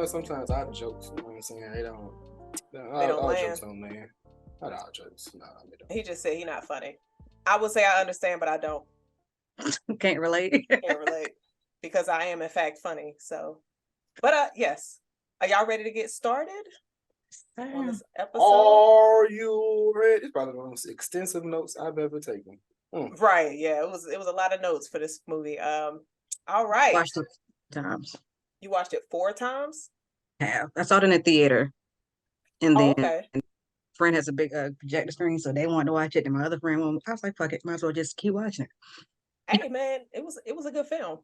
sometimes our jokes, you know what I'm saying, They don't all land. jokes don't land. Not all jokes. No, they don't. He just said he not funny. I would say I understand, but I don't. Can't relate. Can't relate because I am in fact funny. So, but yes, are y'all ready to get started on this episode? Are you ready? It's probably one of the most extensive notes I've ever taken. Right? Yeah, it was a lot of notes for this movie. All right. Watched it 4 times. You watched it 4 times? I saw it in the theater, and then okay. friend has a big projector screen, so they wanted to watch it. And my other friend, I was like, "Fuck it, might as well just keep watching it." Hey man, it was a good film.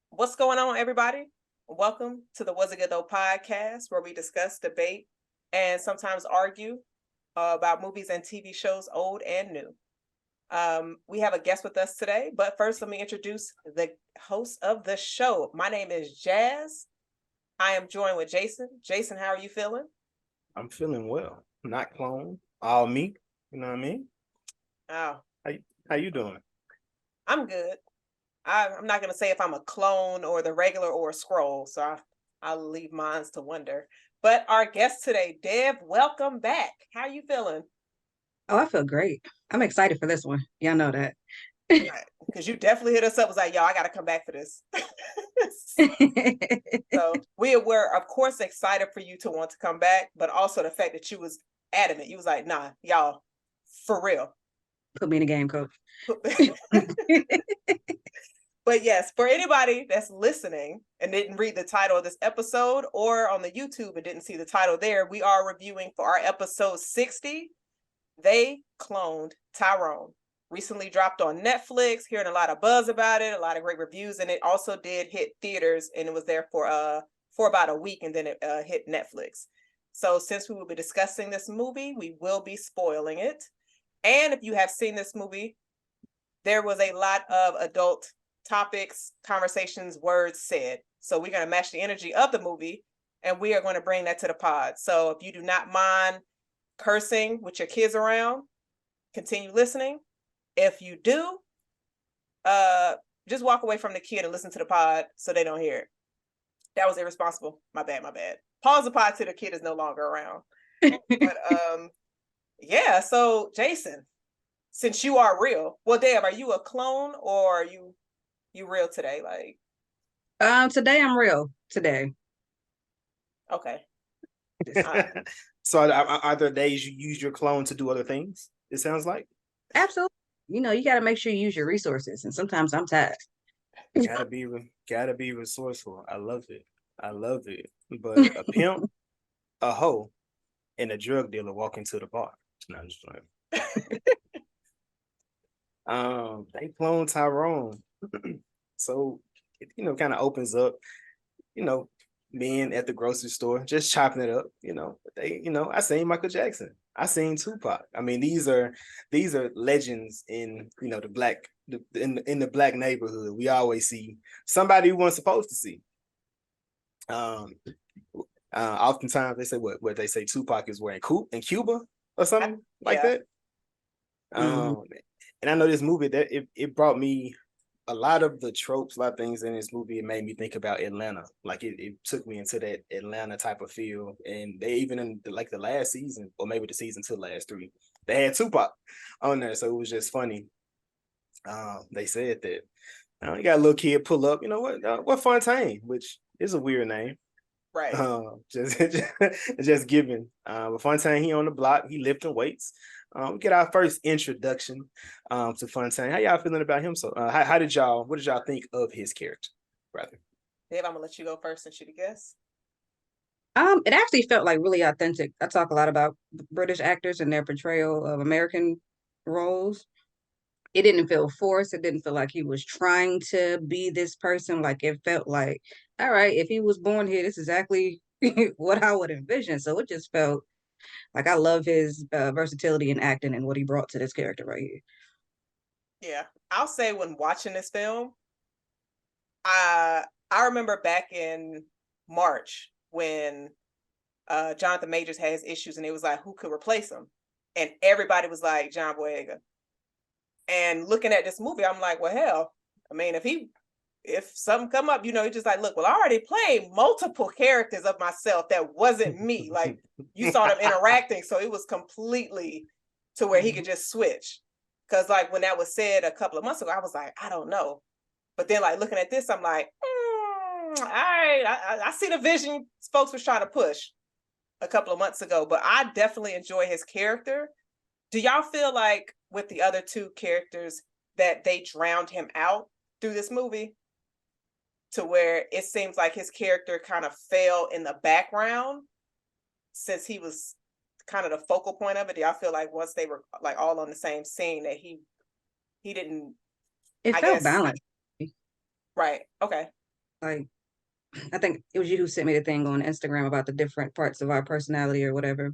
What's going on, everybody? Welcome to the Was It Good Though podcast, where we discuss, debate, and sometimes argue about movies and TV shows, old and new. We have a guest with us today, but first, let me introduce the host of the show. My name is Jazz. I am joined with Jason. Jason, how are you feeling? I'm feeling well. Not clone. All me. You know what I mean? Oh. How you doing? I'm good. I'm not going to say if I'm a clone or the regular or a scroll, so I'll leave mine to wonder. But our guest today, Dev, welcome back. How are you feeling? Oh, I feel great. I'm excited for this one. Y'all know that. Because you definitely hit us up. Was like, yo, I got to come back for this. So we were, of course, excited for you to want to come back, but also the fact that you was adamant. You was like, nah, y'all, for real. Put me in the game, coach. But yes, for anybody that's listening and didn't read the title of this episode or on the YouTube and didn't see the title there, we are reviewing for our episode 60. They cloned Tyrone. Recently dropped on Netflix, hearing a lot of buzz about it, a lot of great reviews, and it also did hit theaters, and it was there for about a week, and then it hit Netflix. So since we will be discussing this movie, we will be spoiling it. And if you have seen this movie, there was a lot of adult topics, conversations, words said. So we're going to match the energy of the movie, and we are going to bring that to the pod. So if you do not mind cursing with your kids around, continue listening. If you do, just walk away from the kid and listen to the pod so they don't hear it. That was irresponsible. My bad. Pause the pod till the kid is no longer around. But yeah, so Jason, since you are real, well, Dave, are you a clone or are you real today? Like, today I'm real. Today. Okay. So are there days you use your clone to do other things? It sounds like. Absolutely. You got to make sure you use your resources, and sometimes I'm tired. Gotta be resourceful. I love it. But a pimp, a hoe, and a drug dealer walk into the bar. No, I'm just playing. They clone Tyrone. So it kind of opens up, men at the grocery store just chopping it up. I seen Michael Jackson. I seen Tupac. I mean, these are legends in the black in the black neighborhood. We always see somebody we weren't supposed to see. Oftentimes they say what they say Tupac is wearing coupe in Cuba or something like that. And I know this movie that it brought me a lot of the tropes, a lot of things in this movie. It made me think about Atlanta. Like it took me into that Atlanta type of feel. And they even in the last season, or maybe the season 2 last 3, they had Tupac on there. So it was just funny. They said that you got a little kid pull up. You know what Fontaine, which is a weird name. Right. Just given. But Fontaine, he on the block, he lifting weights. We get our first introduction to Fontaine. How y'all feeling about him? So what did y'all think of his character, rather? Dave, I'm gonna let you go first and shoot a guess. It actually felt like really authentic. I talk a lot about British actors and their portrayal of American roles. It didn't feel forced. It didn't feel like he was trying to be this person. Like it felt like, all right, if he was born here, this is exactly what I would envision. So it just felt like I love his versatility in acting and what he brought to this character right here. Yeah, I'll say when watching this film, I remember back in March when Jonathan Majors had his issues and it was like, who could replace him? And everybody was like, John Boyega. And looking at this movie, I'm like, well, hell, I mean, if if something come up, you're just like, look, well, I already played multiple characters of myself that wasn't me. Like, you saw them interacting, so it was completely to where he could just switch. Because like when that was said a couple of months ago, I was like, I don't know. But then like looking at this, I'm like, all right, I see the vision folks was trying to push a couple of months ago, but I definitely enjoy his character. Do y'all feel like with the other two characters that they drowned him out through this movie? To where it seems like his character kind of fell in the background since he was kind of the focal point of it. Do y'all feel like once they were like all on the same scene that he didn't? It felt balanced. Right. Okay. Like, I think it was you who sent me the thing on Instagram about the different parts of our personality or whatever.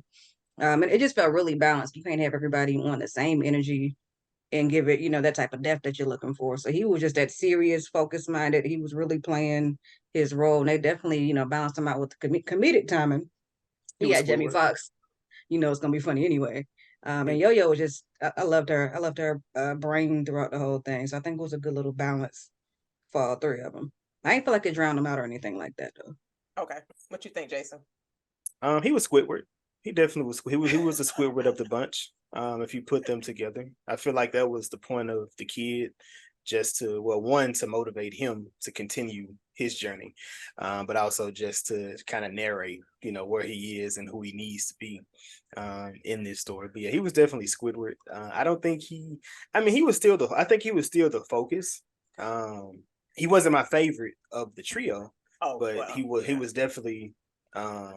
And it just felt really balanced. You can't have everybody on the same energy and give it, that type of depth that you're looking for. So he was just that serious, focused minded. He was really playing his role. And they definitely, balanced him out with the comedic timing. Yeah, Jamie Foxx, it's gonna be funny anyway. And Yo-Yo was just, I loved her. I loved her brain throughout the whole thing. So I think it was a good little balance for all three of them. I ain't feel like they drowned them out or anything like that though. Okay, what you think, Jason? He was Squidward. He definitely was. He was the Squidward of the bunch. If you put them together, I feel like that was the point of the kid, just to one, to motivate him to continue his journey, but also just to kind of narrate, where he is and who he needs to be in this story. But yeah, he was definitely Squidward. I don't think he was still I think he was still the focus. He wasn't my favorite of the trio, but he was definitely I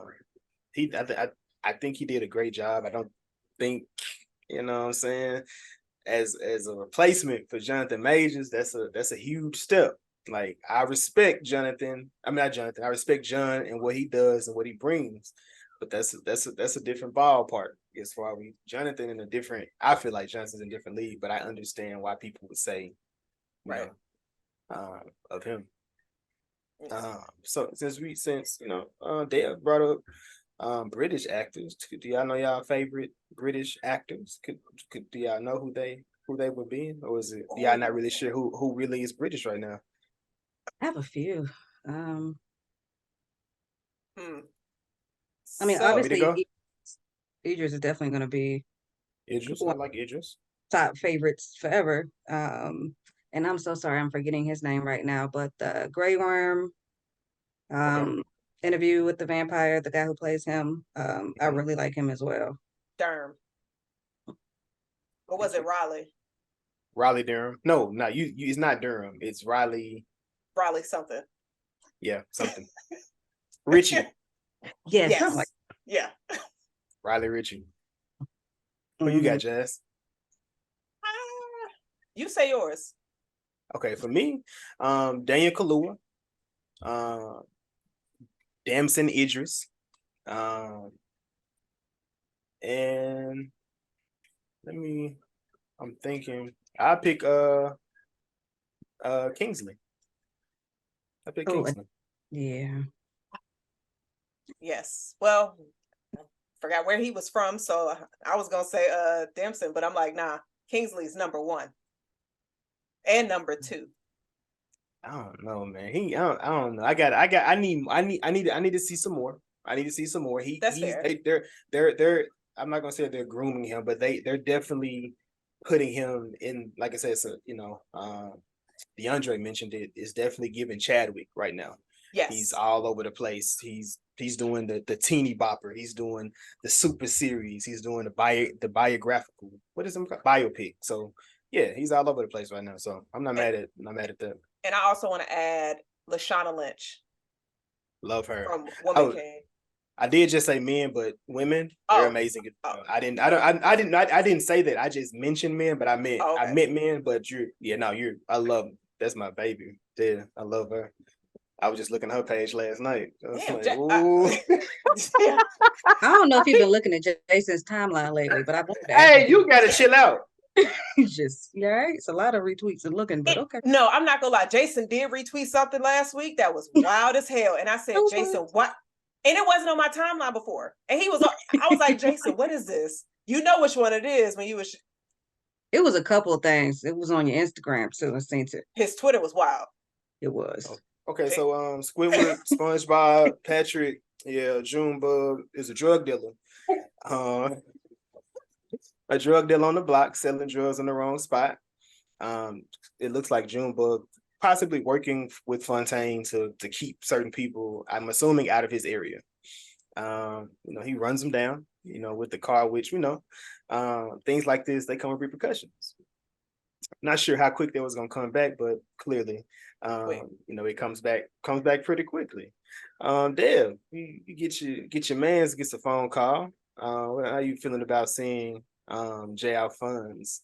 think he did a great job. I don't think, what I'm saying, as a replacement for Jonathan Majors, that's a huge step. Like, I respect Jonathan. I mean, not Jonathan. I respect John and what he does and what he brings. But that's a different ballpark as far as Jonathan in a different. I feel like Jonathan's in a different league, but I understand why people would say, of him. So since Dale brought up British actors, do y'all know y'all favorite British actors? Do y'all know who they would be, or is it y'all not really sure who really is British right now? I have a few. I mean, So, obviously, Idris is definitely going to be Idris. I like Idris. Top favorites forever. And I'm so sorry, I'm forgetting his name right now, but the Grey Worm, Interview with the Vampire, the guy who plays him, I really like him as well. Durham. Or was it Raleigh? Raleigh Durham. No, you. It's not Durham. It's Raleigh. Raleigh something. Yeah, something. Richie. Yes. Something like yeah. Riley Richie. What you got, Jazz? You say yours. Okay, for me, Daniel Kaluuya, Damson Idris, and I'm thinking I'll pick Kingsley. I pick Kingsley. Yeah. Yes. Well, I forgot where he was from, so I was gonna say Damson, but I'm like, nah, Kingsley's number 1. And number 2. I don't know, man. I don't know. I need to see some more. I need to see some more. That's fair. They're I'm not gonna say they're grooming him, but they're definitely putting him in, like I said, so DeAndre mentioned it, is definitely giving Chadwick right now. Yes. He's all over the place. He's doing the teeny bopper. He's doing the super series. He's doing the biographical. What is it? Biopic. So yeah, he's all over the place right now. So I'm not mad at that. And I also want to add Lashana Lynch. Love her. From Woman King. I did just say men, but women, they're amazing. I didn't say that. I just mentioned men, but I meant men. But I love them. That's my baby. Yeah, I love her. I was just looking at her page last night. I don't know if you've been looking at Jason's timeline lately, but I wanted to Hey, you gotta chill out. Just it's a lot of retweets and looking, but okay. No, I'm not gonna lie. Jason did retweet something last week that was wild as hell, and I said, Jason, what? And it wasn't on my timeline before. And I was like, Jason, what is this? You know which one it is when you was. It was a couple of things. It was on your Instagram too. I seen it. His Twitter was wild. it was. Okay, so Squidward, SpongeBob, Patrick, Junebug is a drug dealer. A drug dealer on the block selling drugs in the wrong spot. It looks like Junebug possibly working with Fontaine to keep certain people, I'm assuming, out of his area. He runs them down, with the car, which, things like this, they come with repercussions. Not sure how quick they was gonna come back, but clearly, it comes back pretty quickly. Dev, you get your man's gets a phone call. How are you feeling about seeing J. Alphonse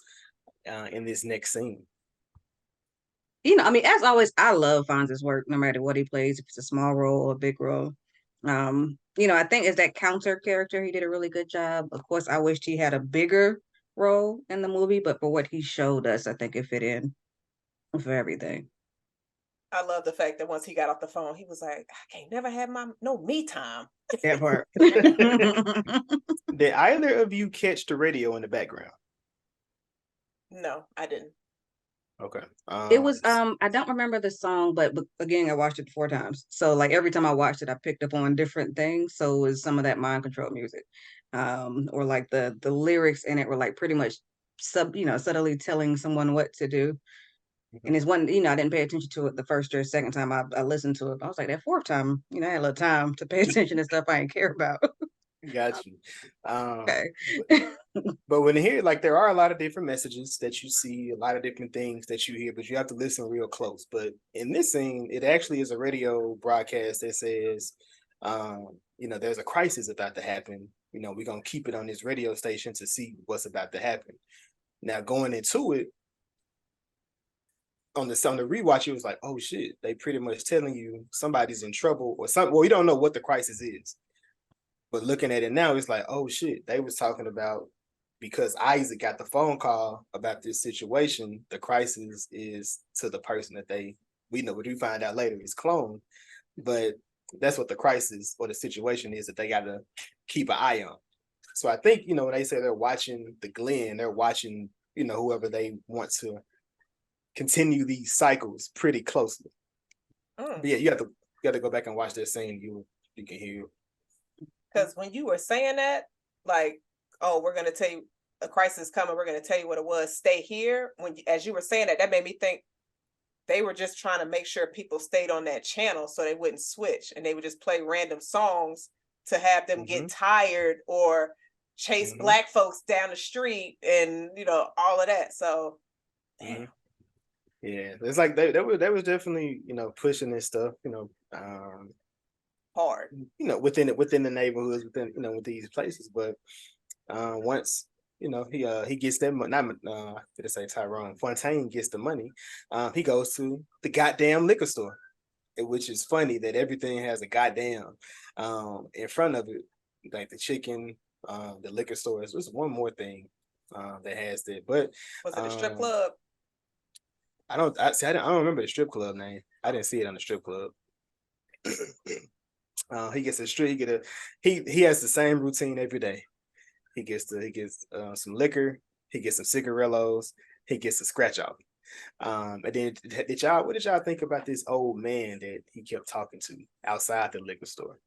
in this next scene? As always, I love Fonz's work, no matter what he plays, if it's a small role or a big role. I think as that counter character, he did a really good job. Of course, I wished he had a bigger role in the movie, but for what he showed us, I think it fit in for everything. I love the fact that once he got off the phone, he was like, I can't never have no me time. That part. Did either of you catch the radio in the background? No, I didn't. Okay. It was I don't remember the song, but again, I watched it 4 times. So like every time I watched it, I picked up on different things. So it was some of that mind control music. Or like the lyrics in it were like pretty much subtly telling someone what to do. And it's one, I didn't pay attention to it the first or second time I listened to it. I was like, that 4th time, I had a little time to pay attention to stuff I didn't care about. Got you. Okay. But when you hear, like, there are a lot of different messages that you see, a lot of different things that you hear, but you have to listen real close. But in this scene, it actually is a radio broadcast that says, there's a crisis about to happen. We're going to keep it on this radio station to see what's about to happen. Now, going into it, on the rewatch, it was like, oh shit, they pretty much telling you somebody's in trouble or something. Well, you don't know what the crisis is. But looking at it now, it's like, oh shit, they was talking about, because Isaac got the phone call about this situation, the crisis is to the person that we find out later is cloned. But that's what the crisis or the situation is that they got to keep an eye on. So I think, when they say they're watching the Glen, they're watching, whoever they want to continue these cycles pretty closely. But yeah, you have to go back and watch that scene. You can hear it. Because when you were saying that, like, oh, we're gonna tell you a crisis coming, we're gonna tell you what it was, stay here. As you were saying that made me think they were just trying to make sure people stayed on that channel so they wouldn't switch, and they would just play random songs to have them get tired or chase Black folks down the street and all of that. So yeah, it's like they was definitely pushing this stuff, hard, within the neighborhoods, within with these places. But once he gets them, not did I say Tyrone? Fontaine gets the money. He goes to the goddamn liquor store, which is funny that everything has a goddamn in front of it, like the chicken, the liquor store. There's one more thing that has that. But was it a strip club? I don't remember the strip club name. I didn't see it on the strip club. He gets he has the same routine every day. He gets some liquor, he gets some cigarillos, he gets a scratch off. And then what did y'all think about this old man that he kept talking to outside the liquor store?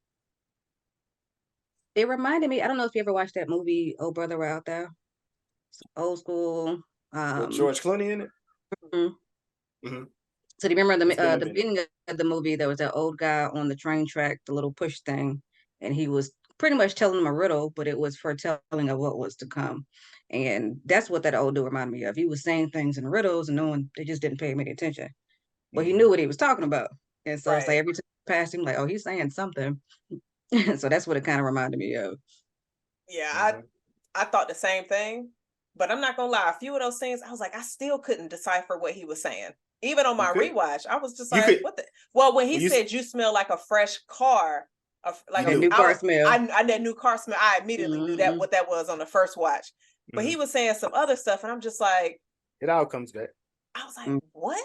It reminded me, I don't know if you ever watched that movie, Oh Brother We're Out There. It's old school. With George Clooney in it? Mm-hmm. So do you remember the beginning of the movie, there was that old guy on the train track, the little push thing, and he was pretty much telling them a riddle, but it was foretelling of what was to come. And that's what that old dude reminded me of. He was saying things in riddles and they just didn't pay him any attention. But he knew what he was talking about. And so it's like every time I passed him, like, oh, he's saying something. So that's what it kind of reminded me of. Yeah, I thought the same thing. But I'm not gonna lie, a few of those things, I was like, I still couldn't decipher what he was saying. Even on my rewatch, I was just like, what the? Well, when he said you smell like a fresh car, like a new car smell. I that new car smell, I immediately knew that what that was on the first watch. But he was saying some other stuff, and I'm just like, it all comes back. I was like, what?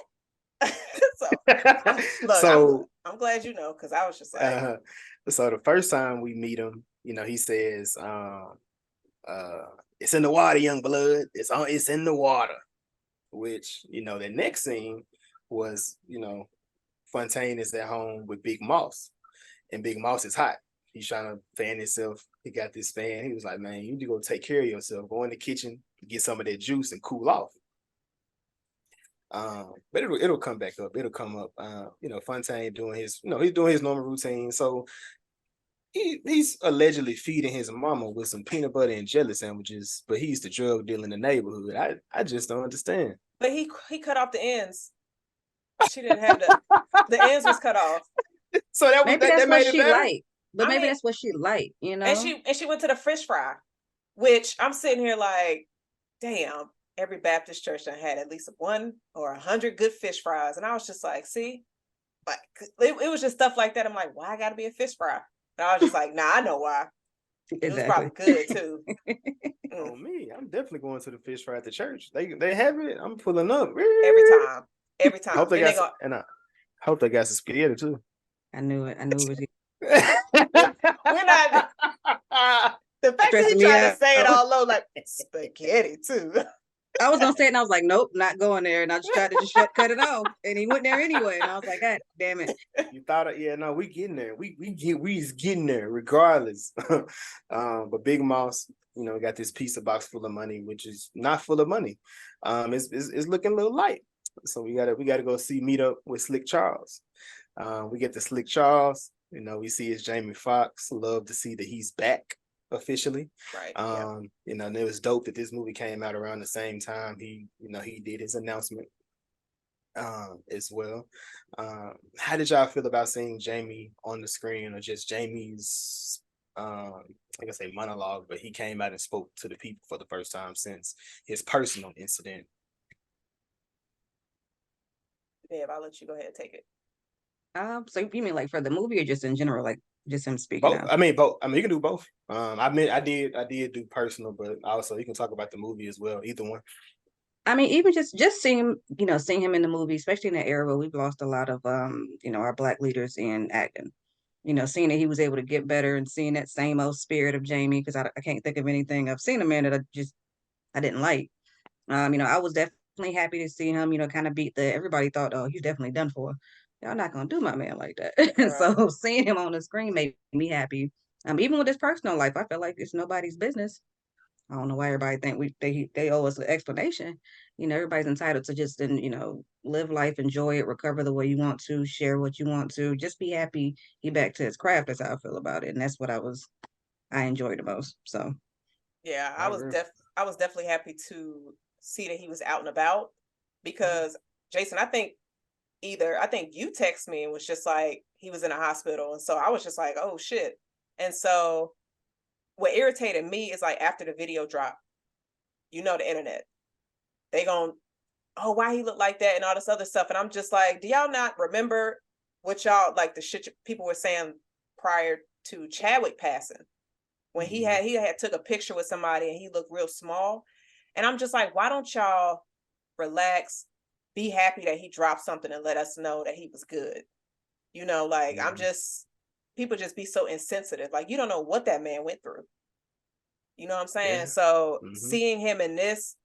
So I'm glad because I was just like, so the first time we meet him, he says, it's in the water, young blood. It's in the water. Which, the next scene was, Fontaine is at home with Big Moss, and Big Moss is hot. He's trying to fan himself. He got this fan. He was like, man, you need to go take care of yourself. Go in the kitchen, get some of that juice and cool off. But it'll come back up. It'll come up. Fontaine doing his, he's doing his normal routine. So he's allegedly feeding his mama with some peanut butter and jelly sandwiches, but he's the drug dealer in the neighborhood. I just don't understand. But he cut off the ends. She didn't have the ends was cut off. So that was that's what she liked. But maybe that's what she liked, And she went to the fish fry, which I'm sitting here like, damn, every Baptist church done had at least 1 or 100 good fish fries. And I was just like, see, like it was just stuff like that. I'm like, why I gotta be a fish fry? And I was just like, nah, I know why. It was probably good too. Oh me, I'm definitely going to the fish fry at the church. They have it. I'm pulling up every time. I hope I hope they got some spaghetti too. I knew it was. We're not. The fact that he tried to say it all low, like spaghetti too. I was gonna say it, and I was like, nope, not going there. And I just tried to cut it off, and he went there anyway. And I was like, God damn it! You thought, we getting there. We getting there regardless. But Big Moss, got this pizza box full of money, which is not full of money. It's looking a little light. So we gotta go meet up with Slick Charles. We get to Slick Charles. We see it's Jamie Foxx. Love to see that he's back officially. Right. And it was dope that this movie came out around the same time he did his announcement as well. How did y'all feel about seeing Jamie on the screen, or just Jamie's like I say monologue, but he came out and spoke to the people for the first time since his personal incident? Dave, I'll let you go ahead and take it. So you mean like for the movie or just in general, like just him speaking both? out? I mean both. I mean you can do both. I did do personal, but also you can talk about the movie as well. Either one. I mean, even just seeing him, seeing him in the movie, especially in that era where we've lost a lot of our Black leaders in acting. Seeing that he was able to get better and seeing that same old spirit of Jamie, because I can't think of anything I've seen a man that I didn't like. I was definitely happy to see him, kind of beat everybody thought, oh, he's definitely done for. Y'all not gonna do my man like that. Right. So seeing him on the screen made me happy. Even with his personal life, I felt like it's nobody's business. I don't know why everybody think they owe us an explanation. Everybody's entitled to just live life, enjoy it, recover the way you want to, share what you want to, just be happy. He back to his craft. That's how I feel about it, and that's what I enjoyed the most. So yeah, I was definitely happy to see that he was out and about, because Jason, I think you texted me and was just like he was in a hospital, and so I was just like, oh shit. And so what irritated me is like after the video dropped, the internet, they gon', oh, why he looked like that and all this other stuff, and I'm just like, do y'all not remember what y'all like the shit people were saying prior to Chadwick passing, when he had took a picture with somebody and he looked real small, and I'm just like, why don't y'all relax, be happy that he dropped something and let us know that he was good. I'm just, people just be so insensitive. Like, you don't know what that man went through. You know what I'm saying? Yeah. So seeing him in this,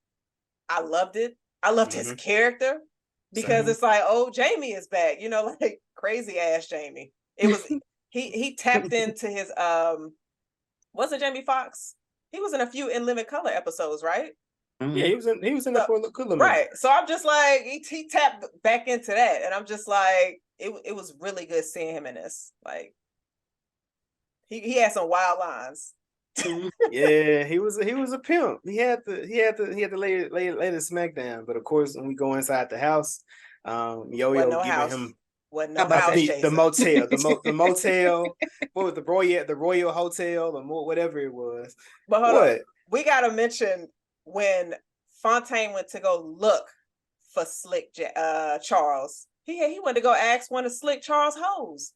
I loved it. I loved his character, because it's like, oh, Jamie is back, like crazy ass Jamie. It was, he tapped into his, wasn't Jamie Foxx? He was in a few In Living Color episodes, right? Yeah, he was in there for a good minute. Right. So I'm just like, he tapped back into that, and I'm just like, it was really good seeing him in this. Like, he had some wild lines. Yeah, he was a pimp. He had to lay the smack down. But of course, when we go inside the house, Yo-Yo giving him the motel. What was the Royal Hotel or whatever it was. But hold on, we gotta mention when Fontaine went to go look for Slick Charles. He went to go ask one of Slick Charles' hoes.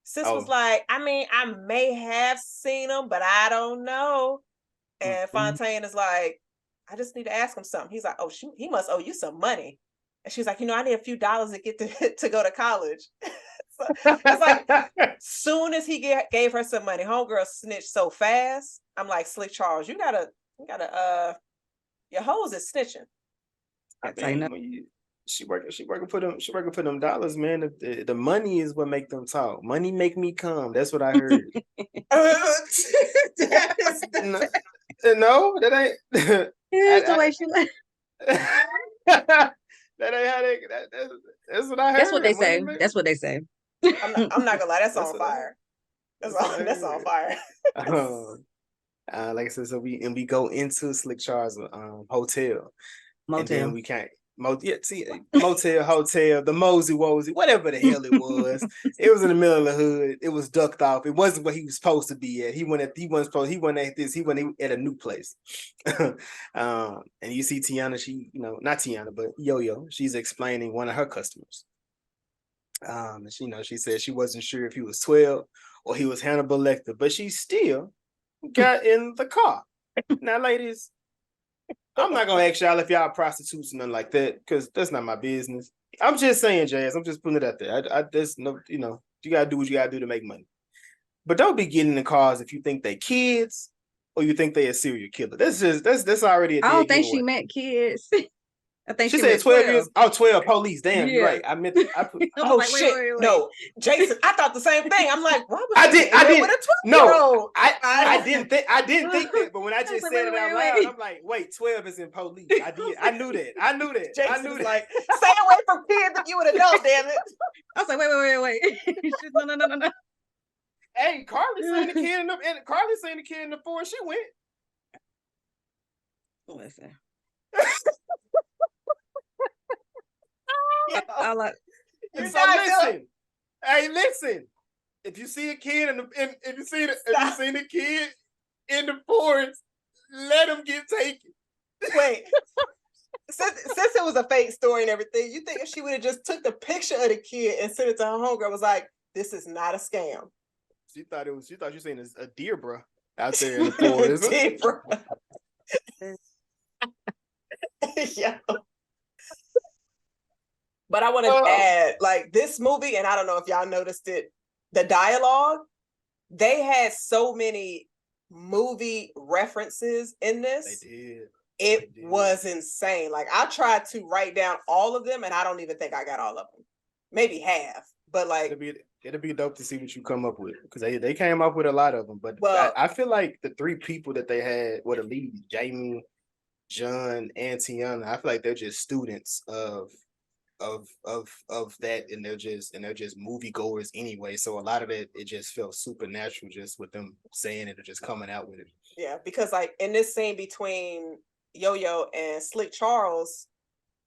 Sis was like, I mean, I may have seen him, but I don't know. And Fontaine is like, I just need to ask him something. He's like, oh shoot, he must owe you some money. And she's like, I need a few dollars to get to go to college. So it's like, soon as he gave her some money, homegirl snitched so fast. I'm like, Slick Charles, you gotta your hoes is snitching. I mean, She working for them dollars, man. The money is what make them talk. Money make me come. That's what I heard. That is No, no, that ain't. Here's the way she That ain't how they. That's what I heard. That's what they say. Money That's what they say. I'm not gonna lie, that's That's on what I fire. That's That's on fire. like I said, so we go into Slick Charles hotel, and then Motel. we can't. Motel, hotel, the Mosey Wozy, whatever the hell it was. It was in the middle of the hood. It was ducked off. It wasn't where he was supposed to be at. He went at this. He went at a new place. And you see Tiana, she, not Tiana, but Yo-Yo, she's explaining one of her customers. And she said she wasn't sure if he was 12 or he was Hannibal Lecter, but she still got in the car. Now, ladies, I'm not gonna ask y'all if y'all prostitutes and nothing like that, because that's not my business. I'm just saying, Jazz. I'm just putting it out there. I just know, you gotta do what you gotta do to make money. But don't be getting in the cars if you think they kids or you think they a serial killer. That's already a dead I don't think giveaway. she meant kids. I think She she said meant 12 years. Oh, 12 police. Damn, you're Yeah. right. I meant. I was Oh like, shit! wait. No, Jason, I thought the same thing. I'm like, why would I she did. get in I there did. with a 12-year-old? No, I didn't think. I didn't think that. But when I I just was like, said it wait, out wait, loud, wait. I'm like, wait, 12 is in police. I did. I knew that. I knew that. I Jason knew was that. like, stay away from kids if you an adult, damn it. I was like, wait. She's, no. Hey, Carly seen the kid in the forest. She went. Listen. Yo, I like you're So not listen. doing- Hey, listen. If you see a kid if you seen the kid in the forest, let him get taken. Wait. Since it was a fake story and everything, you think if she would have just took the picture of the kid and sent it to her homegirl, was like, this is not a scam. She thought you seen a deer, bro, out there in the forest. Deeper. Yeah. But I want to add, like, this movie, and I don't know if y'all noticed it, the dialogue, they had so many movie references in this. They did. It was insane. Like, I tried to write down all of them, and I don't even think I got all of them. Maybe half. But like, it'll be dope to see what you come up with, because they came up with a lot of them. But I feel like the three people that they had were the lead: Jamie, John, and Tiana. I feel like they're just students of that, and they're just moviegoers anyway. So a lot of it just felt supernatural, just with them saying it or just coming out with it. Yeah, because like in this scene between Yo-Yo and Slick Charles,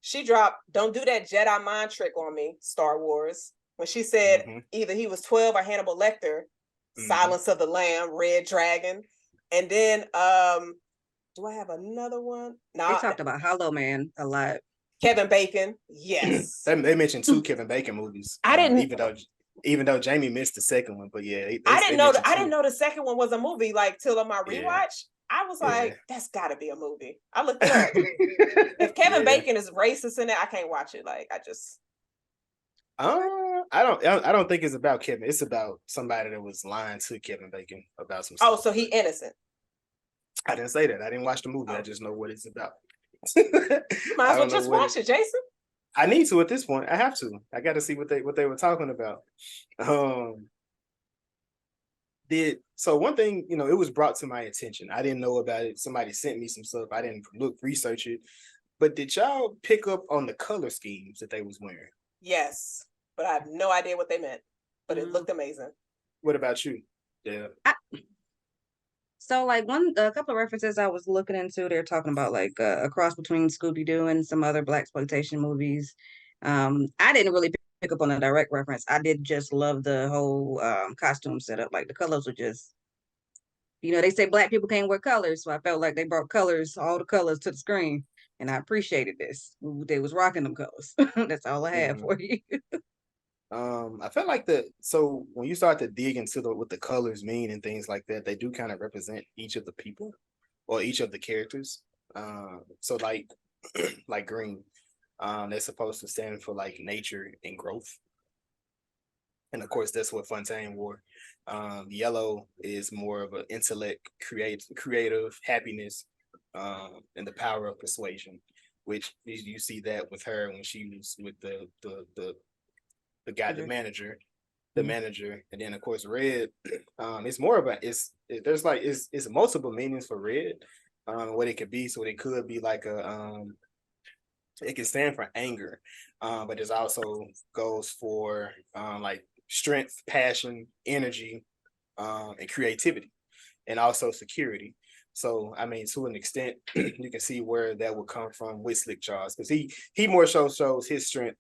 she dropped, "Don't do that Jedi mind trick on me, Star Wars." When she said either he was 12 or Hannibal Lecter, Silence of the Lamb, Red Dragon. And then do I have another one? No, they talked about Hollow Man a lot. Kevin Bacon. Yes. They mentioned 2 Kevin Bacon movies. I didn't even though Jamie missed the second one, but yeah, I didn't know the second one was a movie, like, till on my rewatch. Yeah. I was like, that's gotta be a movie. I looked it up. If Kevin Bacon is racist in it, I can't watch it. Like, I don't think it's about Kevin. It's about somebody that was lying to Kevin Bacon about some stuff. Oh, so he innocent. I didn't say that. I didn't watch the movie. I just know what it's about. You might as well just watch it, Jason. I need to at this point. I have to. I got to see what they were talking about. So one thing, it was brought to my attention. I didn't know about it. Somebody sent me some stuff. I didn't research it. But did y'all pick up on the color schemes that they was wearing? Yes, but I have no idea what they meant. But it looked amazing. What about you? Yeah. So like a couple of references I was looking into, they're talking about like a cross between Scooby-Doo and some other blaxploitation movies. I didn't really pick up on a direct reference. I did just love the whole costume setup. Like the colors were just, they say Black people can't wear colors, so I felt like they brought all the colors to the screen, and I appreciated this. They was rocking them colors. That's all I have for you. I felt like so when you start to dig into what the colors mean and things like that, they do kind of represent each of the people or each of the characters. So like like green, they're supposed to stand for like nature and growth. And of course, that's what Fontaine wore. Yellow is more of an intellect, creative happiness, and the power of persuasion, which you see that with her when she was with the guy, the manager, and then of course Red. It's more about it's multiple meanings for Red. What it could be, so it could be like it can stand for anger, but it also goes for like strength, passion, energy, and creativity, and also security. So I mean, to an extent, you can see where that would come from with Slick Charles, because he more so shows his strength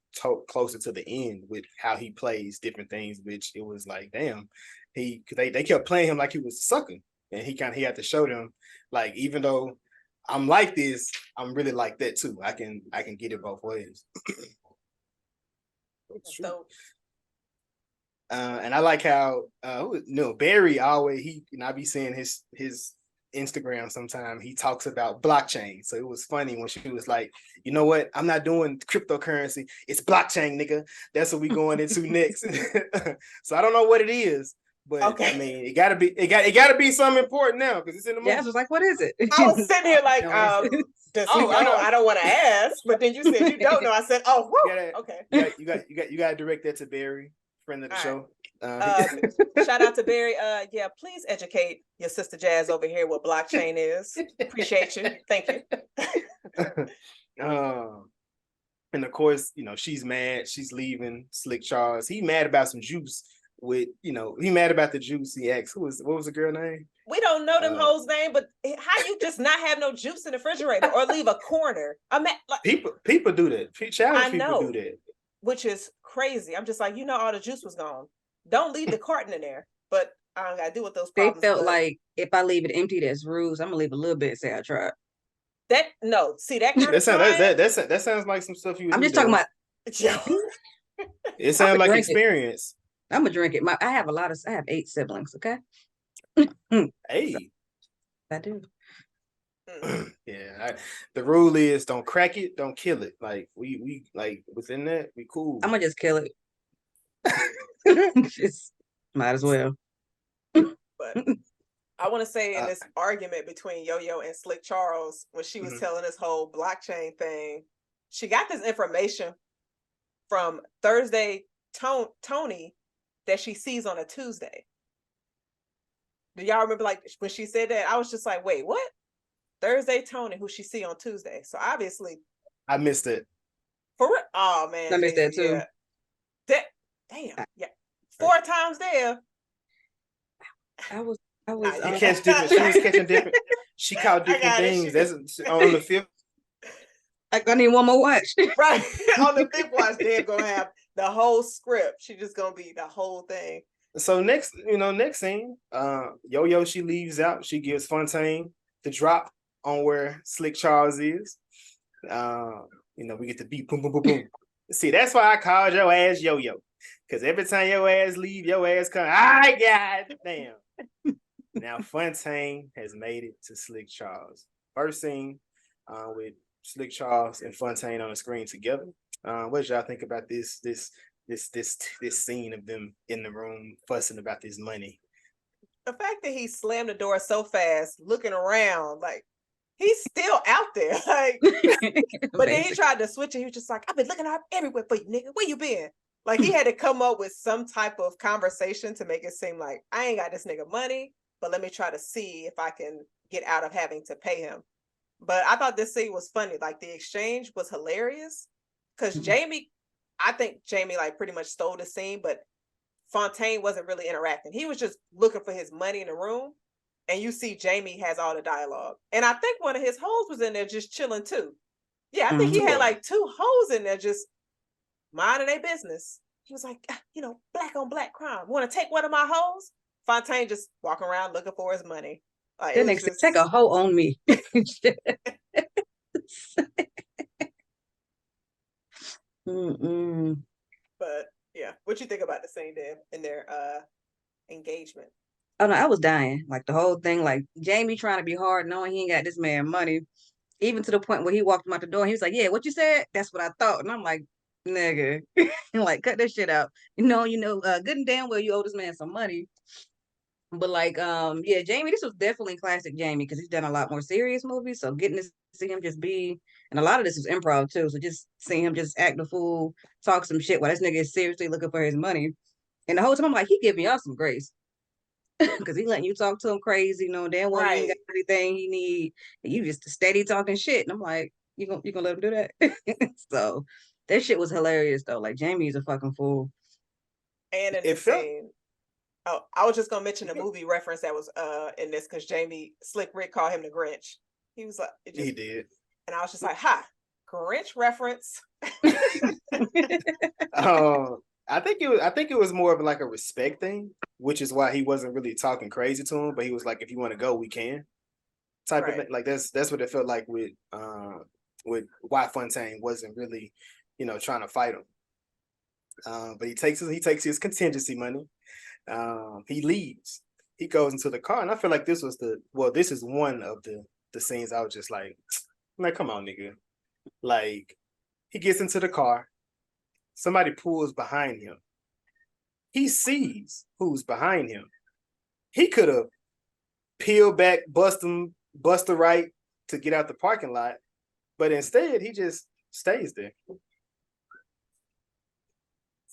closer to the end with how he plays different things, which it was like, damn, they kept playing him like he was sucking, and he had to show them like, even though I'm like this, I'm really like that too. I can get it both ways. So, and I like how Barry always I be seeing his Instagram sometime. He talks about blockchain. So it was funny when she was like, you know what? I'm not doing cryptocurrency. It's blockchain, nigga. That's what we going into next. So I don't know what it is, but okay. I mean, it gotta be something important now because it's in the movie. Yeah, I was like, what is it? I was sitting here like, I don't want to ask, but then you said you don't know. I said, oh, okay. You got to direct that to Barry, friend of the show. Shout out to Barry. Yeah, please educate your sister Jazz over here what blockchain is. Appreciate you. Thank you. And of course, she's mad. She's leaving Slick Charles. He mad about some juice. He mad about the juice. He asked, what was the girl name? We don't know them hoes' name, but how you just not have no juice in the refrigerator or leave a corner? I mean, like, people do that. People do that, which is crazy. I'm just like, all the juice was gone. Don't leave the carton in there. But I don't gotta do with those problems. They felt like if I leave it empty, that's rude. I'm gonna leave a little bit. Say I tried. That kind of that sounds like some stuff you. I'm just talking about. It sounds like experience. I'm gonna drink it. I have 8 siblings. Okay. 8. So, I do. Yeah. The rule is don't crack it, don't kill it. Like we like within that, we cool. I'm gonna just kill it. Just might as well. But I want to say in this argument between Yo-Yo and Slick Charles, when she was telling this whole blockchain thing, she got this information from Thursday Tony that she sees on a Tuesday. Do y'all remember like when she said that? I was just like, wait, what? Thursday Tony, who she see on Tuesday. So obviously I missed it. For real? Oh man. I missed that too. Yeah. Damn. Yeah. 4 times there. I was you catch different. She was catching different. She caught different things. That's on the 5th. I need one more watch. Right. On the 5th watch, they're gonna have the whole script. She's just gonna be the whole thing. So next scene, Yo-Yo, she leaves out. She gives Fontaine the drop on where Slick Charles is. We get the beat, boom, boom, boom, boom. See, that's why I called your ass Yo-Yo. Because every time your ass leave, your ass come, God damn. Now Fontaine has made it to Slick Charles. First scene with Slick Charles and Fontaine on the screen together. What did y'all think about this scene of them in the room fussing about this money? The fact that he slammed the door so fast, looking around, like he's still out there. Like, but then he tried to switch it. He was just like, I've been looking out everywhere for you, nigga. Where you been? Like he had to come up with some type of conversation to make it seem like I ain't got this nigga money, but let me try to see if I can get out of having to pay him. But I thought this scene was funny. Like the exchange was hilarious because I think Jamie like pretty much stole the scene, but Fontaine wasn't really interacting. He was just looking for his money in the room. And you see Jamie has all the dialogue. And I think one of his hoes was in there just chilling too. Yeah, I think he had like 2 hoes in there just minding their business. He was like, black on black crime. Want to take one of my hoes? Fontaine just walking around looking for his money. Like, that makes take a hoe on me. But yeah, what you think about the scene there in their engagement? Oh no, I was dying. Like the whole thing, like Jamie trying to be hard, knowing he ain't got this man money, even to the point where he walked him out the door. And he was like, "Yeah, what you said? That's what I thought." And I'm like, "Nigga, like cut that shit out." Good and damn well you owe this man some money. But like, yeah, Jamie, this was definitely classic Jamie because he's done a lot more serious movies. So getting to see him just be And a lot of this was improv too. So just seeing him just act a fool, talk some shit while this nigga is seriously looking for his money. And the whole time I'm like, he giving y'all some grace. Because he letting you talk to him crazy, damn well he ain't Right. got everything he need. And you just steady talking shit. And I'm like, you gonna let him do that? So that shit was hilarious though. Like Jamie's a fucking fool. And in It this felt scene, oh, I was just gonna mention the movie reference that was in this because Jamie Slick Rick called him the Grinch. He was like, he did. and I was just like, ha, Grinch reference. I think it was more of like a respect thing, which is why he wasn't really talking crazy to him, but he was like, if you want to go, we can. Type of Right. thing. Like that's what it felt like with why Fontaine wasn't really, trying to fight him. But he takes his contingency money. He leaves. He goes into the car, and I feel like this is one of the scenes I was just like, come on, nigga. Like, he gets into the car. Somebody pulls behind him. He sees who's behind him. He could have peeled back, bust a right to get out the parking lot, but instead he just stays there.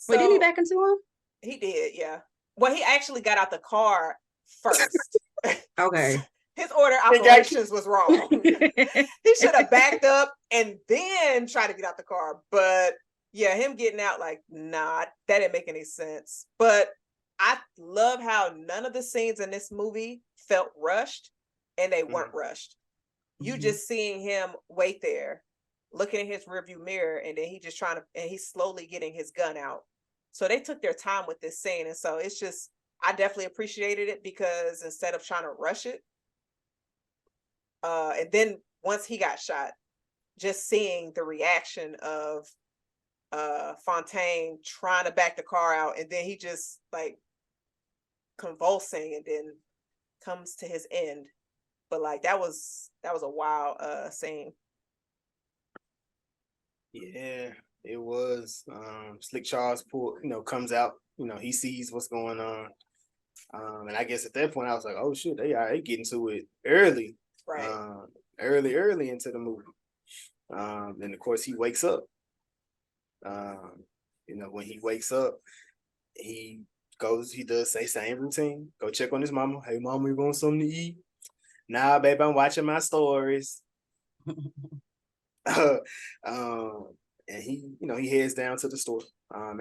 Wait, didn't he So back into him? he did, yeah. Well, he actually got out the car first. Okay. His order of operations was wrong. He should have backed up and then tried to get out the car. But yeah, him getting out, like, nah, that didn't make any sense. But I love how none of the scenes in this movie felt rushed, and they weren't rushed. You just seeing him wait there, looking in his rearview mirror, and then he just and he's slowly getting his gun out. So they took their time with this scene. And so it's just, I definitely appreciated it because instead of trying to rush it, and then once he got shot, just seeing the reaction of Fontaine trying to back the car out, and then he just like convulsing and then comes to his end. But like that was a wild scene. Yeah, it was. Slick Charles comes out, he sees what's going on. And I guess at that point I was like, oh shit, they getting to it early. Right. Early into the movie. And of course he wakes up. When he wakes up, he does say same routine, go check on his mama. Hey mama, you want something to eat? Nah, babe, I'm watching my stories. And he heads down to the store,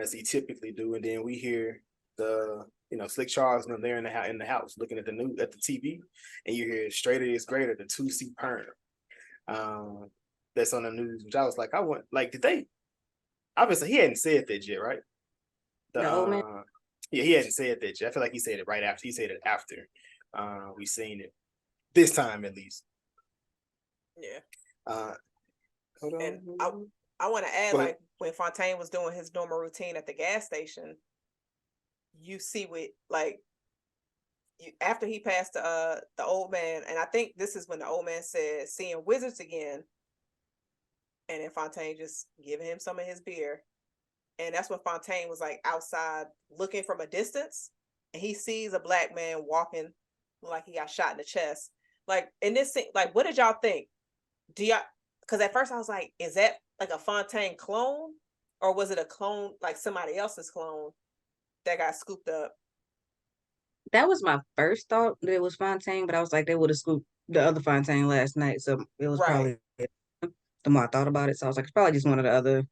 as he typically do, and then we hear the Slick Charles there in the house looking at the TV, and you hear straighter is greater, the 2C perm. That's on the news, which I was like, did they? Obviously, he hadn't said that yet, right? The old man. Yeah, he hadn't said that yet. I feel like he said it right after. He said it after we seen it this time at least. Yeah. Hold on. And I want to add, like when Fontaine was doing his normal routine at the gas station, you see after he passed the old man, and I think this is when the old man said, "Seeing wizards again," and then Fontaine just giving him some of his beer, and that's when Fontaine was like outside looking from a distance, and he sees a black man walking like he got shot in the chest. Like in this scene, like what did y'all think? Because at first I was like, is that like a Fontaine clone, or was it a clone, like somebody else's clone that got scooped up? That was my first thought, that it was Fontaine, but I was like, they would have scooped the other Fontaine last night, so it was probably the more I thought about it. So I was like, it's probably just one of the other.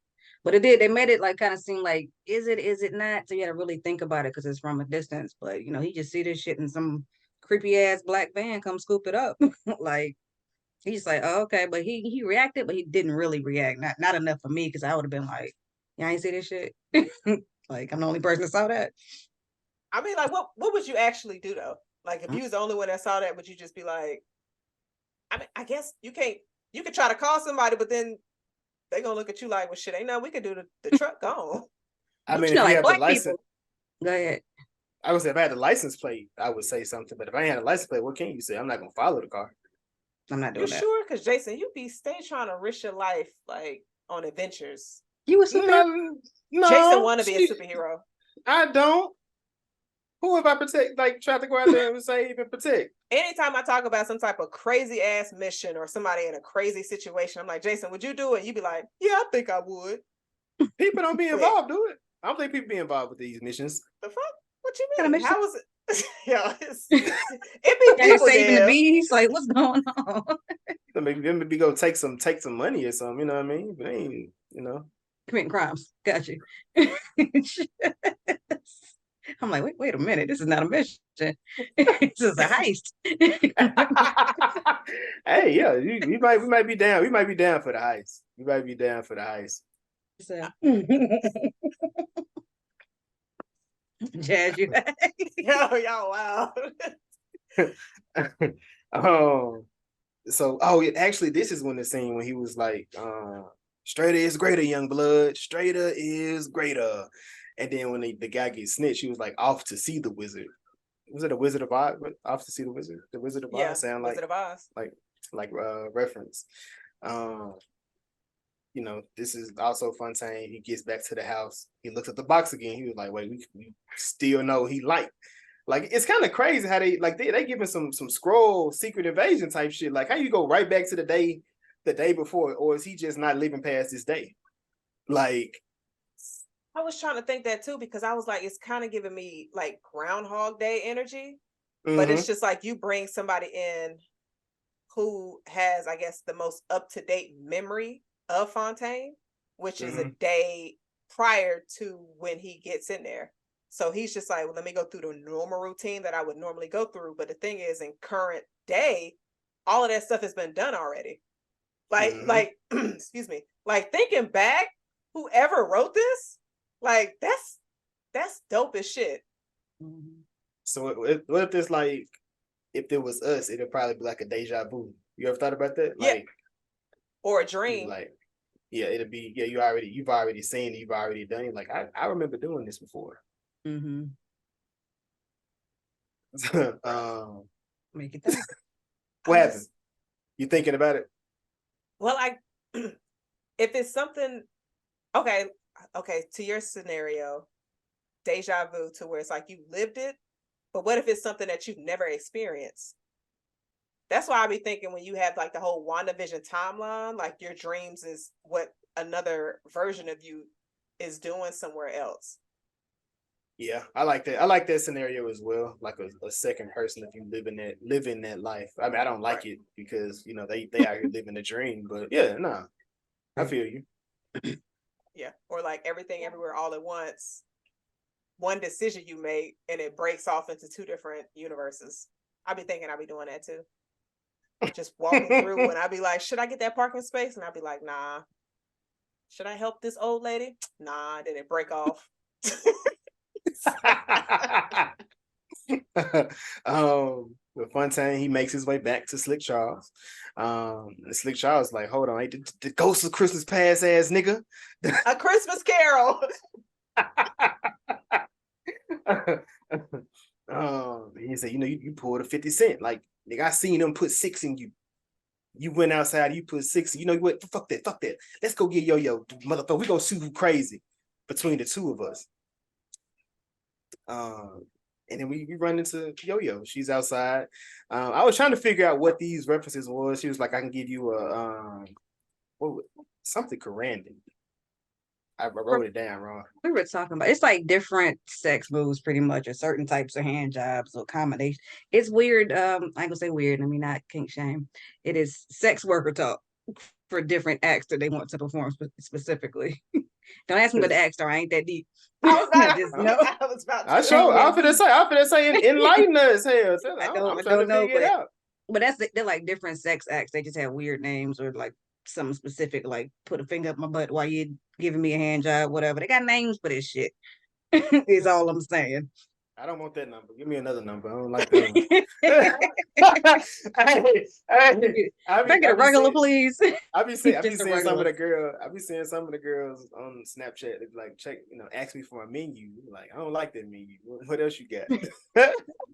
But they made it like kind of seem like, is it not? So you had to really think about it because it's from a distance. But he just see this shit in some creepy ass black van come scoop it up. Like he's like, oh, okay. But he reacted, but he didn't really react. Not enough for me, because I would have been like, yeah, I ain't see this shit. Like I'm the only person that saw that. I mean, like what would you actually do though? Like if you was the only one that saw that, would you just be like, I mean, I guess you could try to call somebody, but then they gonna look at you like, well, shit, ain't nothing we could do. The truck gone. I mean, if you have the license, people. Go ahead. I would say if I had the license plate, I would say something. But if I ain't had a license plate, what can you say? I'm not gonna follow the car. I'm not doing You that. sure? Because Jason, you be stay trying to risk your life like on adventures. You a superhero? No, Jason want to be a superhero. I don't. Who if I protect? Like try to go out there and save and protect. Anytime I talk about some type of crazy ass mission or somebody in a crazy situation, I'm like, Jason, would you do it? You'd be like, yeah, I think I would. People don't be involved, do it. I don't think people be involved with these missions. The fuck? What you Kind of mean? mission? How was it? Yeah, it be They're people saving the there. bees. Like, what's going on? Maybe go take some money or something. You know what I mean? But they ain't, Committing crimes. Got you. I'm like, wait a minute. This is not a mission. This is a heist. Hey, yeah, we might be down. We might be down for the heist. We might be down for the heist. So, Jazz, you. Y'all wow. Actually, this is when the scene when he was like, straighter is greater, young blood. Straighter is greater. And then when the guy gets snitched, he was like off to see the wizard. Was it a Wizard of Oz? Off to see the wizard? The Wizard of Oz sound Wizard of Oz. like reference. This is also Fontaine. He gets back to the house. He looks at the box again. He was like, wait, we still know he like it's kind of crazy how they giving some scroll secret invasion type shit. Like how you go right back to the day before, or is he just not living past this day? Like I was trying to think that too, because I was like, it's kind of giving me like Groundhog Day energy, but it's just like you bring somebody in who has, I guess, the most up-to-date memory of Fontaine, which is a day prior to when he gets in there. So he's just like, well, let me go through the normal routine that I would normally go through. But the thing is, in current day, all of that stuff has been done already. Like, excuse me, like thinking back, whoever wrote this, like that's dope as shit. So what if this like, if it was us, it'd probably be like a deja vu. You ever thought about that? Like, or a dream. Like, yeah, it'd be you've already seen it, you've already done it. Like I remember doing this before. Make it that. What happened? You thinking about it? Well, if it's something, okay, to your scenario, deja vu to where it's like you lived it, but what if it's something that you've never experienced? That's why I be thinking when you have like the whole WandaVision timeline, like your dreams is what another version of you is doing somewhere else. Yeah, I like that. I like that scenario as well. Like a second person if you living that life. I mean, I don't like it because they out here living the dream. But yeah, no, I feel you. Yeah, or like everything, everywhere, all at once. One decision you make and it breaks off into two different universes. I be thinking I be doing that too. Just walking through and I be like, should I get that parking space? And I be like, nah. Should I help this old lady? Nah. Then it break off. With Fontaine, he makes his way back to Slick Charles. Slick Charles like, hold on, ain't the ghost of Christmas past ass nigga. A Christmas Carol. He said, you pulled a 50 cent. Like, nigga, I seen them put 6 in you. You went outside, you put 6. You know what? Fuck that. Let's go get Yo-Yo, motherfucker. We gonna sue who crazy between the two of us. And then we run into Yo-Yo. She's outside. I was trying to figure out what these references was. She was like, I can give you something Corandon. I wrote it down wrong. We were talking about it's like different sex moves, pretty much, or certain types of hand jobs or combination. It's weird. I ain't gonna say weird. I mean, not kink shame. It is sex worker talk for different acts that they want to perform specifically. Don't ask me what the acts are. I ain't that deep. I was about to say enlighten us. Hell, I don't know, but they're like different sex acts. They just have weird names or like something specific, like put a finger up my butt while you're giving me a hand job, whatever. They got names for this shit. Is all I'm saying. I don't want that number. Give me another number. I don't like that one. I get a regular, please. I be seeing some of the girls on Snapchat. They be like, check, ask me for a menu. Like, I don't like that menu. What else you got?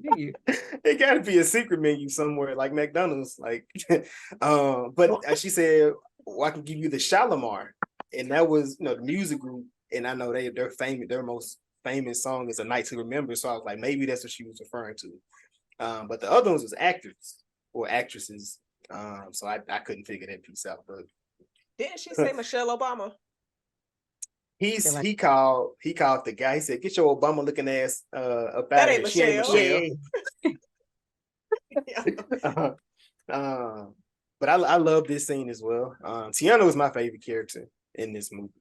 It gotta be a secret menu somewhere, like McDonald's. Like, but she said, well, I can give you the Shalimar, and that was the music group, and I know they're famous. They're most famous song is A Night to Remember. So I was like, maybe that's what she was referring to. But the other ones was actors or actresses. So I couldn't figure that piece out. But didn't she say Michelle Obama? he called the guy. He said, "Get your Obama looking ass up That out of ain't here." She ain't Michelle. Michelle. But I love this scene as well. Tiana was my favorite character in this movie.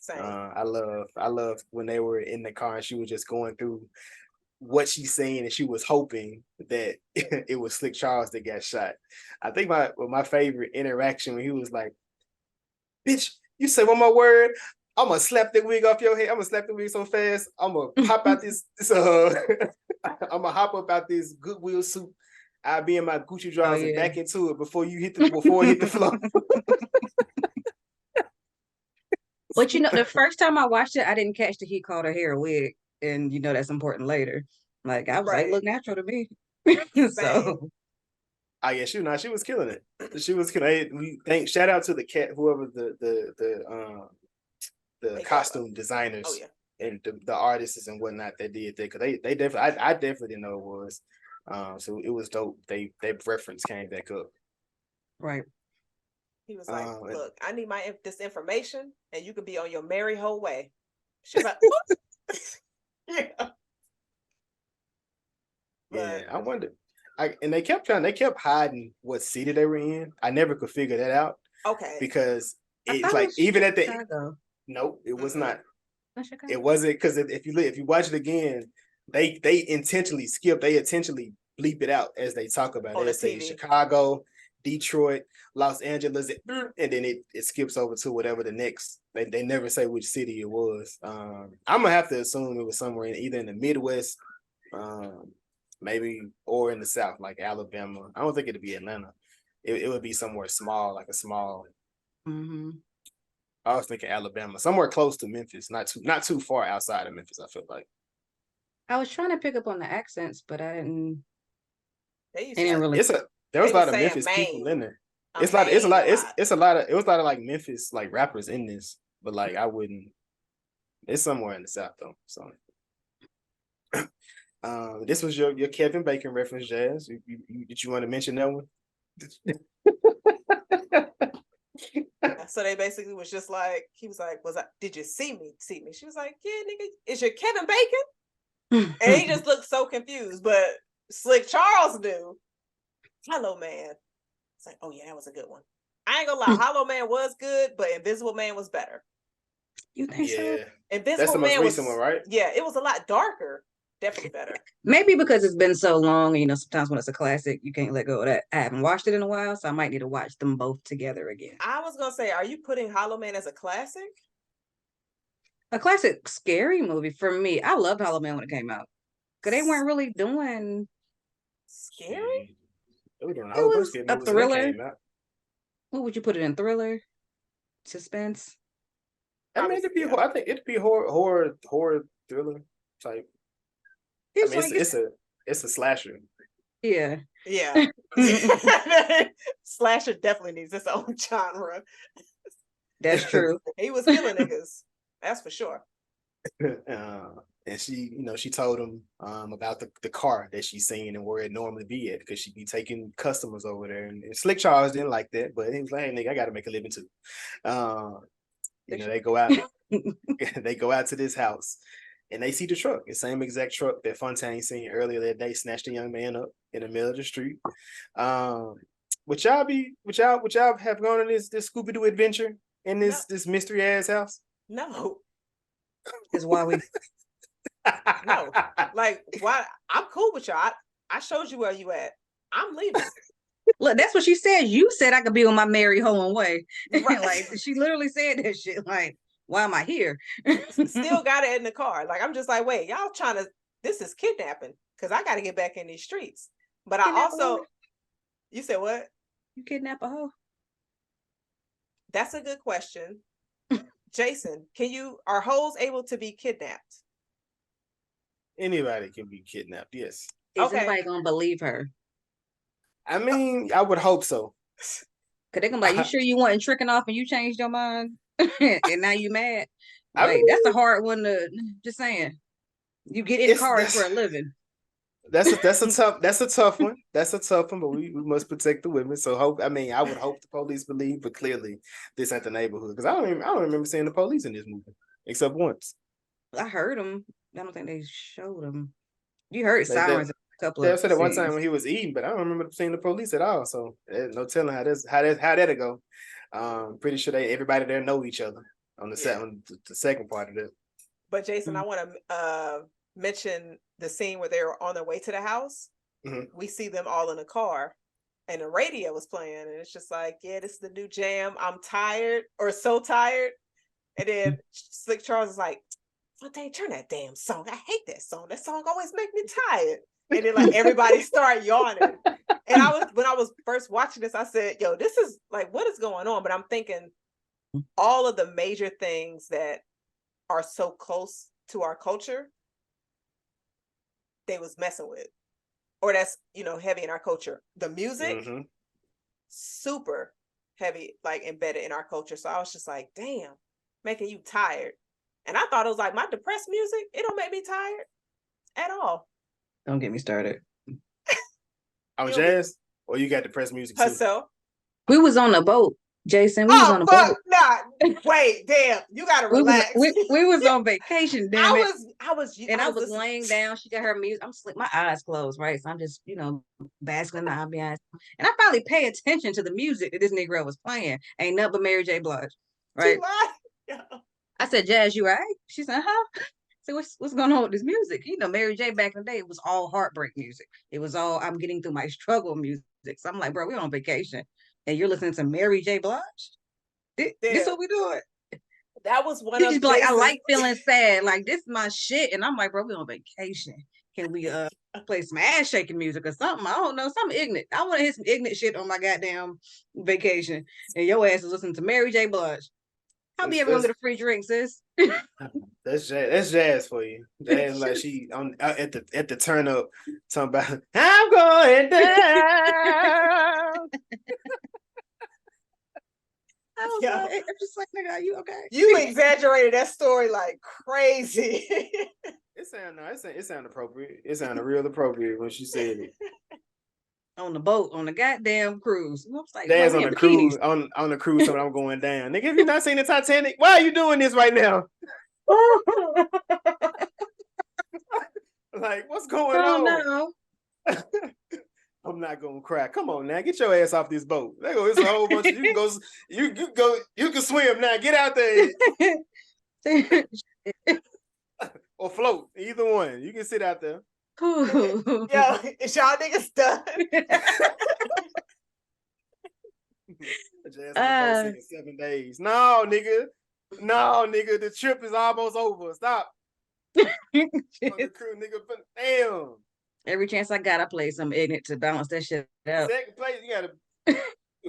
Same. I love when they were in the car and she was just going through what she's saying and she was hoping that it was Slick Charles that got shot. I think my favorite interaction when he was like, "Bitch, you say one more word, I'm gonna slap the wig off your head. I'm gonna slap the wig so fast, I'm gonna pop out this I'm gonna hop up out this Goodwill suit. I'll be in my Gucci drawers and back into it before it hit the floor." But the first time I watched it, I didn't catch that he called her hair a wig, and that's important later. Like I was like, look natural to me. So, yeah, she was killing it. She was killing it. We shout out to the cat, whoever the costume designers and the artists and whatnot that did that, because they definitely I definitely didn't know it was. So it was dope. That reference came back up. Right. He was like, "Look, I need this information, and you could be on your merry whole way." She's like, "Yeah." Yeah, I wonder. And they kept hiding what city they were in. I never could figure that out. Okay. Because it's like even at the Chicago. No, it was not. Chicago. It wasn't, because if you watch it again, they intentionally skip. They intentionally bleep it out as they talk about it. They say Chicago, Detroit, Los Angeles, and then it skips over to whatever the next. They never say which city it was. I'm gonna have to assume it was somewhere either in the Midwest, maybe, or in the South, like Alabama. I don't think it'd be Atlanta. It would be somewhere small, like a small. Mm-hmm. I was thinking Alabama, somewhere close to Memphis, not too far outside of Memphis. I feel like. I was trying to pick up on the accents, but I didn't. There was a lot of Memphis people in there. It was a lot of like Memphis like rappers in this, but like I wouldn't. It's somewhere in the South though. So, this was your Kevin Bacon reference, Jazz. Did you want to mention that one? So they basically was just like, he was like, did you see me? She was like, yeah, nigga, is your Kevin Bacon? And he just looked so confused, but Slick Charles knew. Hollow Man. It's like, oh yeah, that was a good one. I ain't gonna lie, Hollow Man was good, but Invisible Man was better. You think so? Invisible That's the Man most recent one, right? Yeah, it was a lot darker. Definitely better. Maybe because it's been so long, sometimes when it's a classic, you can't let go of that. I haven't watched it in a while, so I might need to watch them both together again. I was gonna say, are you putting Hollow Man as a classic? A classic scary movie for me. I loved Hollow Man when it came out, because they weren't really doing scary. It was a thriller. What would you put it in? Thriller, suspense. I mean, I think it'd be horror thriller type. It's a slasher. Yeah. Slasher definitely needs its own genre. That's true. He was killing niggas. That's for sure. And she told him about the car that she's seen and where it normally be at, because she'd be taking customers over there. And Slick Charles didn't like that, but he was like, "Hey, nigga, I got to make a living too." They go out. They go out to this house. And they see the truck, the same exact truck that Fontaine seen earlier that day, snatched a young man up in the middle of the street. Would y'all have gone on this Scooby-Doo adventure in this mystery ass house? No. Is why we No. Like, why? I'm cool with y'all. I showed you where you at. I'm leaving. Look, that's what she said. You said I could be on my merry home way. Right. Like, she literally said that shit. Like, why am I here? Still got it in the car. Like, I'm just like, wait, y'all this is kidnapping, because I got to get back in these streets. But you said what? You kidnap a hoe? That's a good question. Jason, are hoes able to be kidnapped? Anybody can be kidnapped, yes. Is anybody gonna believe her? I mean, I would hope so. Cause they're gonna be like, you sure you wasn't tricking off and you changed your mind? And now you mad? Like, that's a hard one to just saying. You get in cars for a living. That's a tough one. That's a tough one, but we must protect the women. So I would hope the police believe, but clearly this ain't the neighborhood. Because I don't remember seeing the police in this movie. Except once. I heard them. I don't think they showed them. You heard They sirens a couple They of said it one time scenes. when he was eating, but I don't remember seeing the police at all. So no telling how that'll go. Pretty sure everybody there know each other on the the second part of it. But Jason, I want to mention the scene where they were on their way to the house. Mm-hmm. We see them all in a car, and the radio was playing, and it's just like, yeah, this is the new jam. I'm tired, or so tired. And then Slick Charles is like, Fontaine, turn that damn song. I hate that song. That song always make me tired. And then like everybody started yawning. And when I was first watching this, I said, yo, this is like, what is going on? But I'm thinking all of the major things that are so close to our culture, they was messing with. Or that's, heavy in our culture. The music, super heavy, like embedded in our culture. So I was just like, damn, making you tired. And I thought it was like my depressed music, it don't make me tired at all. Don't get me started. On jazz? Or you got depressed music too? Herself. We was on a boat, Jason. We was on a boat. Nah. Wait, damn. You gotta relax. We was on vacation, damn it. I was laying down. She got her music. I'm sleep. My eyes closed, right? So I'm just, basking in the ambiance. And I finally pay attention to the music that this Negro was playing. Ain't nothing but Mary J. Blige, right? I said, Jazz, you all right? She said, huh? So what's going on with this music? Mary J. back in the day, it was all heartbreak music. It was all I'm getting through my struggle music. So I'm like, bro, we're on vacation, and you're listening to Mary J. Blige. This what we doing? That was one of like, I like feeling sad. Like this is my shit, and I'm like, bro, we on vacation. Can we play some ass shaking music or something? I don't know, something ignorant. I want to hear some ignorant shit on my goddamn vacation, and your ass is listening to Mary J. Blige. I'll be everyone get a free drink, sis. That's jazz for you. Jazz like she on at the turn up talking about I'm going down. I'm just like, nigga, are you okay? You exaggerated that story like crazy. It sounded appropriate. It sounded real appropriate when she said it. On the boat, on the goddamn cruise. I was like, Dad's on the cruise, on the cruise, so I'm going down. Nigga, have you not seen the Titanic? Why are you doing this right now? Like, what's going on? No. I'm not gonna cry. Come on now, get your ass off this boat. It's a whole bunch of you can swim now. Get out there. Or float. Either one. You can sit out there. Yo, is y'all niggas done? In 7 days. No, nigga. The trip is almost over. Stop. On the crew, nigga. Damn. Every chance I got, I played some ignorant to balance that shit out. Second place, you gotta.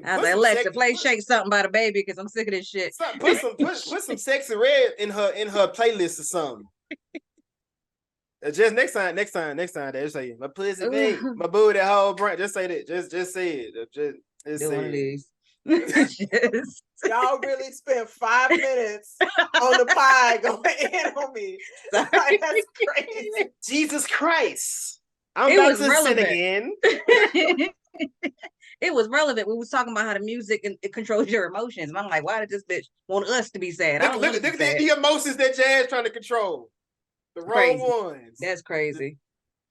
I was like, Alexa, play "Shake Something" by the Baby because I'm sick of this shit. Put some Sexy Red in her playlist or something. Just next time, they say my pussy big, my booty whole brand. Just say that. Just say it. Just say one of these. Y'all really spent 5 minutes on the pie going in on me. Like, that's crazy. Jesus Christ. I'm about to sin again. It was relevant. We was talking about how the music it controls your emotions. And I'm like, why did this bitch want us to be sad? Look at the emotions that Jazz trying to control. The wrong ones. That's crazy.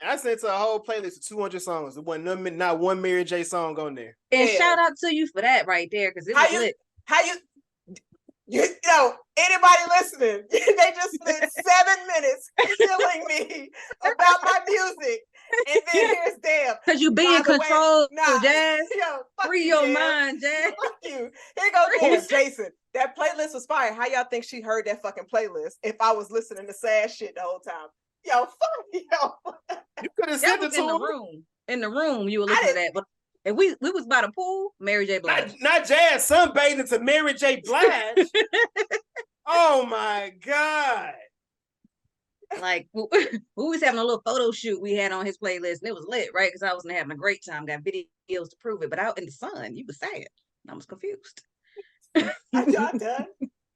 I sent to a whole playlist of 200 songs. There wasn't not one Mary J song on there. And shout out to you for that right there, because it was lit. Anybody listening, they just spent 7 minutes killing me about my music. And then here's damn. Because you be in control, Jazz. Free your Jazz. mind, Jazz. Fuck you. Here goes Jason. That playlist was fire. How y'all think she heard that fucking playlist if I was listening to sad shit the whole time? Yo, fuck yo. You could have said it in the room. In the room, you were listening to that. But and we was by the pool, Mary J. Blige. Not Jazz, sunbathing to Mary J. Blige. Oh my God. Like we was having a little photo shoot we had on his playlist, and it was lit, right? Because I wasn't having a great time. Got videos to prove it, but out in the sun, you was sad. I was confused. Are y'all done?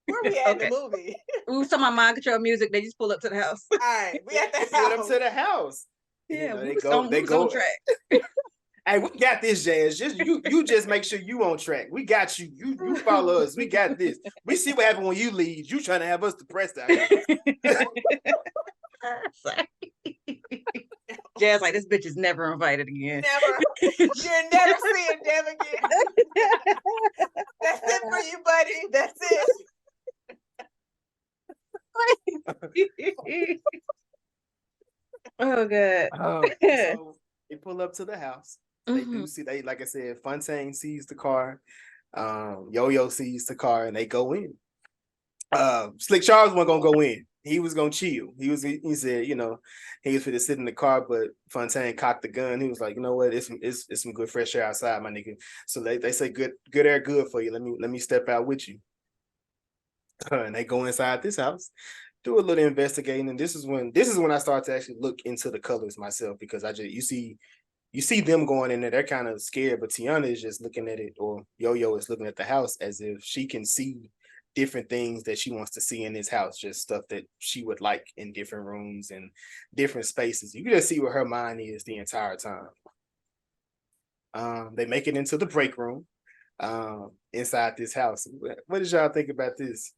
Where we at Okay. in the movie? We was talking about mind control music. They just pull up to the house. All right, we at the They pulled up house. to the house. Yeah, You know, we they was go. on, They we was go. on track. Hey, we got this, Jazz. Just you just make sure you on track. We got you. You follow us. We got this. We see what happened when you leave. You trying to have us depressed out here. Jazz like, this bitch is never invited again. Never. You're never seeing them again. That's it for you, buddy. That's it. Oh god. So they pull up to the house. They Mhm. do see. They like I said, Fontaine sees the car. Yo-Yo sees the car, and they go in. Slick Charles wasn't gonna go in. He was gonna chill. He said, you know, he was finna sit in the car, but Fontaine cocked the gun. He was like, you know what, it's some good fresh air outside, my nigga. So they say good air good for you. Let me step out with you. And they go inside this house, do a little investigating, and this is when I start to actually look into the colors myself, because you see them going in there, they're kind of scared, but Tiana is just looking at it, or Yo-Yo is looking at the house as if she can see different things that she wants to see in this house, just stuff that she would like in different rooms and different spaces. You can just see where her mind is the entire time. They make it into the break room inside this house. What did y'all think about this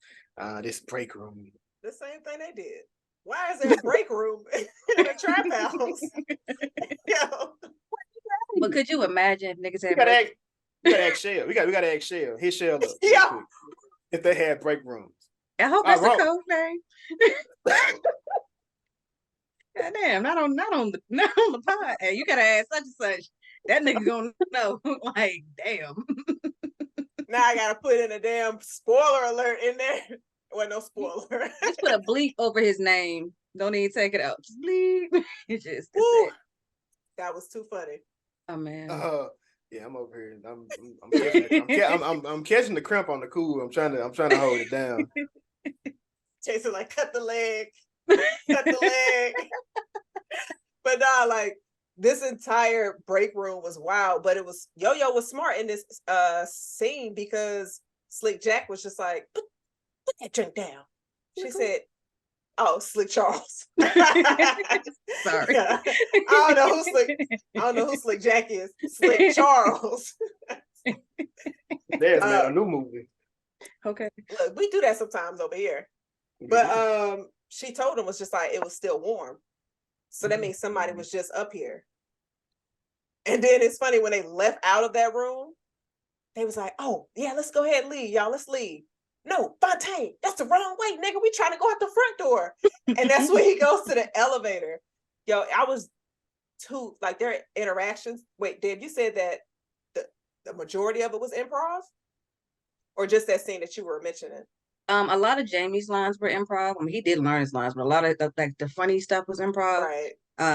break room? The same thing they did. Why is there a break room in a trap house? Yo. But could you imagine if niggas had We gotta ask Shell. We gotta ask Shell. Hit Shell up. Yeah. If they had break rooms. I hope that's a wrong. code name. God damn, not on the pod. Hey, you gotta ask such and such. That nigga gonna know. Like, damn. Now I gotta put in a damn spoiler alert in there. Well, no spoiler. Just put a bleep over his name. Don't even take it out. Just bleep. It's just Woo. it. That was too funny. Oh man. Yeah, I'm over here. I'm catching the cramp on the cool. I'm trying to hold it down. Jason like cut the leg. Cut the leg. But nah, like this entire break room was wild. But it was Yo-Yo was smart in this scene, because Slick Jack was just like, put that drink down. She said, oh, Slick Charles. Sorry. Yeah. I don't know who Slick Jack is. Slick Charles. There's a new movie. Okay. Look, we do that sometimes over here. But she told him, was just like, it was still warm. So that means somebody was just up here. And then it's funny, when they left out of that room, they was like, oh yeah, let's go ahead and leave, y'all. Let's leave. No, Fontaine, that's the wrong way, nigga. We trying to go out the front door. And that's when he goes to the elevator. Yo, I was too, like, their interactions. Wait, Dave, you said that the majority of it was improv? Or just that scene that you were mentioning? A lot of Jamie's lines were improv. I mean, he did learn his lines, but a lot of the funny stuff was improv. Right.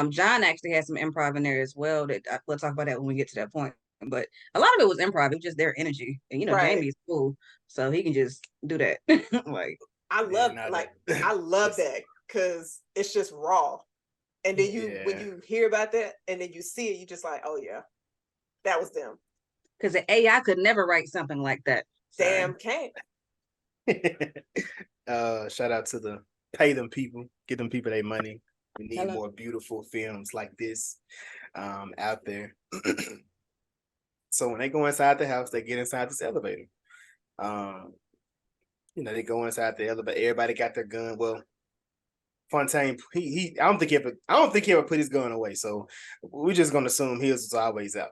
John actually had some improv in there as well. That we'll talk about that when we get to that point. But a lot of it was improv. It was just their energy, and Right. Jamie's cool, so he can just do that. Like, I love that, because it's just raw. And then when you hear about that and then you see it, you just like, oh yeah, that was them. Because the AI could never write something like that. Damn can't. Shout out to the pay them people, get them people their money. We need more beautiful films like this out there. So when they go inside the house, they get inside this elevator. They go inside the elevator. Everybody got their gun. Well, Fontaine, I don't think he ever put his gun away. So we're just gonna assume his was always out.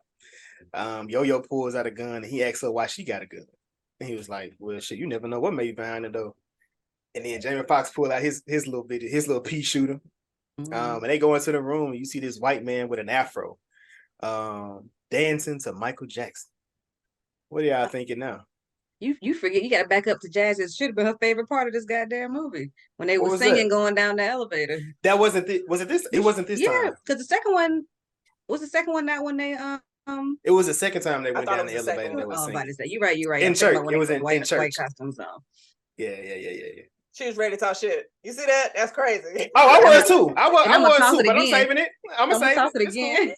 Yo-Yo pulls out a gun and he asks her why she got a gun. And he was like, well, shit, you never know what may be behind it though. And then Jamie Foxx pulled out his little pea shooter. And they go into the room and you see this white man with an afro dancing to Michael Jackson. What are y'all thinking now? You forget, you gotta back up to Jazz. It should have been her favorite part of this goddamn movie, when they were singing going down the elevator. That wasn't was it this? It wasn't this time. Yeah, because the second one that when they it was the second time they went down the elevator and they were singing. About to say, you're right. In church. It was in church. White costumes on. Yeah. She was ready to talk shit. You see that? That's crazy. Oh, I was too. I was too, but I'm saving it. I'm gonna save toss it again.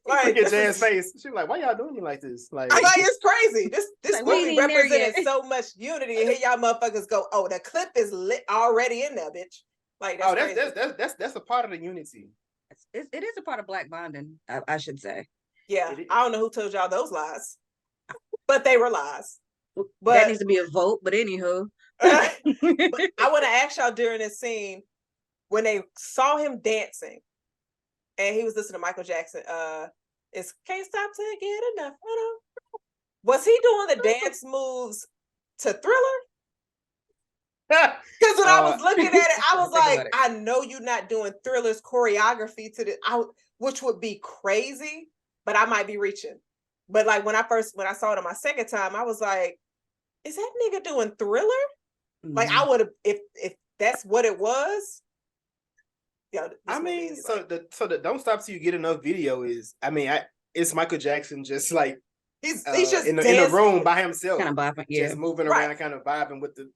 Like, Look at this Jan's is- face. She's like, why y'all doing me like this? Like, I'm like, it's crazy. This Like, we movie ain't there represented yet. so much unity, and here y'all motherfuckers go, oh, the clip is lit already in there, bitch. Like, that's crazy. that's a part of the unity. It is a part of black bonding, I should say. Yeah, It is. I don't know who told y'all those lies, but they were lies. That But needs to be a vote, but anywho. but I want to ask y'all during this scene when they saw him dancing and he was listening to Michael Jackson. It's can't stop till I get enough. Was he doing the dance moves to Thriller? Because when I was looking at it, I was Think like, about it. I know you're not doing Thriller's choreography to which would be crazy, but I might be reaching. But like when I saw it on my second time, I was like, is that nigga doing Thriller? Like I would have if that's what it was. Yeah, I mean, so the don't stop till you get enough video is, I mean, it's Michael Jackson just like he's just in the room by himself, kind of bopping, yeah. just moving Right. around, kind of vibing with the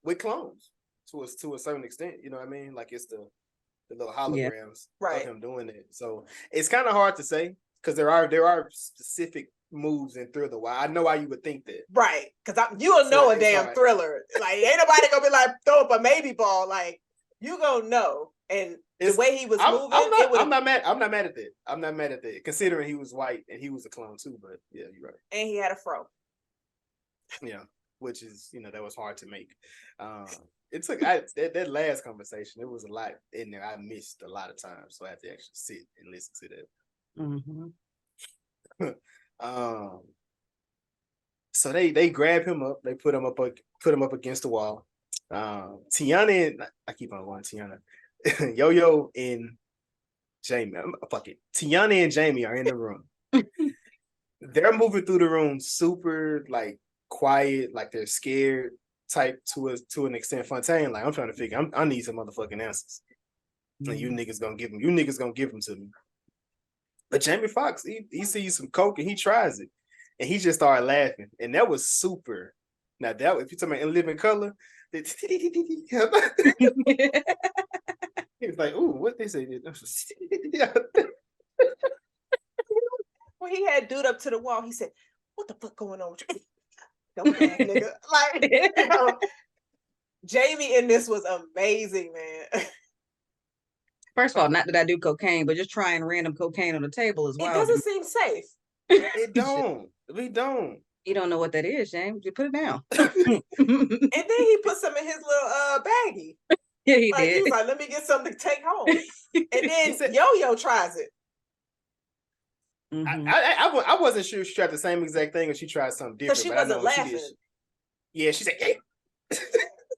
with clones to a certain extent. You know what I mean? Like it's the little holograms Right. of him doing it. So it's kind of hard to say because there are specific moves in Thriller. Why I know why you would think that. right, because you'll So know a it's damn hard. Thriller. Like ain't nobody gonna be like throw up a maybe ball. Like you gonna know. And the way he was moving, I'm not mad. I'm not mad at that. I'm not mad at that, considering he was white and he was a clone too. But yeah, you're right. and he had a fro. Yeah, which is that was hard to make. It took that last conversation. It was a lot in there. I missed a lot of times, so I had to actually sit and listen to that. Mm-hmm. So they grab him up. They put him up against the wall. Tiana and I keep on going. Tiana, Yo-Yo and Jamie. Fuck it. Tiana and Jamie are in the room. They're moving through the room super like quiet, like they're scared type to an extent. Fontaine, like I'm trying to figure. I need some motherfucking answers. And you niggas gonna give them. You niggas gonna give them to me. But Jamie Foxx, he sees some coke and he tries it, and he just started laughing, and that was super. Now that if you're talking about In Living Color, he was like, "Ooh, what they say?" When he had dude up to the wall, he said, "What the fuck going on with you?" Don't laugh, nigga. Like Jamie in this was amazing, man. First of all, not that I do cocaine, but just trying random cocaine on the table as well. It doesn't seem safe. It don't. We don't. You don't know what that is, James. You put it down. And then he put some in his little baggie. Yeah, he Like did. he was like, "Let me get something to take home." And then said- Yo-Yo tries it. Mhm. I wasn't sure if she tried the same exact thing or she tried something different. Because she but I wasn't know when she laughing. did- Yeah, she said, "Hey."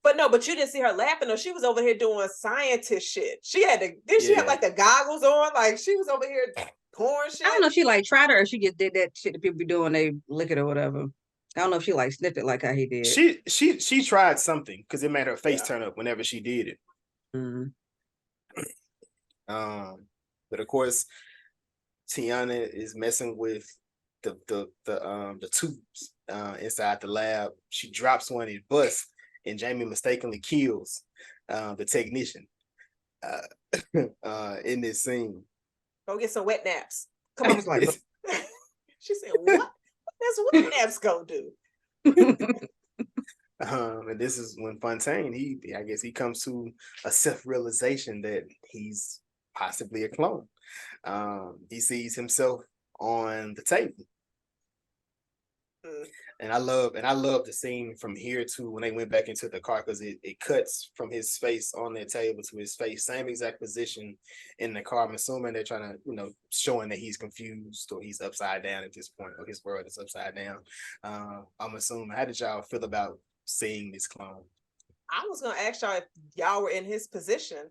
But you didn't see her laughing though. She was over here doing scientist shit. She had she have like the goggles on? Like she was over here pouring shit. I don't know if she like tried it or she just did that shit that people be doing. They lick it or whatever. I don't know if she like sniffed it like how he did. She tried something because it made her face turn up whenever she did it. Mhm. But of course, Tiana is messing with the tubes inside the lab. She drops one, it busts, and Jamie mistakenly kills the technician in this scene. Go get some wet naps. I was like, She said, "What? That's what wet naps gonna do." And this is when Fontaine, I guess he comes to a self-realization that he's possibly a clone. He sees himself on the table. And I love the scene from here to when they went back into the car, because it cuts from his face on their table to his face, same exact position in the car. I'm assuming they're trying to, showing that he's confused or he's upside down at this point, or his world is upside down. I'm assuming. How did y'all feel about seeing this clone? I was gonna ask y'all if y'all were in his position,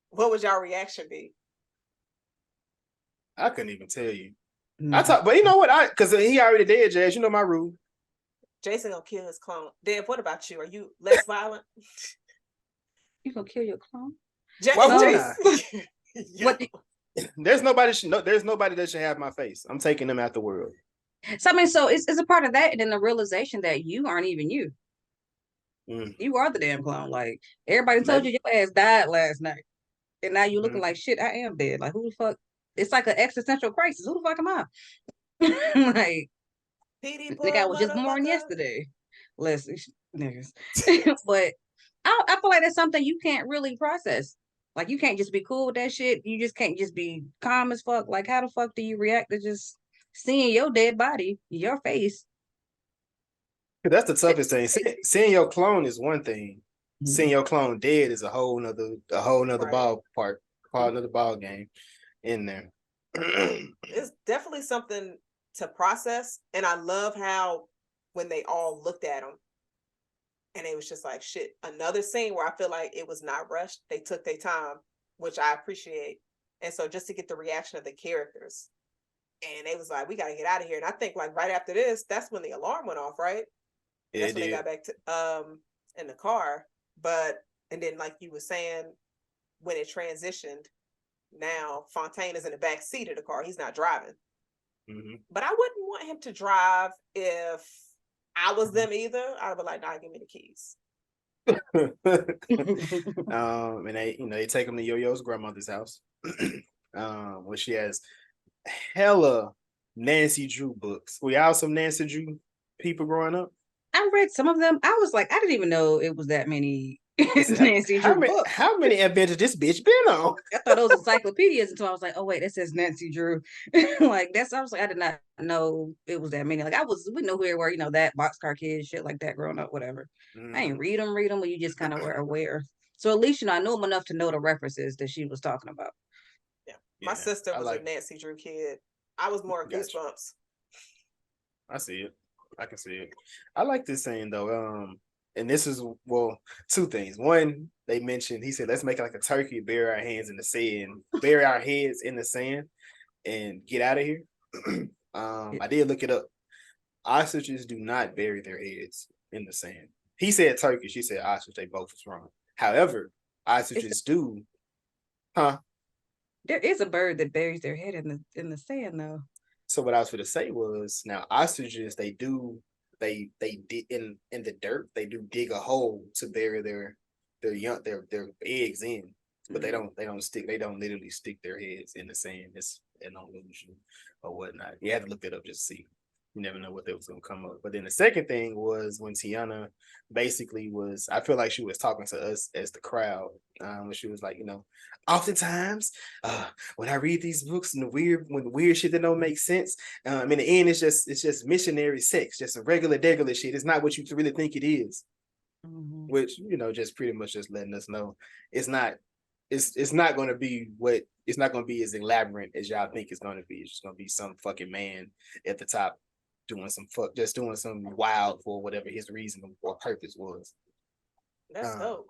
what would y'all reaction be? I couldn't even tell you. Mhm. But you know what? Because he already dead, Jazz. You know my rule. Jason gonna kill his clone. Deb, what about you? Are you less violent? You gonna kill your clone? Why would Jason. What? There's nobody that should have my face. I'm taking them out the world. So I mean, so it's a part of that, and then the realization that you aren't even you. You are the damn clone. Like everybody told you your ass died last night, and now you're looking like shit. I am dead. Like who the fuck? it's like an existential crisis. Who the fuck am I? Like, PD nigga, I pull was just born motherfucker. yesterday. Listen, niggas. But I feel like that's something you can't really process. Like, you can't just be cool with that shit. You just can't just be calm as fuck. Like, how the fuck do you react to just seeing your dead body, your face? That's the toughest thing. Seeing your clone is one thing. Seeing Mhm. your clone dead is a whole nother Right. ball game in there. It's definitely something to process. And I love how when they all looked at him and it was just like, shit, another scene where I feel like it was not rushed. They took their time, which I appreciate. And so just to get the reaction of the characters, and they was like, we got to get out of here. And I think like right after this, that's when the alarm went off, right? Yeah, That's it when they did. got back to in the car. But and then like you were saying, when it transitioned, now Fontaine is in the back seat of the car. He's not driving. Mm-hmm. But I wouldn't want him to drive if I was them either. I'd be like, nah, give me the keys. And they take him to Yo-Yo's grandmother's house, where she has hella Nancy Drew books. We all some Nancy Drew people growing up. I read some of them. I was like, I didn't even know it was that many Nancy How Drew many books. how many adventures this bitch been on? I thought those encyclopedias until I was like, oh wait, that says Nancy Drew. Like that's I was like, I did not know it was that many. Like we know who they were, that Boxcar Kids, shit like that growing up, whatever. I ain't read them, but you just kind of were aware. So at least I knew them enough to know the references that she was talking about. Yeah. My sister was a Nancy Drew kid. I was more Goosebumps. I see it. I can see it. I like this saying though. And this is two things. One, he said, let's make it like a turkey, bury our heads in the sand and get out of here. I did look it up. Ostriches do not bury their heads in the sand. He said turkey, she said ostrich, they both was wrong. However, ostriches do, huh? There is a bird that buries their head in the sand though. So what I was going to say was, now ostriches, they dig in the dirt, they do dig a hole to bury their eggs in, but they don't literally stick their heads in the sand. It's an illusion or whatnot. You have to look it up just to see. You never know what that was gonna come up. But then the second thing was when Tiana basically I feel like she was talking to us as the crowd, when she was like, oftentimes, when I read these books and the weird shit that don't make sense, in the end, it's just missionary sex, just a regular shit. It's not what you really think it is. Mm-hmm. Which just pretty much just letting us know it's not. It's not going to be it's not going to be as elaborate as y'all think it's going to be. It's just going to be some fucking man at the top doing some wild for whatever his reason or purpose was. That's dope.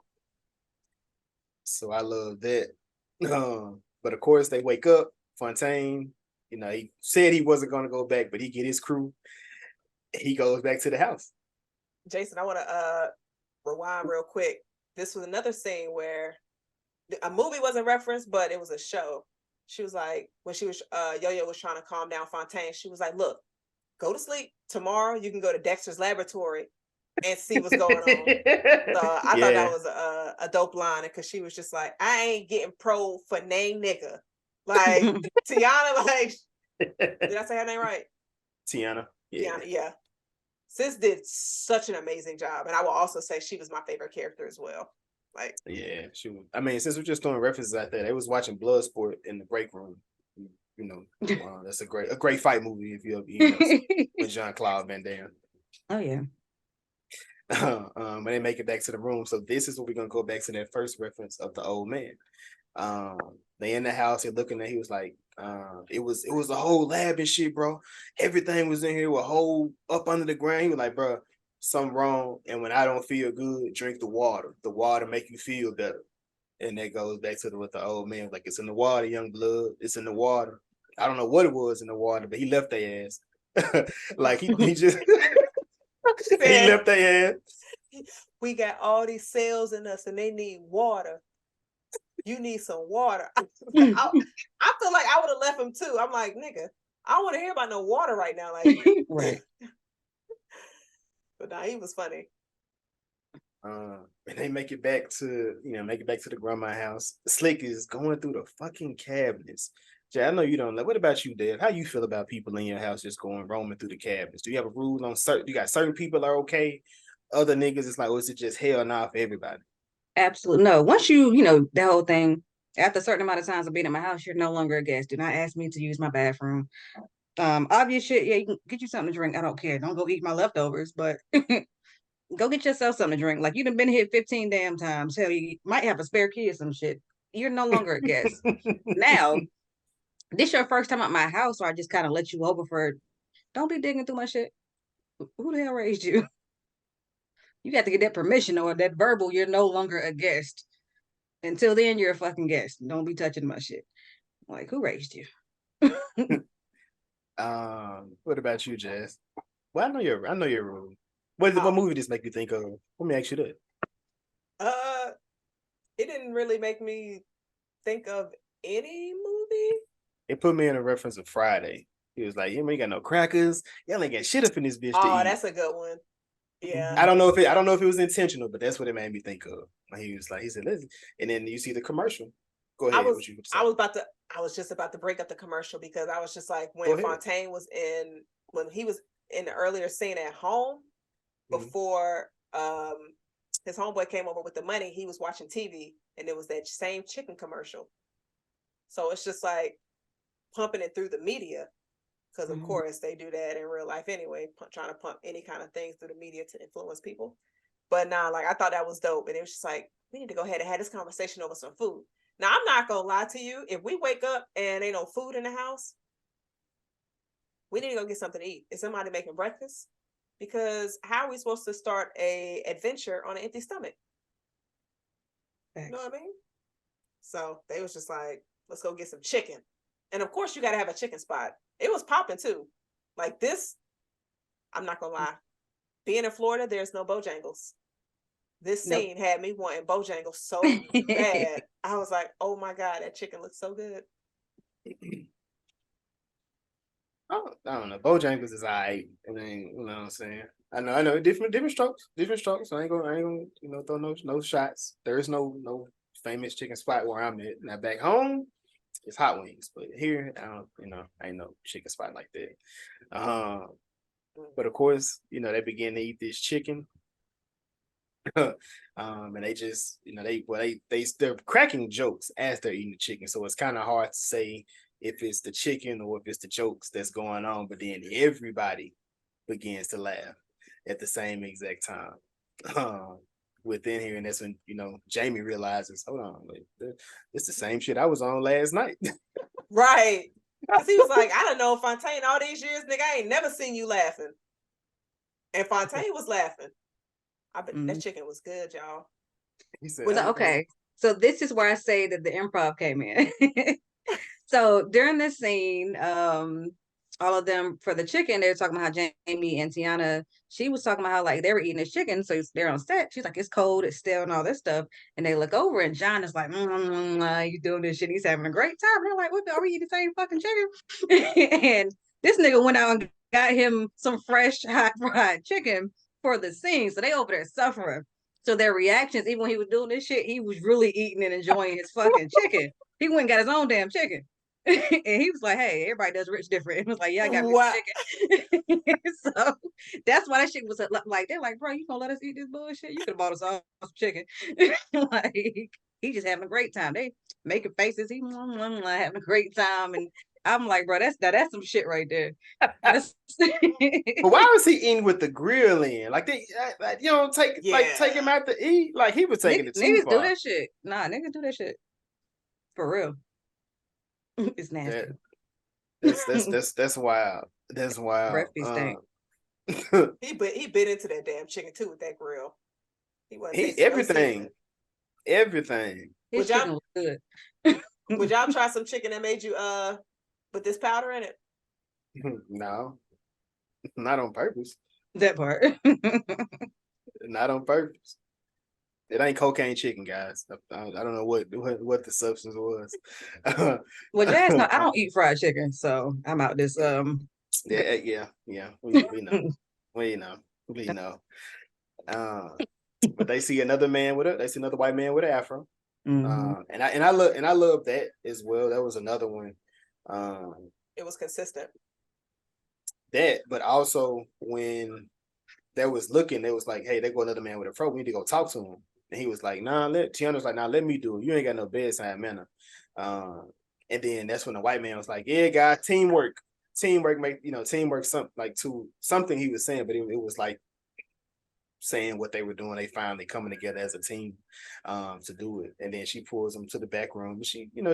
So I love that. But of course they wake up. Fontaine, he said he wasn't going to go back, but he get his crew. He goes back to the house. Jason, I want to rewind real quick. This was another scene where a movie wasn't referenced, but it was a show. She was like, when she was Yo-Yo was trying to calm down Fontaine, she was like, look, go to sleep. Tomorrow you can go to Dexter's laboratory and see what's going on. So I thought that was a dope line, because she was just like, I ain't getting pro for name nigga. Like Tiana, like, did I say her name right? Tiana. Yeah. Tiana, yeah. Sis did such an amazing job. And I will also say she was my favorite character as well. Like, yeah, she was. I mean, since we're just throwing references out there, they was watching Bloodsport in the break room. That's a great fight movie if you ever with Jean-Claude Van Damme. Oh yeah. But they make it back to the room. So this is what we're gonna go back to that first reference of the old man. They in the house, they're looking at, he was like, it was a whole lab and shit, bro. Everything was in here with a hole up under the ground. He was like, bro, something wrong. And when I don't feel good, drink the water. The water make you feel better. And that goes back to what the old man, like, it's in the water, young blood. It's in the water. I don't know what it was in the water, but he left their ass. Like he just he left their ass. We got all these cells in us and they need water. You need some water. I feel like I would have left him too. I'm like, nigga, I don't want to hear about no water right now. Like, right. But nah, he was funny. And they make it back to the grandma house. Slick is going through the fucking cabinets, Jay, I know you don't know. What about you, Dad? How you feel about people in your house just going roaming through the cabinets? Do you have a rule on certain? You got certain people are okay, other niggas it's like, or is it just hell nah for everybody? Absolutely no. Once you know the whole thing. After a certain amount of times of being in my house, you're no longer a guest. Do not ask me to use my bathroom. Obvious shit. Yeah, you can get you something to drink. I don't care. Don't go eat my leftovers, but go get yourself something to drink. Like you done been here 15 damn times. Hell, you might have a spare key or some shit. You're no longer a guest. Now, this your first time at my house, so I just kind of let you over for. Don't be digging through my shit. Who the hell raised you? You got to get that permission or that verbal. You're no longer a guest. Until then, you're a fucking guest. Don't be touching my shit. Like, who raised you? What about you, Jazz? Well, I know your rule. What movie does make you think of? Let me ask you that. It didn't really make me think of any movie. It put me in a reference of Friday. He was like, "You ain't got no crackers. Y'all ain't got shit up in this bitch to eat." That's a good one. Yeah. I don't know if it was intentional, but that's what it made me think of. He was like, he said, "Listen," and then you see the commercial. Go ahead. I was just about to break up the commercial because I was just like when Fontaine was when he was in the earlier scene at home before his homeboy came over with the money, he was watching TV and it was that same chicken commercial. So it's just like pumping it through the media because of course they do that in real life anyway, trying to pump any kind of things through the media to influence people. But now, like I thought that was dope, and it was just like we need to go ahead and have this conversation over some food. Now I'm not gonna lie to you. If we wake up and ain't no food in the house, we need to go get something to eat. Is somebody making breakfast? Because how are we supposed to start a adventure on an empty stomach? Thanks. You know what I mean? So they was just like, let's go get some chicken. And of course you gotta have a chicken spot. It was popping too. Like this, I'm not gonna lie. Being in Florida, there's no Bojangles. This scene had me wanting Bojangles so bad. I was like, oh my God, that chicken looks so good. I don't know. Bojangles is alright. I mean, you know what I'm saying? I know. Different strokes. I ain't gonna, throw no shots. There is no famous chicken spot where I'm at. Now back home, it's hot wings, but here, I ain't no chicken spot like that. But of course, they begin to eat this chicken. And they just, they're cracking jokes as they're eating the chicken. So it's kind of hard to say if it's the chicken or if it's the jokes that's going on, but then everybody begins to laugh at the same exact time. Within here, and that's when Jamie realizes, hold on, it's the same shit I was on last night. Right. Because he was like, I don't know, Fontaine, all these years, nigga, I ain't never seen you laughing. And Fontaine was laughing. I bet that chicken was good, y'all. He said, okay, so this is where I say that the improv came in. So during this scene, all of them for the chicken, they were talking about how Jamie and Tiana, she was talking about how like they were eating this chicken, so they're on set. She's like, it's cold, it's stale, and all this stuff. And they look over, and John is like, you doing this shit? He's having a great time. And they're like, what? Are we eating the same fucking chicken? And this nigga went out and got him some fresh hot fried chicken for the scene. So they over there suffering. So their reactions, even when he was doing this shit, he was really eating and enjoying his fucking chicken. He went and got his own damn chicken. And he was like, hey, everybody does rich different. It was like, yeah, I got me chicken. So that's why that shit was like, they're like, bro, you gonna let us eat this bullshit? You could have bought us all some chicken. Like, he just having a great time. They making faces, he having a great time. And I'm like, bro, that's some shit right there. But why was he eating with the grill in? Like take him out to eat. Like he was taking it too niggas far. do that shit. Nah, niggas do that shit for real. It's nasty. That's wild. That's wild. Breath be stank. He bit into that damn chicken too with that grill. He wasn't everything. His chicken was good. Would y'all try some chicken that made you put this powder in it? No, not on purpose. That part. Not on purpose. It ain't cocaine chicken, guys. I don't know what the substance was. Well, Jazz, no, I don't eat fried chicken, so I'm out this. Yeah. We know. But they see another white man with an afro, and I love that as well. That was another one It was consistent. That, but also when they was looking, they was like, hey, there go another man with a fro. We need to go talk to him. And he was like, nah, Tiana's like, nah, let me do it. You ain't got no bedside manner. And then that's when the white man was like, yeah, guys, teamwork make, teamwork something he was saying, but it was like saying what they were doing. They finally coming together as a team to do it. And then she pulls him to the back room. And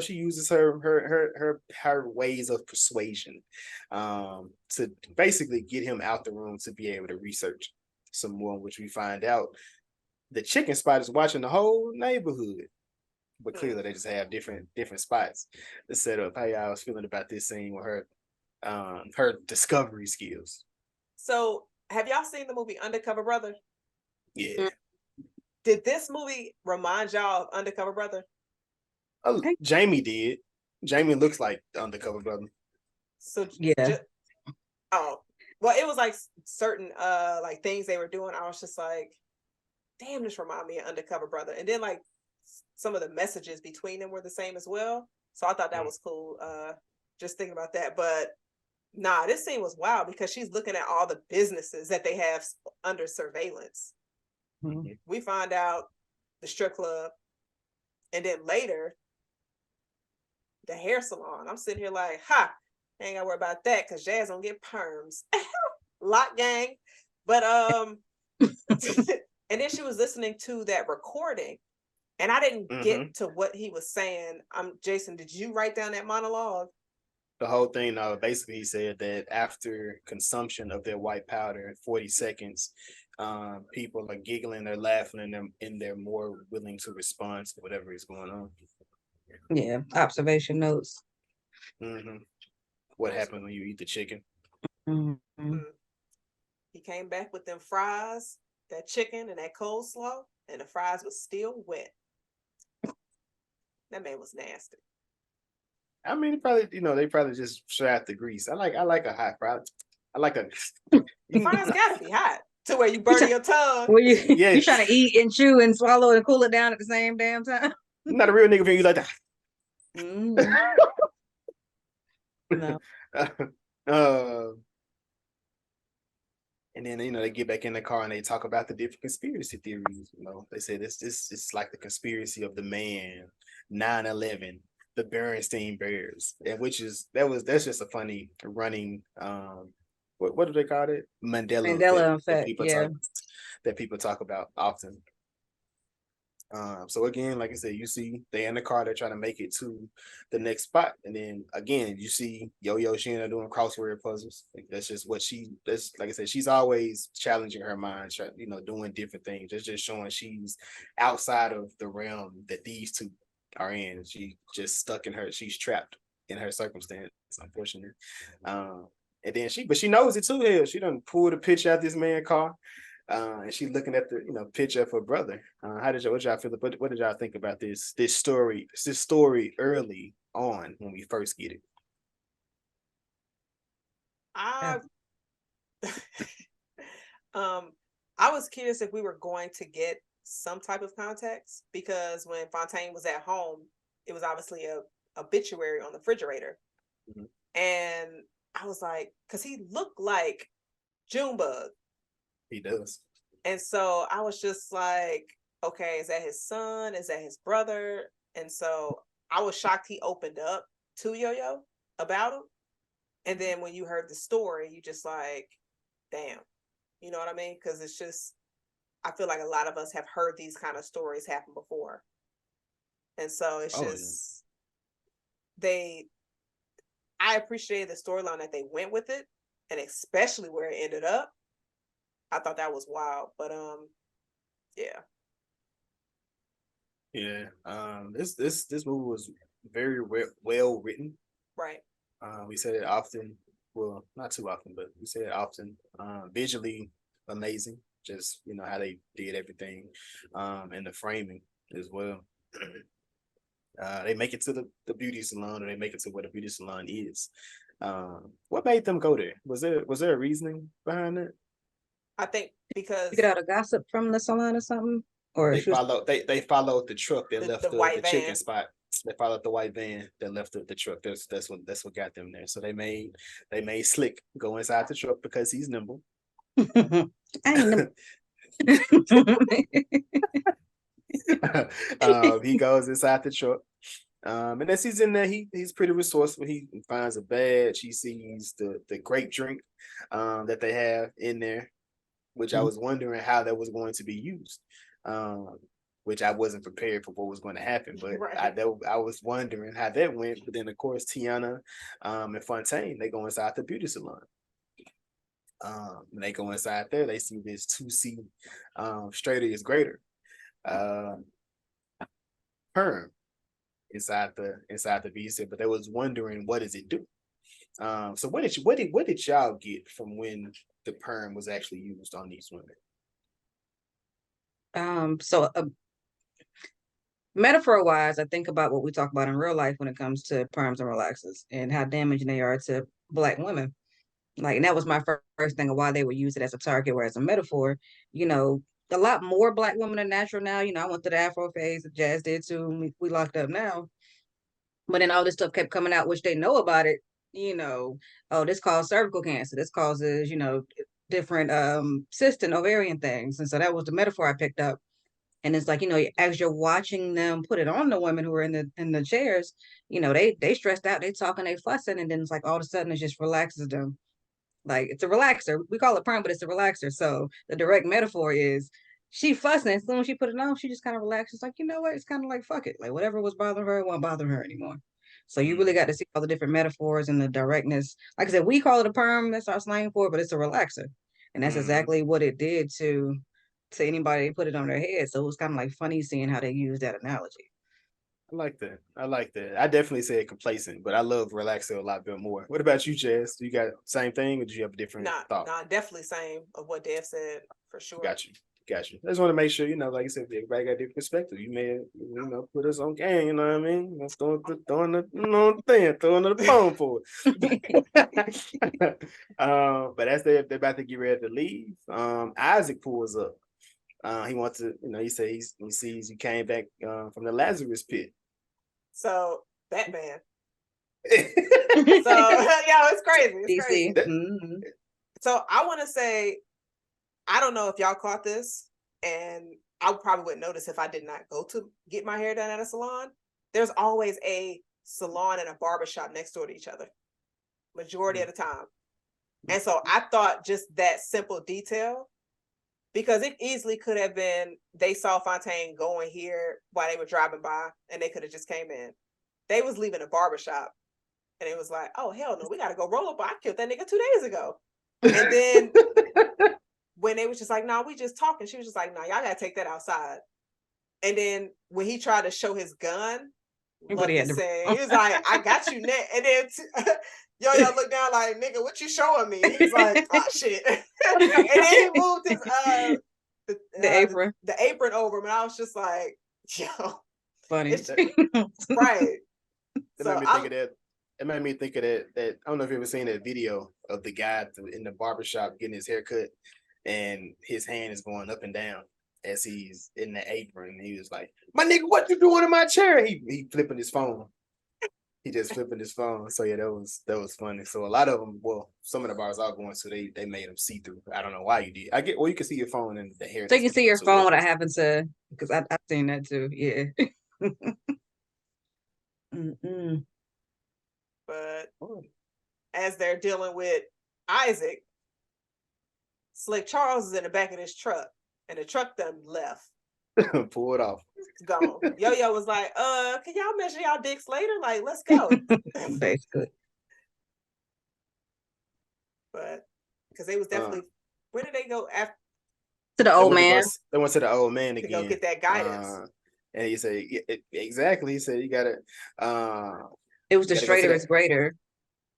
she uses her ways of persuasion to basically get him out the room to be able to research some more, which we find out the chicken spot is watching the whole neighborhood. But clearly they just have different spots to set up. How y'all was feeling about this scene with her discovery skills? So have y'all seen the movie Undercover Brother? Yeah. Did this movie remind y'all of Undercover Brother? Jamie did. Jamie looks like the Undercover Brother. So yeah. Well, it was like certain like things they were doing. I was just like, damn, this remind me of Undercover Brother. And then like some of the messages between them were the same as well. So I thought that was cool. Just thinking about that. But nah, this scene was wild because she's looking at all the businesses that they have under surveillance. Mm-hmm. We find out the strip club, and then later the hair salon. I'm sitting here like, I ain't gotta worry about that because Jazz don't get perms. Lot gang. But and then she was listening to that recording, and I didn't get to what he was saying. Jason, did you write down that monologue? The whole thing, basically he said that after consumption of their white powder, 40 seconds, people are giggling, they're laughing, and they're more willing to respond to whatever is going on. Yeah, observation notes. What happened when you eat the chicken? He came back with them fries, that chicken, and that coleslaw, and the fries was still wet. That man was nasty. I mean, they probably just shot the grease. I like a hot fry. I like a. The fries gotta be hot to where you burn your tongue. Well, you trying to eat and chew and swallow and cool it down at the same damn time. I'm not a real nigga for you like that. No. And then they get back in the car and they talk about the different conspiracy theories. They say it's like the conspiracy of the man, 9/11, the Berenstain Bears, and that's just a funny running what do they call it? Mandela effect that people talk about often. So again, like I said, you see they in the car, they're trying to make it to the next spot, and then again you see Yo-Yo Sheena doing crossword puzzles. That's just what that's like I said, she's always challenging her mind, doing different things. It's just showing she's outside of the realm that these two are in. She just stuck she's trapped in her circumstance, unfortunately. And then she knows it too. Hell, she done pulled a picture out this man's car. And she looking at the picture of her brother. What did y'all feel? What did y'all think about this story early on when we first get it? I was curious if we were going to get some type of context, because when Fontaine was at home, it was obviously a obituary on the refrigerator, and I was like, because he looked like Junebug. He does. And so I was just like, okay, is that his son? Is that his brother? And so I was shocked he opened up to Yo-Yo about him. And then when you heard the story, you just like, damn, you know what I mean? Because it's just, I feel like a lot of us have heard these kind of stories happen before. And so it's I appreciated the storyline that they went with it, and especially where it ended up. I thought that was wild, but yeah. This movie was very well written. Right. We said it often, well, not too often, but we say it often. Visually amazing, just how they did everything, and the framing as well. They make it to the beauty salon, or they make it to where the beauty salon is. What made them go there? Was there a reasoning behind it? I think because you get out of gossip from the salon or something, or they followed the truck that left the chicken spot. They followed the white van that left the truck. That's what got them there. So they made Slick go inside the truck because he's nimble. I ain't He goes inside the truck. And as he's in there, he's pretty resourceful. He finds a badge. He sees the grape drink that they have in there, which I was wondering how that was going to be used. Which I wasn't prepared for what was going to happen, but right. I was wondering how that went. But then, of course, Tiana and Fontaine, they go inside the beauty salon. When they go inside there, they see this 2C straighter is greater perm inside the beauty, but they was wondering what does it do. So what did y'all get from when the perm was actually used on these women? So metaphor wise, I think about what we talk about in real life when it comes to perms and relaxers and how damaging they are to Black women. Like, and that was my first thing of why they would use it as a target, whereas a metaphor, a lot more Black women are natural now. I went through the Afro phase, Jazz did too, and we locked up now. But then all this stuff kept coming out, which they know about it, oh, this causes cervical cancer, this causes, different cyst and ovarian things. And so that was the metaphor I picked up. And it's like, as you're watching them put it on the women who are in the chairs, they stressed out, they talking, they fussing, and then it's like all of a sudden it just relaxes them. Like, it's a relaxer. We call it perm, but it's a relaxer. So the direct metaphor is she fussing. As soon as she put it on, she just kind of relaxes. Like, you know what? It's kind of like, fuck it. Like, whatever was bothering her, it won't bother her anymore. So you really got to see all the different metaphors and the directness. Like I said, we call it a perm. That's our slang for it, but it's a relaxer. And that's exactly what it did to anybody that put it on their head. So it was kind of like funny seeing how they use that analogy. I like that. I definitely said complacent, but I love relaxer a lot bit more. What about you, Jazz? You got same thing, or do you have a different thought? Nah, definitely same of what Dev said, for sure. Got you. I just want to make sure, like you said, everybody got different perspective. You may, put us on game, you know what I mean? Let's throwing the phone for it. But as they're about to get ready to leave, Isaac pulls up. He wants to, he says he sees you came back from the Lazarus pit. So Batman. It's crazy. It's crazy. Mm-hmm. So I want to say, I don't know if y'all caught this, and I probably wouldn't notice if I did not go to get my hair done at a salon. There's always a salon and a barbershop next door to each other, majority of the time. And so I thought just that simple detail, because it easily could have been they saw Fontaine going here while they were driving by, and they could have just came in. They was leaving a barbershop, and it was like, oh, hell no, we got to go roll up. I killed that nigga 2 days ago. And then when they was just like, nah, we just talking, she was just like, nah, y'all got to take that outside. And then when he tried to show his gun, he was like, I got you next. And then Yo-Yo looked down like, nigga, what you showing me? He was like, oh, shit. And then he moved his the apron. The apron over him, and I was just like, yo. Funny. Right. It made me think of that I don't know if you ever seen that video of the guy in the barbershop getting his hair cut, and his hand is going up and down as he's in the apron. He was like, my nigga, what you doing in my chair? He flipping his phone. He just flipping his phone. So yeah, that was funny. So a lot of them, well, some of the bars I was going to, they made them see through. I don't know why you did. You can see your phone and the hair. So you can see your phone without having to, because I've seen that too. Yeah. But as they're dealing with Isaac, Slick Charles is in the back of this truck, and the truck done left. Pull it off. It's gone. Yo-Yo was like, can y'all measure y'all dicks later? Like, let's go. Basically. But because they was definitely, where did they go after? To the old man. They went to the old man again. To go get that guidance. And he said, exactly. He said, you gotta it was the straighter is greater.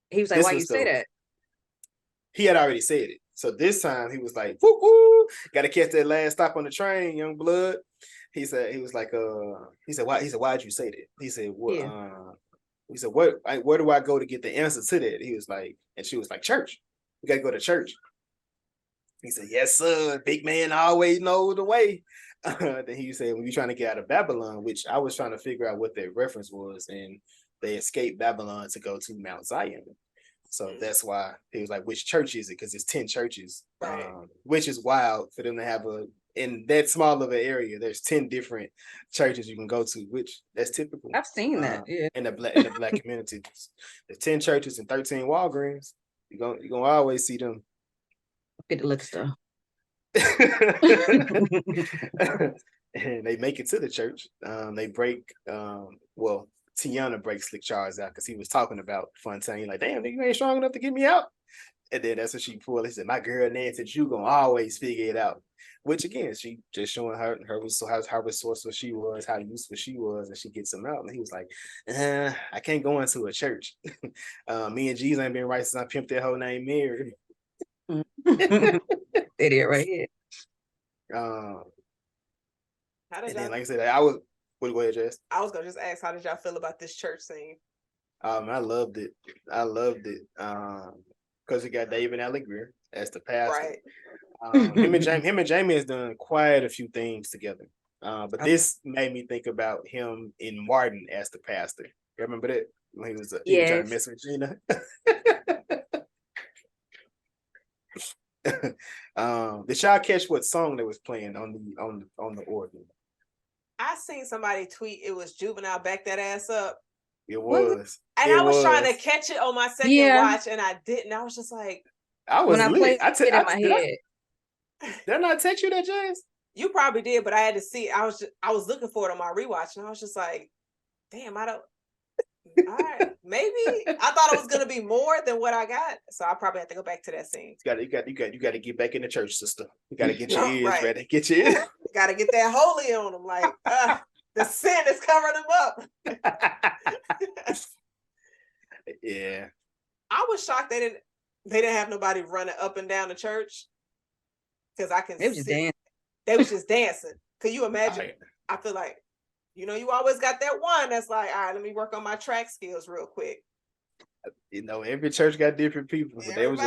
He was like, why you say that? He had already said it. So this time he was like, woo, woo, gotta catch that last stop on the train, young blood. He said, why'd you say that? He said, well, yeah. He said, where do I go to get the answer to that? He was like, and she was like, church. We gotta go to church. He said, yes, sir. Big man always knows the way. Then he said, when you're trying to get out of Babylon, which I was trying to figure out what that reference was, and they escaped Babylon to go to Mount Zion. So that's why he was like, which church is it? Because it's 10 churches, Right. which is wild for them to have in that small of an area, there's 10 different churches you can go to, which that's typical. I've seen that, yeah. In the black community. There's 10 churches and 13 Walgreens. You're gonna always see them. Get the liquor stuff. And they make it to the church. They break Tiana breaks Slick Charles out because he was talking about Fontaine, like, damn, nigga, you ain't strong enough to get me out. And then that's what she pulled. He said, my girl Nancy, you gonna always figure it out. Which again, she just showing her how resourceful she was, how useful she was, and she gets him out. And he was like, I can't go into a church. Me and G's ain't been right since I pimped that whole name Mary. They did right here. And then, like I said, I was. What go ahead, Jess? I was gonna just ask, how did y'all feel about this church scene? I loved it. Because we got David Allen Greer as the pastor. Right. Him and Jamie has done quite a few things together. But this made me think about him in Martin as the pastor. You remember that? When he was trying to mess with Gina. Did y'all catch what song they was playing on the organ? I seen somebody tweet it was Juvenile Back That Ass Up. It was. And I was trying to catch it on my second watch, and I didn't. I was just like, I was lit. I it in my head. Did I not text you that, Jazz? You probably did, but I had to see it. I was looking for it on my rewatch, and I was just like, damn, I don't. All right, maybe I thought it was gonna be more than what I got, so I probably have to go back to that scene. You got to get back in the church, sister. You got to get your ears ready. Get your ears. Got to get that holy on them, like the sin is covering them up. Yeah, I was shocked they didn't have nobody running up and down the church, because I can see they was just dancing. Could you imagine? I feel like, you always got that one that's like, all right, let me work on my track skills real quick. Every church got different people, but they was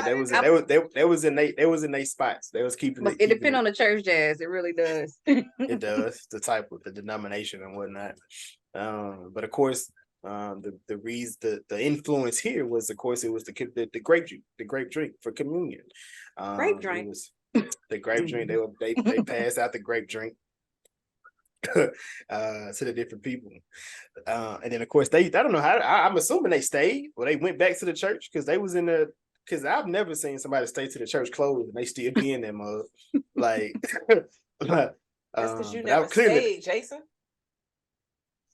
in their spots. They was keeping it. It depends on the church, Jazz. It really does. It does, the type of the denomination and whatnot. But of course, the influence here was, of course, it was the grape drink for communion. Grape drink. It was the grape drink. They passed out the grape drink to the different people, and then of course I don't know how. I'm assuming they stayed or they went back to the church, because they was in the. Because I've never seen somebody stay to the church closed and they still be in that mug. Like, that's because you never stayed, Jason.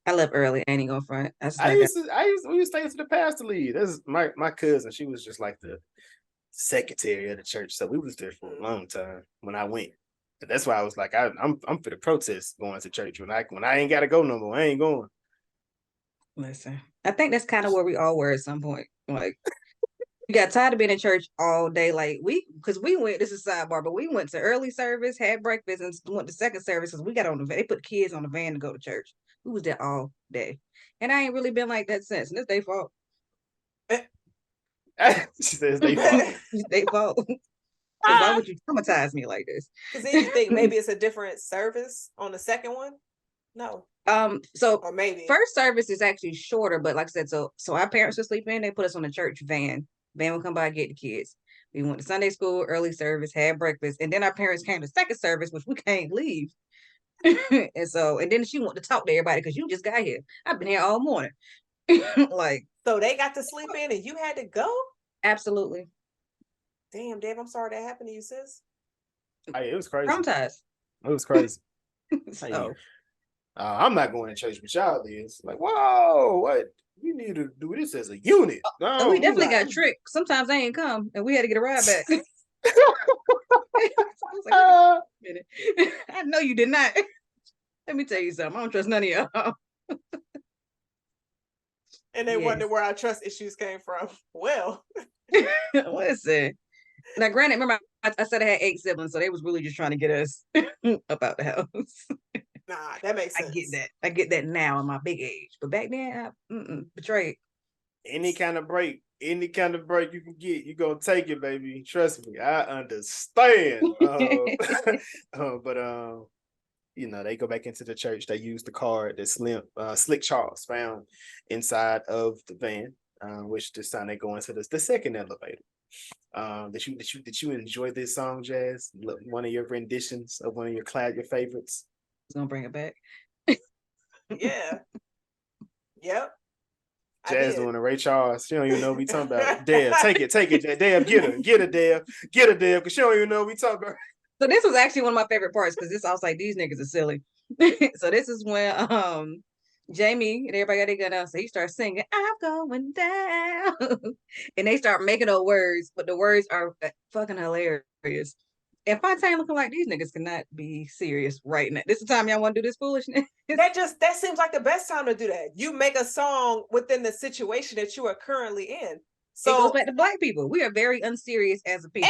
I left early. I ain't gonna front. We used to stay to the pastor lead. That's my cousin. She was just like the secretary of the church, so we was there for a long time when I went. But that's why I was like, I'm for the protest going to church. When I ain't gotta go no more, I ain't going. Listen, I think that's kind of where we all were at some point. Like, we got tired of being in church all day. Like, because we went. This is a sidebar, but we went to early service, had breakfast, and went to second service because we got on the van. They put kids on the van to go to church. We was there all day, and I ain't really been like that since. And it's their fault. She says they fault. It's their fault. Why would you traumatize me like this? Because then you think maybe it's a different service on the second one? No. So or maybe first service is actually shorter, but like I said, so our parents would sleep in. They put us on a church van. Van would come by and get the kids. We went to Sunday school, early service, had breakfast, and then our parents came to second service, which we can't leave. and then she wanted to talk to everybody because you just got here. I've been here all morning. Like, so they got to sleep in and you had to go? Absolutely. Damn, Dave, I'm sorry that happened to you, sis. It was crazy. Traumatized. It was crazy. So, I'm not going to church with y'all. Is like, whoa, what? We need to do this as a unit. No, we definitely got tricked. Sometimes they ain't come, and we had to get a ride back. I know you did not. Let me tell you something. I don't trust none of y'all. And they wonder where our trust issues came from. Well, listen. Now, granted, remember I said I had 8 siblings, so they was really just trying to get us up out the house. Nah, that makes sense. I get that now in my big age, but back then, betrayed. Any kind of break you can get, you gonna take it, baby. Trust me, I understand. they go back into the church. They use the card that Slick Charles found inside of the van, which this time they go into the second elevator. Did you enjoy this song, Jazz? One of your renditions of one of your favorites? It's gonna bring it back. Yeah. Yep. Jazz doing a Ray Charles. She don't even know what we talking about. Deb, take it, Deb, get her, Deb, because she don't even know what we talking about. So this was actually one of my favorite parts because I was like, these niggas are silly. So this is when Jamie and everybody got their gun out, so he starts singing, "I'm going down," and they start making those words, but the words are fucking hilarious. And Fontaine looking like these niggas cannot be serious right now. This is the time y'all want to do this foolishness. That seems like the best time to do that. You make a song within the situation that you are currently in. So it goes back to Black people. We are very unserious as a people.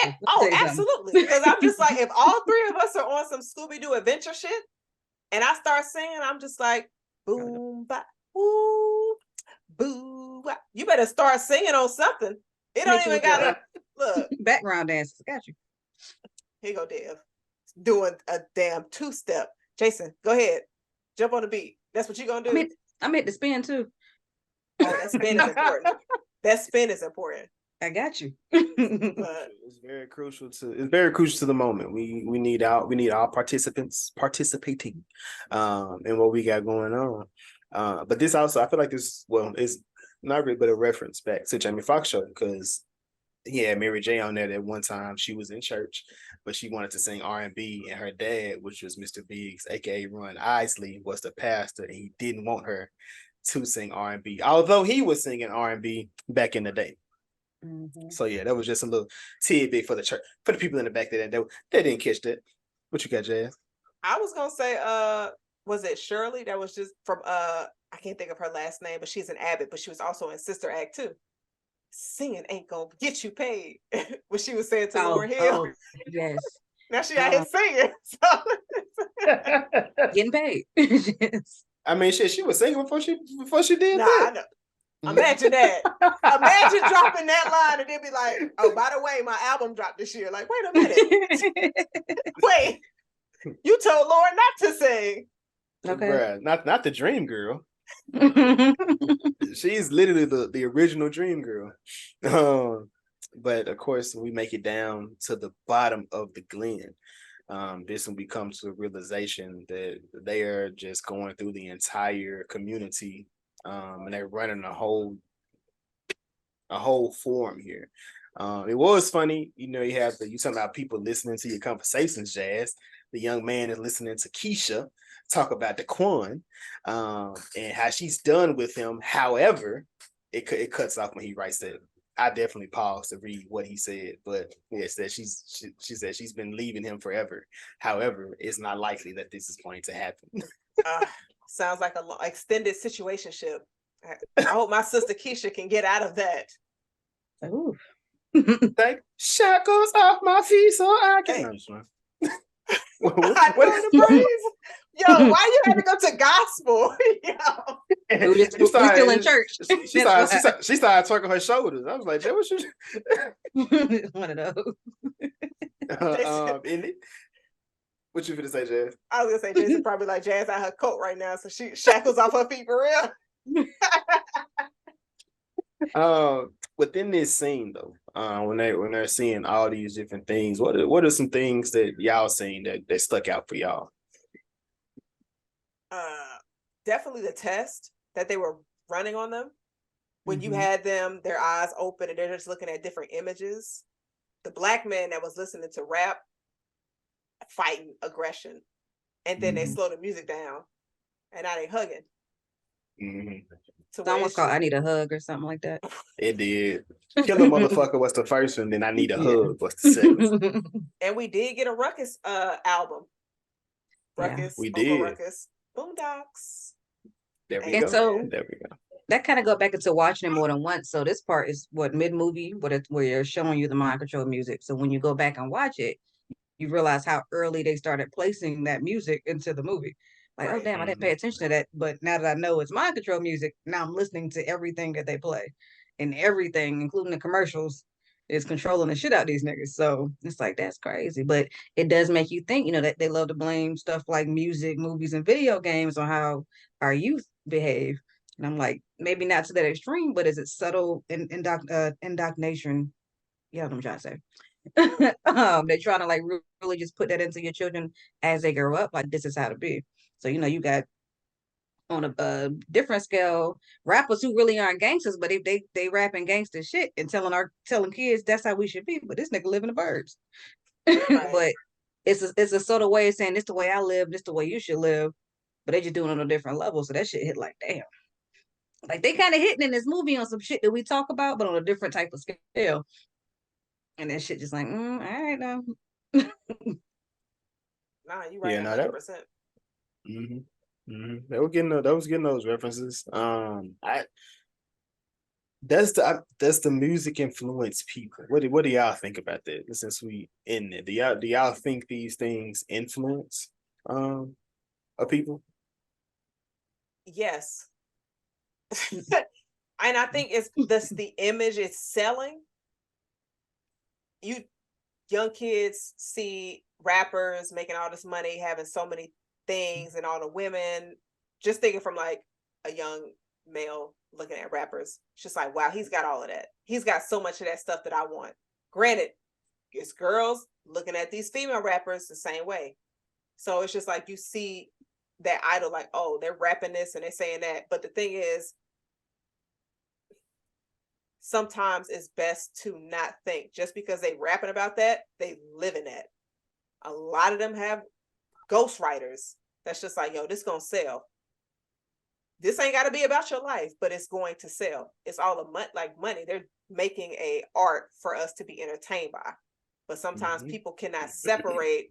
Absolutely. Because I'm just like, if all three of us are on some Scooby-Doo adventure shit, and I start singing, I'm just like, boom, ba, woo, boo. Ba. You better start singing on something. It don't even gotta look. Background dances. Got you. Here you go, Dev. Doing a damn two-step. Jason, go ahead. Jump on the beat. That's what you're gonna do. I meant to spin too. Oh, that spin is important. That spin is important. I got you. It's very crucial to the moment. We need our participants participating in what we got going on. But this also, I feel like this is not really but a reference back to Jamie Foxx show, because he had Mary J on there at one time. She was in church, but she wanted to sing R&B, and her dad, which was Mr. Biggs, aka Ron Isley, was the pastor, and he didn't want her to sing R&B, although he was singing R&B back in the day. Mm-hmm. So yeah, that was just a little tidbit for the church, for the people in the back that they didn't catch that. What you got, Jazz? I was gonna say, was it Shirley? That was just from I can't think of her last name, but she's an Abbott, but she was also in Sister Act 2. Singing ain't gonna get you paid. What she was saying to Lauryn Hill. Oh, yes. Now she out here singing. So. Getting paid. Yes. I mean, shit, she was singing before she did that. I know. Imagine that. Imagine dropping that line and then be like, "Oh, by the way, my album dropped this year." Like, wait a minute. Wait, you told Lauren not to sing. Okay. Bruh, not the Dream Girl. She's literally the original Dream Girl. But of course, we make it down to the bottom of the Glen. This when we come to a realization that they are just going through the entire community, and they're running a whole forum here. It was funny, you talking about people listening to your conversations, Jazz. The young man is listening to Keisha talk about Daquan, and how she's done with him. However, it cuts off when he writes that. I definitely paused to read what he said, but it said she said she's been leaving him forever. However, it's not likely that this is going to happen. Sounds like an extended situationship. I hope my sister Keisha can get out of that. Ooh. Like shackles off my feet so I can. Hey. What the praise? Yo, why you had to go to gospel? Yo. We're still in church. She started twerking her shoulders. I was like, Jay, what you? One of those. What you finna say, Jazz? I was gonna say Jason probably like Jazz out her coat right now, so she shackles off her feet for real. Within this scene though, when they're seeing all these different things, what are some things that y'all seen that stuck out for y'all? Definitely the test that they were running on them. When you had them, their eyes open and they're just looking at different images. The black man that was listening to rap, fighting aggression, and then they slow the music down, and now they hugging. It's almost called "I Need a Hug" or something like that. It did. Kill a Motherfucker was the first one, then "I Need a Hug" was the second. And we did get a Ruckus album. Ruckus, we did. Ruckus, Boondocks. There we go. So there we go. That kind of go back into watching it more than once. So this part is mid-movie, where you're showing you the mind control music. So when you go back and watch it, you realize how early they started placing that music into the movie. Like, oh damn, I didn't pay attention to that. But now that I know it's mind control music, now I'm listening to everything that they play, and everything, including the commercials, is controlling the shit out of these niggas. So it's like, that's crazy. But it does make you think, that they love to blame stuff like music, movies, and video games on how our youth behave. And I'm like, maybe not to that extreme, but is it subtle indoctrination? Yeah, what I'm trying to say. They're trying to like really just put that into your children as they grow up. Like, this is how to be. So, you got on a different scale rappers who really aren't gangsters, but if they rapping gangster shit and telling kids that's how we should be. But this nigga live in the burbs. Right. But it's a sort of way of saying this the way I live, this the way you should live. But they just doing it on a different level. So that shit hit like, damn. Like, they kind of hitting in this movie on some shit that we talk about, but on a different type of scale. And that shit just like, all right now. Nah, you right, Yeah, no, 100%. They was getting those references. I that's the music influence people. What do y'all think about that? Since we in there, do y'all think these things influence a people? Yes. And I think it's the image it's selling. You young kids see rappers making all this money, having so many things, and all the women, just thinking from like a young male looking at rappers, it's just like, wow, he's got all of that. He's got so much of that stuff that I want. Granted, it's girls looking at these female rappers the same way. So it's just like you see that idol, like, oh, they're rapping this and they're saying that. But the thing is, sometimes it's best to not think. Just because they rapping about that, they live in that. A lot of them have ghostwriters that's just like, yo, this gonna sell. This ain't got to be about your life, but it's going to sell. It's all like money. They're making a art for us to be entertained by. But sometimes people cannot separate.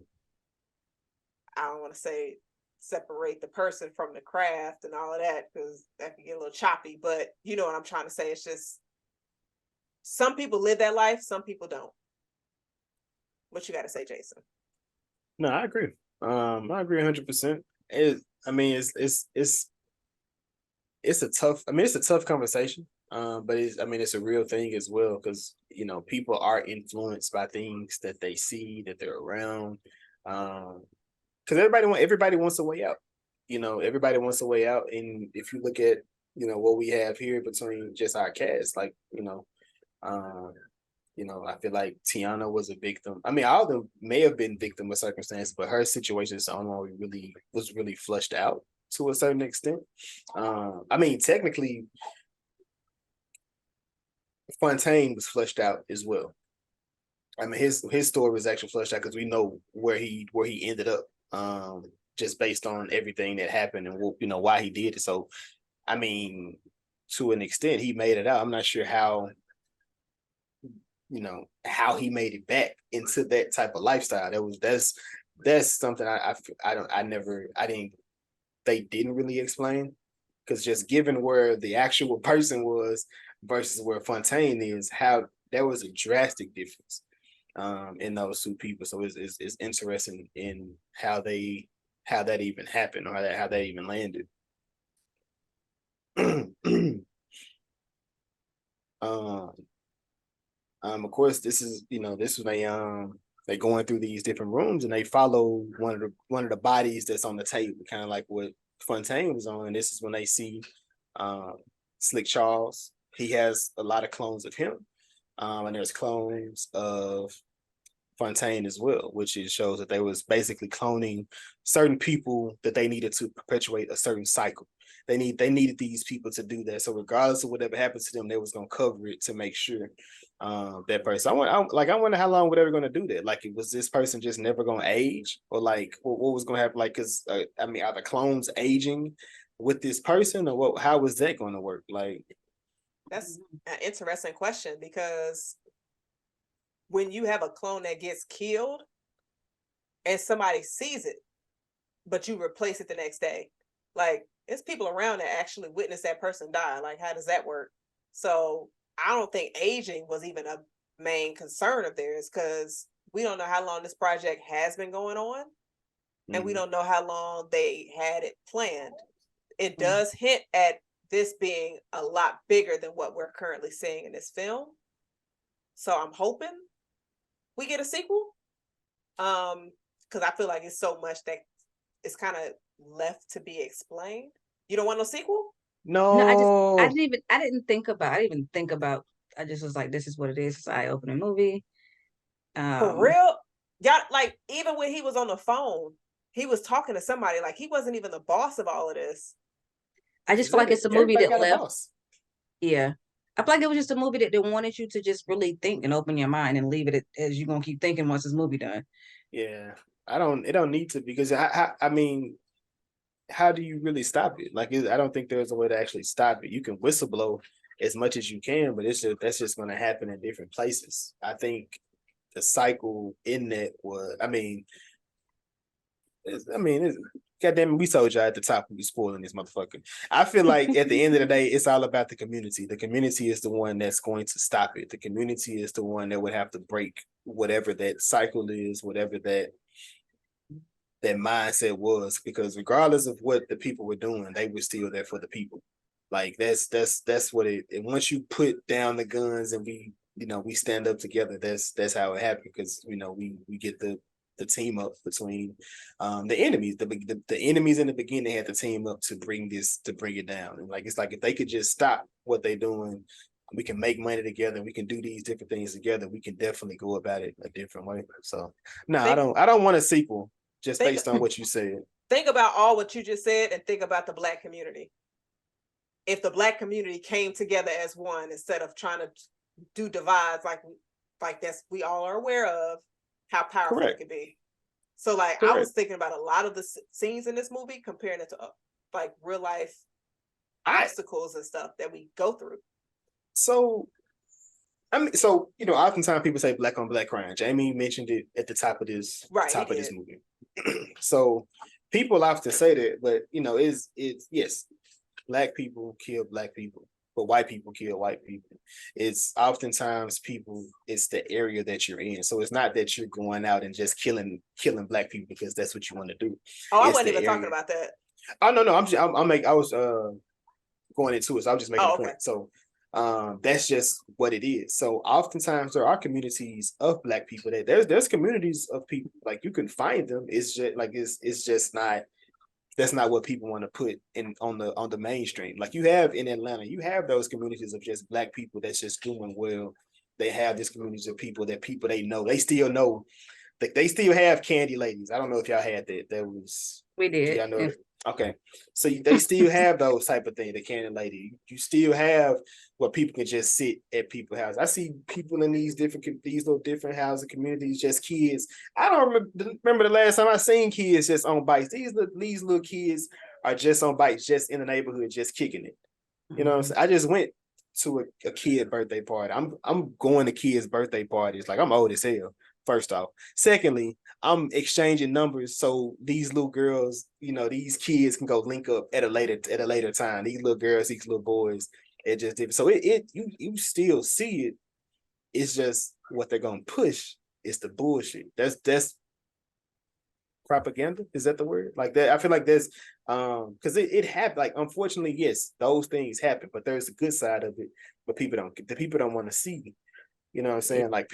I don't want to say separate the person from the craft and all of that, because that can get a little choppy. But you know what I'm trying to say. It's just some people live that life, some people don't. What you got to say, Jason? No, I agree. I agree 100%. It's a tough. It's a tough conversation. But it's a real thing as well, because people are influenced by things that they see, that they're around. Because everybody wants a way out. Everybody wants a way out, and if you look at what we have here between just our cast, like I feel like Tiana was a victim. All of them may have been victim of circumstance, but her situation is the only one was really flushed out to a certain extent. Technically, Fontaine was flushed out as well. His story was actually flushed out because we know where he ended up, just based on everything that happened and why he did it. So, to an extent, he made it out. I'm not sure how he made it back into that type of lifestyle. That's something they didn't really explain, because just given where the actual person was versus where Fontaine is, how there was a drastic difference in those two people. So it's interesting in how that even happened, or how that even landed. Of course, this is they going through these different rooms, and they follow one of the bodies that's on the table, kind of like what Fontaine was on. And this is when they see Slick Charles. He has a lot of clones of him, and there's clones of Fontaine as well, which shows that they was basically cloning certain people that they needed to perpetuate a certain cycle. They needed these people to do that. So regardless of whatever happens to them, they was gonna cover it to make sure that person. I wonder how long were they gonna do that? Like, was this person just never gonna age, or like what was gonna happen? Like, because are the clones aging with this person, or what? How was that gonna work? Like, that's an interesting question, because when you have a clone that gets killed and somebody sees it, but you replace it the next day, like, it's people around that actually witness that person die. Like, how does that work? So I don't think aging was even a main concern of theirs, because we don't know how long this project has been going on, and we don't know how long they had it planned. It does hint at this being a lot bigger than what we're currently seeing in this film. So I'm hoping we get a sequel. Because I feel like it's so much that it's kind of left to be explained. You don't want no sequel? No, I No. didn't even think about. I just was like, this is what it is. It's an eye-opening movie. For real? Y'all, like, even when he was on the phone, he was talking to somebody. Like, he wasn't even the boss of all of this. I just feel like it's a movie Everybody that got a left. boss. Yeah. I feel like it was just a movie that they wanted you to just really think and open your mind and leave it as you're gonna keep thinking once this movie done. Yeah. It don't need to, because I mean, how do you really stop it? Like, I don't think there's a way to actually stop it. You can whistleblow as much as you can, but that's just going to happen in different places. I think the cycle in that was, goddamn, we told y'all at the top we spoiling this motherfucker. I feel like at the end of the day, it's all about the community. The community is the one that's going to stop it. The community is the one that would have to break whatever that cycle is, whatever that mindset was, because regardless of what the people were doing, they were still there for the people. Like that's what it. And once you put down the guns and we stand up together, that's how it happened. Because we get the team up between the enemies. The enemies in the beginning had to team up to bring it down. And it's like if they could just stop what they're doing, we can make money together. We can do these different things together. We can definitely go about it a different way. So no, I don't want a sequel. Just based on what you said. Think about all what you just said and think about the Black community. If the Black community came together as one instead of trying to do divides like that's we all are aware of how powerful it could be. So I was thinking about a lot of the scenes in this movie, comparing it to like real life obstacles and stuff that we go through. So oftentimes people say black on black crime. Jamie mentioned it at the top of this this movie. So people often say that, but it's yes, black people kill black people, but white people kill white people. It's oftentimes it's the area that you're in. So it's not that you're going out and just killing black people because that's what you want to do. Oh, I wasn't even talking about that. Oh no, I was going into it, so I was just making a point. So that's just what it is. So oftentimes there are communities of black people that there's communities of people, like you can find them. It's just like it's just not, that's not what people want to put in on the mainstream. Like you have in Atlanta, you have those communities of just black people that's just doing well. They have this communities of people they know. They still know that they still have candy ladies. I don't know if y'all had that. That was we did. Y'all know okay, so they still have those type of things. The candy lady. You still have where people can just sit at people's houses. I see people in these little different housing communities, just kids. I don't remember the last time I seen kids just on bikes. These little kids are just on bikes, just in the neighborhood, just kicking it. You know what I'm saying? I just went to a kid birthday party. I'm going to kids' birthday parties. Like I'm old as hell. First off. Secondly, I'm exchanging numbers so these little girls, these kids can go link up at a later time. These little girls, these little boys, it just did. So you still see it. It's just what they're gonna push is the bullshit. That's propaganda. Is that the word? Like that, I feel like there's because it happened. Like unfortunately, yes, those things happen, but there's a good side of it, but people don't want to see. You know what I'm saying? Like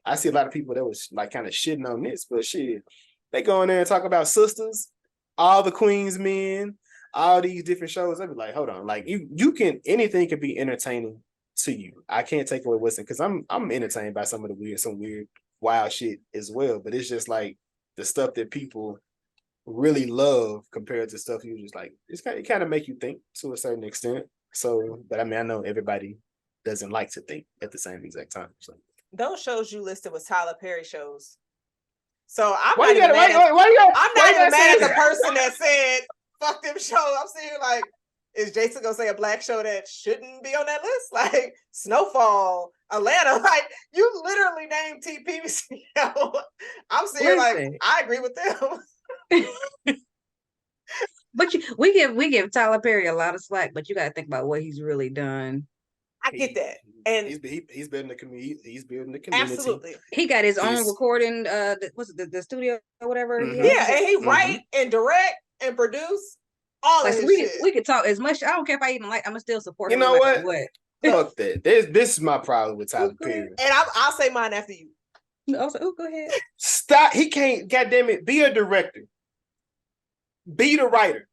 I see a lot of people that was like kind of shitting on this, but shit, they go in there and talk about sisters, all the Queen's Men, all these different shows. I'd be like, hold on, like anything can be entertaining to you. I can't take away what's in, because I'm entertained by some weird wild shit as well. But it's just like the stuff that people really love compared to stuff you just like. It kind of make you think to a certain extent. So, but I know everybody doesn't like to think at the same exact time. So those shows you listed was Tyler Perry shows. So I'm not even mad at the person that said fuck them shows. I'm sitting here like, is Jason gonna say a black show that shouldn't be on that list? Like Snowfall, Atlanta. Like you literally named TPC. I'm sitting here like, I agree with them. But we give Tyler Perry a lot of slack, but you got to think about what he's really done. I get that, and he's building the community. He's building the community. Absolutely, he got his own recording. What's it, the studio or whatever? Mm-hmm. Yeah, and he write and direct and produce all of his shit. We could talk as much. I don't care if I even like. I'm gonna still support him. You know what? Fuck that. This is my problem with Tyler Perry. And I'll say mine after you. I was like, oh, go ahead. Stop. He can't, goddamn it, be a director. Be the writer.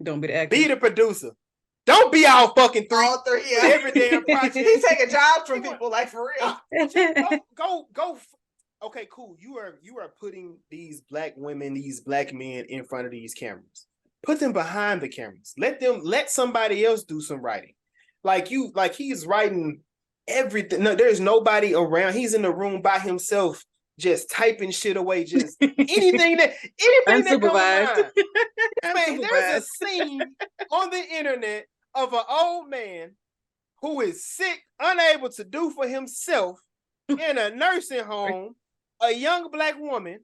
Don't be the actor. Be the producer. Don't be all fucking three. All three, yeah. Every damn project. He's taking jobs from people, like, for real. Go. Okay, cool. You are putting these black women, these black men in front of these cameras. Put them behind the cameras. Let somebody else do some writing. Like he's writing everything. No, there's nobody around. He's in the room by himself, just typing shit away. Just anything that comes to mind. Man, there's a scene on the internet of an old man who is sick, unable to do for himself in a nursing home. A young black woman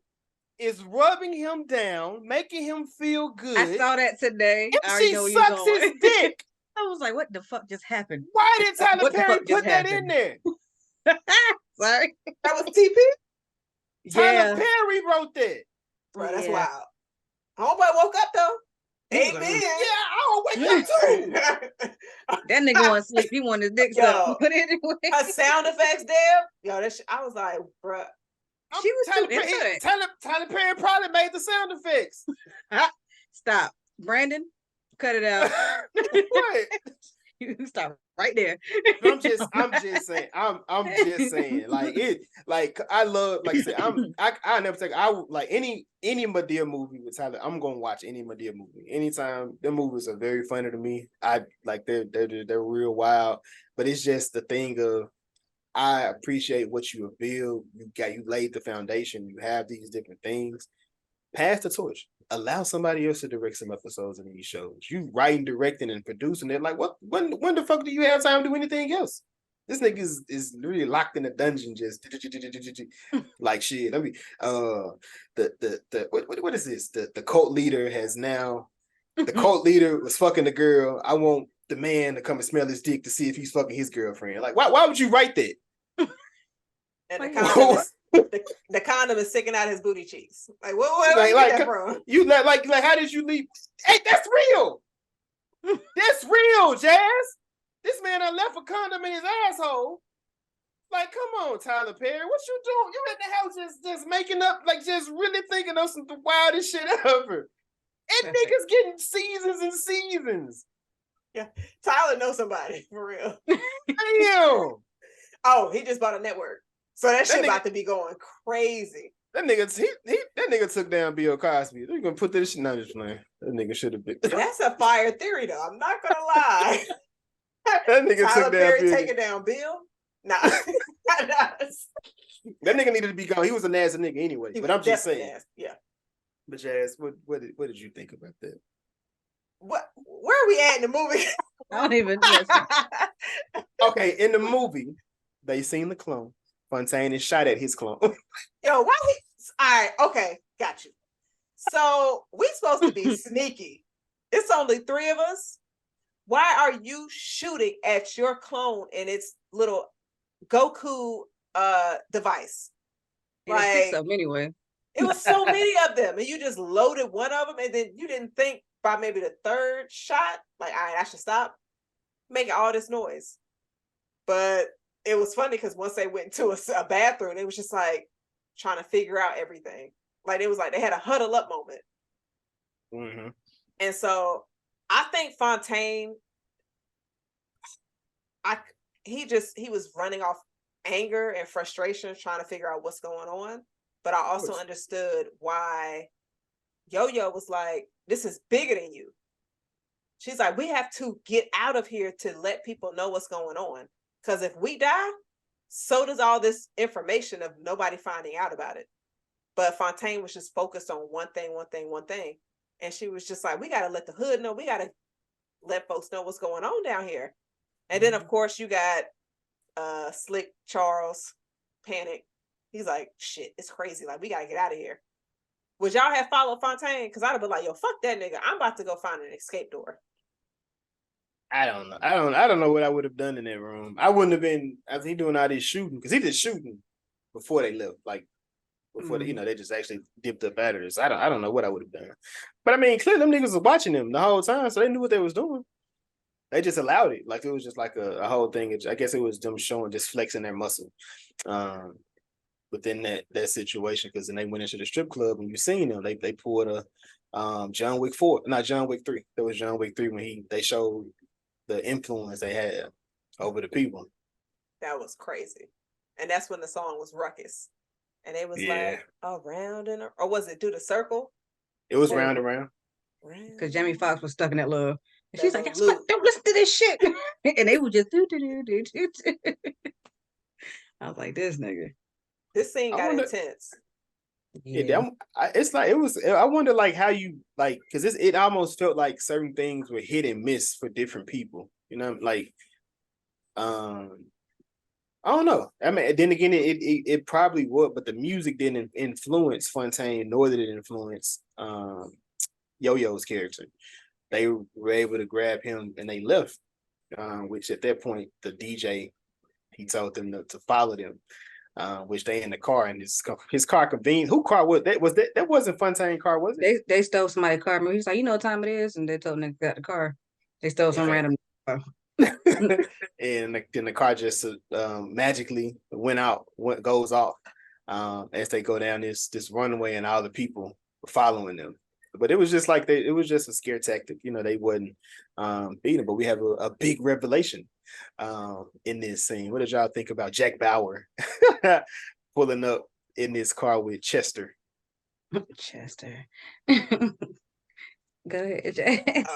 is rubbing him down, making him feel good. I saw that today. And she sucks his dick. I was like, what the fuck just happened? Why did Tyler Perry put that in there? Sorry. That was TP? Tyler Perry wrote that. Bro, that's wild. Homeboy woke up, though. Amen. Yeah, I'll wake up too. That nigga want to sleep. He want his dick sucked. But anyway. Her sound effects, damn. Yo, I was like, bruh. She was too into it. Tyler Perry probably made the sound effects. Stop. Brandon, cut it out. What? You stop right there. I'm just saying. I'm just saying. Like I love, like I said, I never take like any Madea movie with Tyler. I'm gonna watch any Madea movie. Anytime. Their movies are very funny to me. I like they're real wild. But it's just the thing of, I appreciate what you have built. You laid the foundation. You have these different things. Pass the torch. Allow somebody else to direct some episodes in these shows. You writing, directing, and producing it. Like, what? When the fuck do you have time to do anything else? This nigga is really locked in a dungeon, just like shit. Let me what is this? The cult leader has now. The cult leader was fucking the girl. I want the man to come and smell his dick to see if he's fucking his girlfriend. Like, why would you write that? And the condom is sticking out his booty cheeks. Like, what like, that from? You like how did you leave? Hey, that's real. That's real, Jazz. This man done left a condom in his asshole. Like, come on, Tyler Perry, what you doing? You in the house just making up, like, just really thinking of some the wildest shit ever. And niggas getting seasons and seasons. Yeah, Tyler knows somebody for real. Damn. Oh, he just bought a network, so that shit about to be going crazy. That nigga took down Bill Cosby. They're gonna put this shit. Not just playing. That nigga should have been. That's a fire theory, though. I'm not gonna lie. That nigga Tyler took down Perry Bill. taking down Bill. Nah. That nigga needed to be gone. He was a nasty nigga anyway. But I'm just saying. Nasty. Yeah. But Jazz, what did you think about that? Where are we at in the movie? I don't even know. Okay, in the movie, they seen the clone. Fontaine is shot at his clone. Yo, why we? All right, okay, got you. So we supposed to be sneaky. It's only 3 of us. Why are you shooting at your clone in its little Goku device? Like 6 of them anyway. It was so many of them, and you just loaded one of them, and then you didn't think by maybe the 3rd shot, like, all right, I should stop making all this noise. But it was funny because once they went into a bathroom, it was just like trying to figure out everything. Like, it was like they had a huddle up moment. Mm-hmm. And so I think Fontaine, he was running off anger and frustration, trying to figure out what's going on. But I also understood why Yo-Yo was like, this is bigger than you. She's like, we have to get out of here to let people know what's going on. Because if we die, so does all this information of nobody finding out about it. But Fontaine was just focused on one thing. And she was just like, we got to let the hood know. We got to let folks know what's going on down here. And then, of course, you got Slick Charles, Panic. He's like, shit, it's crazy. Like, we got to get out of here. Would y'all have followed Fontaine? Because I'd have been like, yo, fuck that nigga. I'm about to go find an escape door. I don't know. I don't know what I would have done in that room. I wouldn't have been, as he doing all this shooting, because he did shooting before they left. Like, before they just actually dipped up out of this. I don't know what I would have done. But I mean, clearly them niggas was watching them the whole time, so they knew what they was doing. They just allowed it. Like it was just like a whole thing. I guess it was them showing, just flexing their muscle within that situation. Because then they went into the strip club and you seen them. They pulled a John Wick 4, not John Wick 3. There was John Wick 3 when they showed the influence they had over the people. That was crazy. And that's when the song was Ruckus. And it was like around and or was it Do the Circle? It was Round and Round. Because Jamie Foxx was stuck in that love. And she's like, don't listen to this shit. And they would just do. I was like, this nigga. This scene got intense. Yeah, it's like it was. I wonder like how you like because it almost felt like certain things were hit and miss for different people. You know, like I don't know. I mean, then again, it probably would, but the music didn't influence Fontaine, nor did it influence Yo-Yo's character. They were able to grab him and they left, which at that point the DJ he told them to follow them, which they in the car and his car convened. Who car was that? That wasn't Fontaine car, was it? They stole somebody's car. He's like, you know what time it is, and they told them they got the car. They stole some random. And then the car just magically goes off as they go down this runway, and all the people were following them. But it was just like it was just a scare tactic. You know, they wouldn't beat them. But we have a big revelation in this scene. What did y'all think about Jack Bauer pulling up in this car with Chester? Chester. Go ahead, Jack.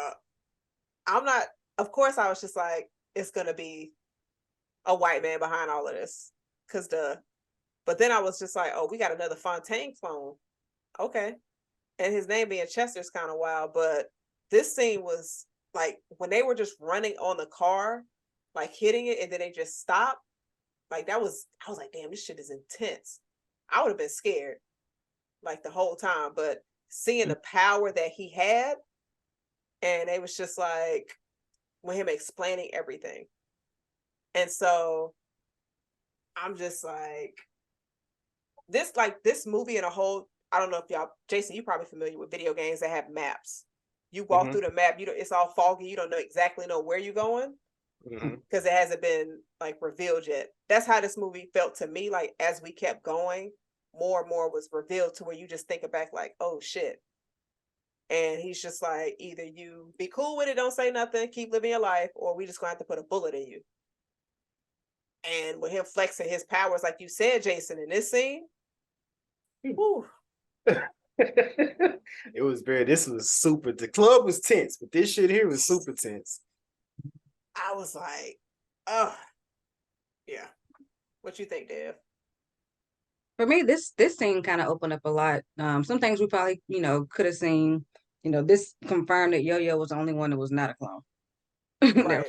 I'm not. Of course, I was just like, it's gonna be a white man behind all of this, but then I was just like, oh, we got another Fontaine clone. Okay. And his name being Chester is kind of wild, but this scene was like when they were just running on the car, like hitting it, and then they just stopped. Like I was like, damn, this shit is intense. I would have been scared like the whole time, but seeing the power that he had, and it was just like with him explaining everything. And so I'm just like, this movie in a whole, I don't know if y'all, Jason, you're probably familiar with video games that have maps. You walk through the map, it's all foggy. You don't know where you're going because it hasn't been like revealed yet. That's how this movie felt to me. Like as we kept going, more and more was revealed to where you just think back like, oh shit. And he's just like, either you be cool with it, don't say nothing, keep living your life, or we just gonna have to put a bullet in you. And with him flexing his powers, like you said, Jason, in this scene, whew. This was super, the club was tense, but this shit here was super tense. I was like, oh, yeah. What you think, Dev? For me, this scene kind of opened up a lot. Some things we probably, could have seen. This confirmed that Yo-Yo was the only one that was not a clone. Right.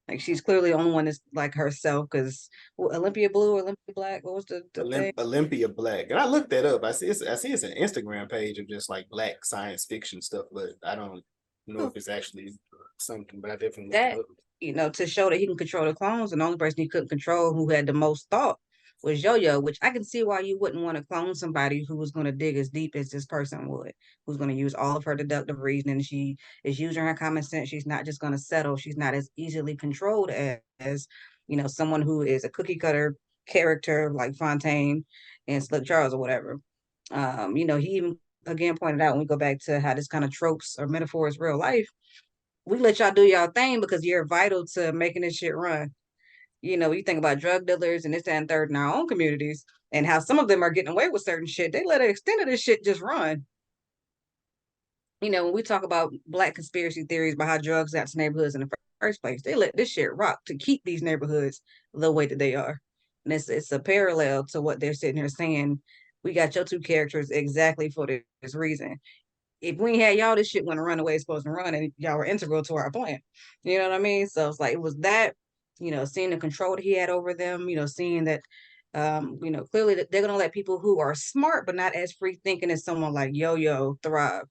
Like she's clearly the only one that's like herself, because Olympia Blue or Olympia Black, what was the thing? Olympia Black. And I looked that up. I see it's an Instagram page of just like black science fiction stuff, but I don't know if it's actually something, but I definitely looked it up. To show that he can control the clones, and the only person he couldn't control who had the most thought was Yo-Yo, which I can see why you wouldn't want to clone somebody who was going to dig as deep as this person would, who's going to use all of her deductive reasoning. She is using her common sense. She's not just going to settle. She's not as easily controlled as someone who is a cookie cutter character like Fontaine and Slick Charles or whatever. He even again pointed out, when we go back to how this kind of tropes or metaphors real life, we let y'all do y'all thing because you're vital to making this shit run. You think about drug dealers and this, that, and third in our own communities, and how some of them are getting away with certain shit. They let an extent of this shit just run. When we talk about Black conspiracy theories about how drugs got to neighborhoods in the first place, they let this shit rock to keep these neighborhoods the way that they are. And it's a parallel to what they're sitting here saying. We got your two characters exactly for this reason. If we had y'all, this shit wouldn't run the way it's supposed to run, and y'all were integral to our plan. You know what I mean? So it's like, it was that, seeing the control that he had over them, seeing that, clearly that they're going to let people who are smart but not as free thinking as someone like Yo-Yo thrive.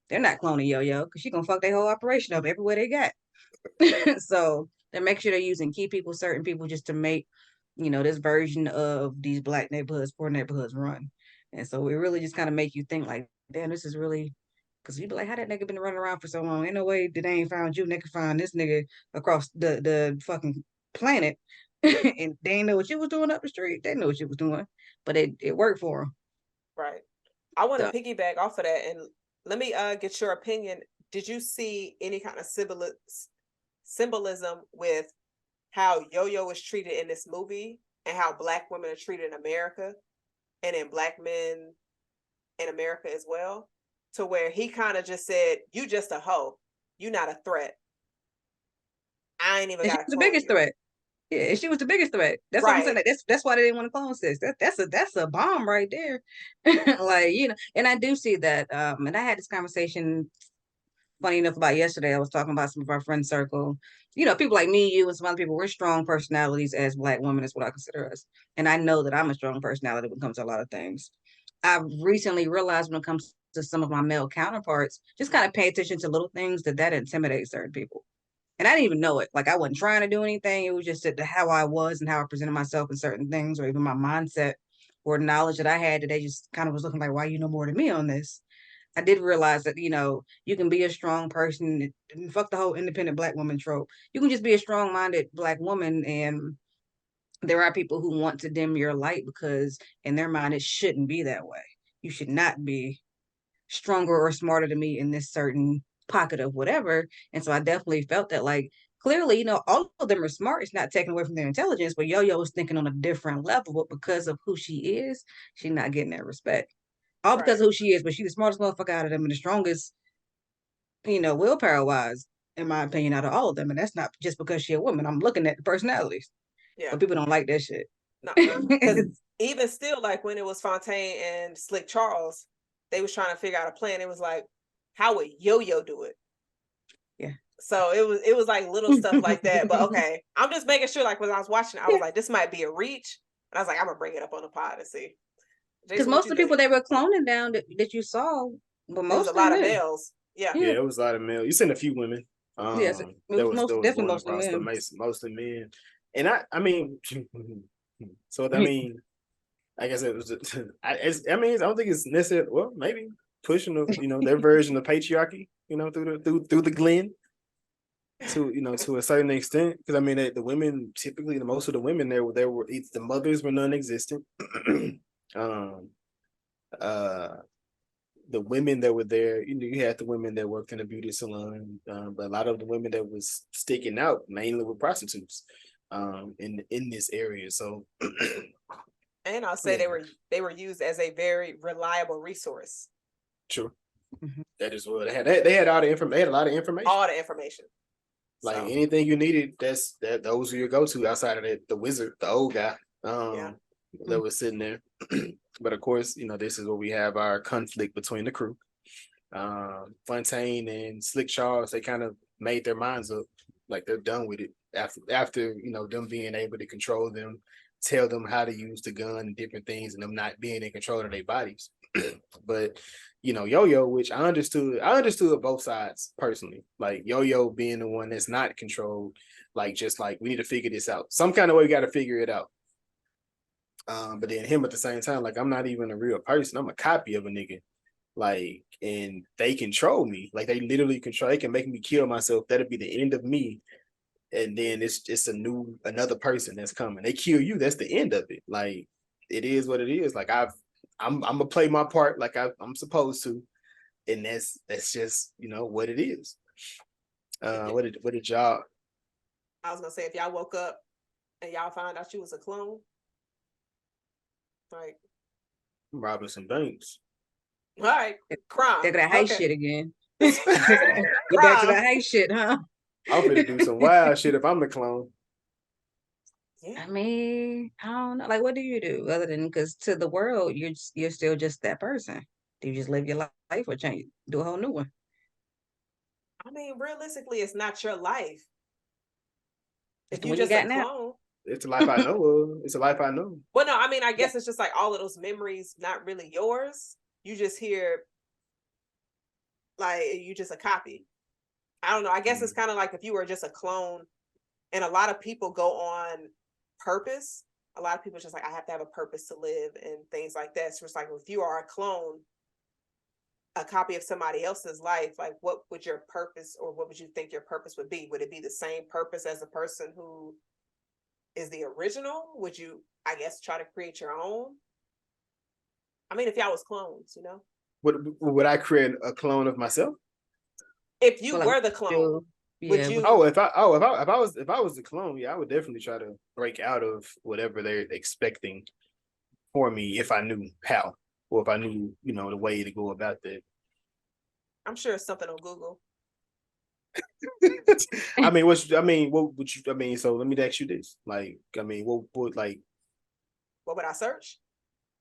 They're not cloning Yo-Yo because she's going to fuck their whole operation up everywhere they got. So they make sure they're using key people, certain people, just to make, this version of these Black neighborhoods, poor neighborhoods run. And so it really just kind of make you think like, damn, this is really Cause you be like, how that nigga been running around for so long? Ain't no way that they ain't found you. Nigga find this nigga across the fucking planet, and they ain't know what you was doing up the street. They know what you was doing, but it worked for them. Right. I want So to piggyback off of that, and let me get your opinion. Did you see any kind of symbolism with how Yo-Yo was treated in this movie and how Black women are treated in America and in Black men in America as well? To where he kind of just said, "You just a hoe. You not a threat. I ain't even and she got to was the clone biggest you." threat. Yeah, she was the biggest threat. That's what I'm saying. Right. Like, that's why they didn't want to clone sis. That's a bomb right there. Like, and I do see that. And I had this conversation, funny enough, about yesterday. I was talking about some of our friend circle. People like me, you, and some other people. We're strong personalities as Black women, is what I consider us. And I know that I'm a strong personality when it comes to a lot of things. I've recently realized when it comes to some of my male counterparts, just kind of pay attention to little things that intimidate certain people. And I didn't even know it. Like, I wasn't trying to do anything. It was just that how I was and how I presented myself in certain things, or even my mindset or knowledge that I had, that they just kind of was looking like, why you know more than me on this? I did realize that, you can be a strong person and fuck the whole independent Black woman trope. You can just be a strong-minded Black woman, and there are people who want to dim your light because in their mind it shouldn't be that way. You should not be stronger or smarter than me in this certain pocket of whatever. And so I definitely felt that, like, clearly, all of them are smart. It's not taken away from their intelligence, but Yo-Yo is thinking on a different level. But because of who she is, she's not getting that respect. All because Right. of who she is, but she's the smartest motherfucker out of them and the strongest, willpower wise, in my opinion, out of all of them. And that's not just because she's a woman. I'm looking at the personalities, Yeah. but people don't like that shit. No, because even still, like when it was Fontaine and Slick Charles, they was trying to figure out a plan. It was like, how would Yo-Yo do it? Yeah. So it was like little stuff like that. But okay, I'm just making sure. Like when I was watching, I was Yeah. like, this might be a reach, and I was like, I'm gonna bring it up on the pod and see. Because Jason, what most you of the people think? they were cloning down that you saw were It was a mostly lot of men. males. Yeah. Yeah, Yeah. it was a lot of male. You seen a few women. Yes. It That was was definitely going mostly across the men. mostly men. And I mean, so I Yeah. mean, I guess it was. I don't think it's necessary. Well, maybe pushing their version of patriarchy. Through the Glen to a certain extent. Because I mean, the women typically, most of the women there were the mothers were non-existent. um, the women that were there, you had the women that worked in the beauty salon, but a lot of the women that was sticking out mainly were prostitutes, in this area. So, And I'll say yeah, they were used as a very reliable resource. true. Mhm. That is what they had all the information. They had a lot of information. All the information. Like So anything you needed, those were your go-to outside of the wizard, the old guy, yeah. that was sitting there. But of course, this is where we have our conflict between the crew. Fontaine and Slick Charles, they kind of made their minds up, like they're done with it after them being able to control them, tell them how to use the gun and different things, and them not being in control of their bodies. But Yo-Yo, which I understood both sides personally. Like Yo-Yo being the one that's not controlled, like just like we need to figure this out. Some kind of way we got to figure it out. But then him at the same time, like I'm not even a real person. I'm a copy of a nigga. Like, and they control me. Like they literally control. They can make me kill myself. That'll be the end of me. And then it's just another person that's coming. They kill you. That's the end of it. Like it is what it is. Like I'm gonna play my part like I'm supposed to, and that's just what it is. What did y'all? I was gonna say if y'all woke up and y'all found out you was a clone, like, Robbing some banks. all right, crime. They're gonna hate Okay. shit again. Get back to that hate shit, huh? I'm gonna do some wild shit if I'm the clone. Yeah. I mean, I don't know. Like, what do you do other than, because to the world, you're still just that person. Do you just live your life or change, do a whole new one? I mean, realistically, it's not your life. It's If the you one you just a got now. clone. It's a life I know of. It's a life I know. Well, no, I mean, I Yeah. guess it's just like all of those memories not really yours. You just hear like you just a copy. I don't know. I guess it's kind of like if you were just a clone, and a lot of people go on purpose. A lot of people just like, I have to have a purpose to live and things like that. So it's like if you are a clone, a copy of somebody else's life, like what would your purpose, or what would you think your purpose would be? Would it be the same purpose as the person who is the original? Would you, I guess, try to create your own? I mean, if y'all was clones, you know? Would I create a clone of myself? If you Well, were like, the clone, would yeah, you? Oh, if I was the clone, yeah, I would definitely try to break out of whatever they're expecting for me if I knew how, or if I knew, the way to go about that. I'm sure it's something on Google. I mean, what would you? I mean, so let me ask you this: like, I mean, what would What would I search?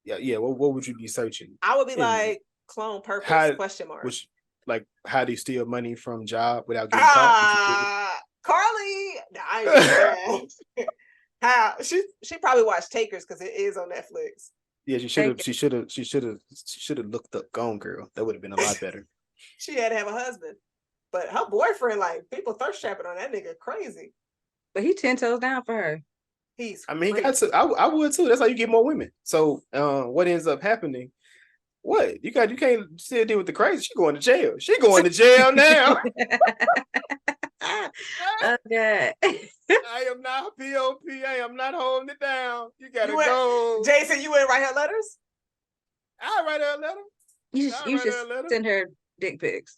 yeah, what would you be searching? I would be like clone purpose question mark. Which, like, how do you steal money from job without getting caught? Carly, nah, I ain't doing that. How she probably watched Takers because it is on Netflix. Yeah, she should have looked up Gone Girl. That would have been a lot better. She had to have a husband, but her boyfriend, like, people thirst trapping on that nigga crazy. but he 10 toes down for her. He got to. I would too. That's how you get more women. So, what ends up happening? What you can't still deal with the crazy. She going to jail. She going to jail now. Oh God. I am not POPA. I'm not holding it down. You gotta go. Jason, you wouldn't write her letters? I'll write her a letter. You should send her dick pics.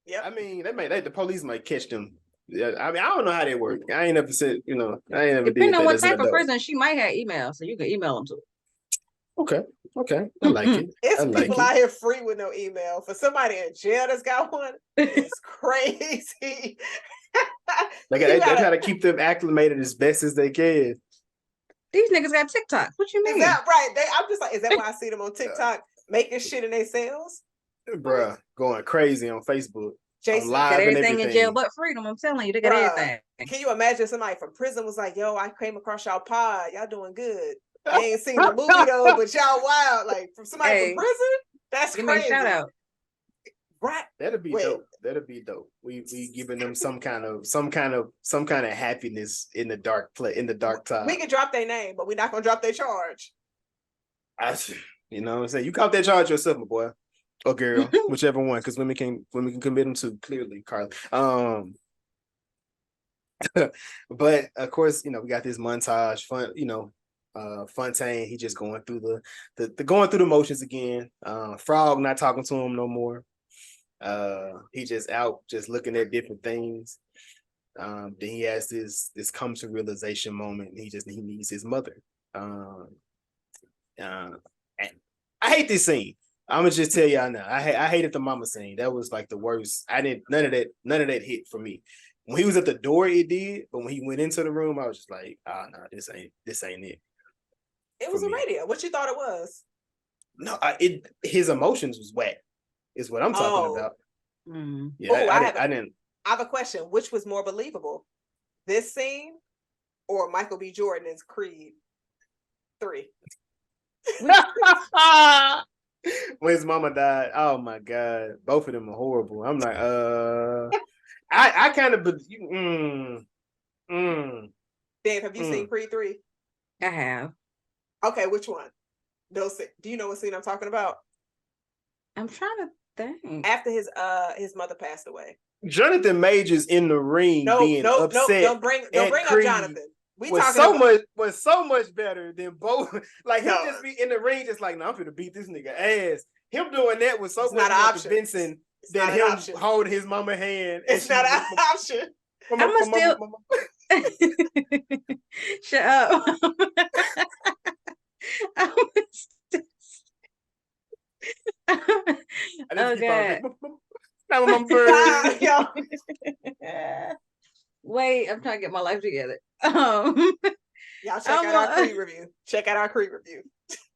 Yeah. I mean, the police might catch them. Yeah, I mean, I don't know how they work. I ain't never said, I ain't never did that. Depending on what type of prison, she might have email, so you can email them to her. Okay. I like it. It's people out here free with no email. For somebody in jail that's got one, it's crazy. They try to keep them acclimated as best as they can. These niggas got TikTok. What you mean? Is that right? I'm just like, is that why I see them on TikTok making shit in their cells? Bruh, going crazy on Facebook. Jason live got everything in jail but freedom. I'm telling you, they got everything. Can you imagine somebody from prison was like, yo, I came across y'all pod. Y'all doing good. I ain't seen the movie though, but y'all wild. Like, from somebody from prison? That's give crazy. Me a shout out. Right. That'd be dope. That'd be dope. We giving them some kind of happiness in the dark time. We can drop their name, but we're not gonna drop their charge. You know what I'm saying? You caught that charge yourself, my boy. Or girl, whichever one, because women can commit them to, clearly, Carly. But of course, we got this montage, Fontaine, he just going through the motions again. Frog not talking to him no more. He just out just looking at different things. Then he has this come to realization moment. He needs his mother. And I hate this scene. I'm gonna just tell y'all now. I hated the mama scene. That was like the worst. None of that hit for me. When he was at the door, it did, but when he went into the room, I was just like, no, this ain't it. It was a radio. What you thought it was? No, his emotions was whack. Is what I'm talking about. Mm. Yeah, I didn't. I have a question. Which was more believable, this scene or Michael B. Jordan's Creed 3? When his mama died, oh my God, both of them are horrible. I'm like, I kind of, Dave, have you seen Creed 3? I have. Okay, which one? Do you know what scene I'm talking about? I'm trying to think. After his mother passed away. Jonathan Majors in the ring being upset. Don't bring up Jonathan. Was so much better than both. Like, he'll just be in the ring, just like, no, I'm gonna beat this nigga ass. Him doing that was so much more convincing than him holding his mama hand. It's not an option. I'm still. Shut up. Okay. Wait, I'm trying to get my life together. Y'all check out our Creed review. Check out our Creed review.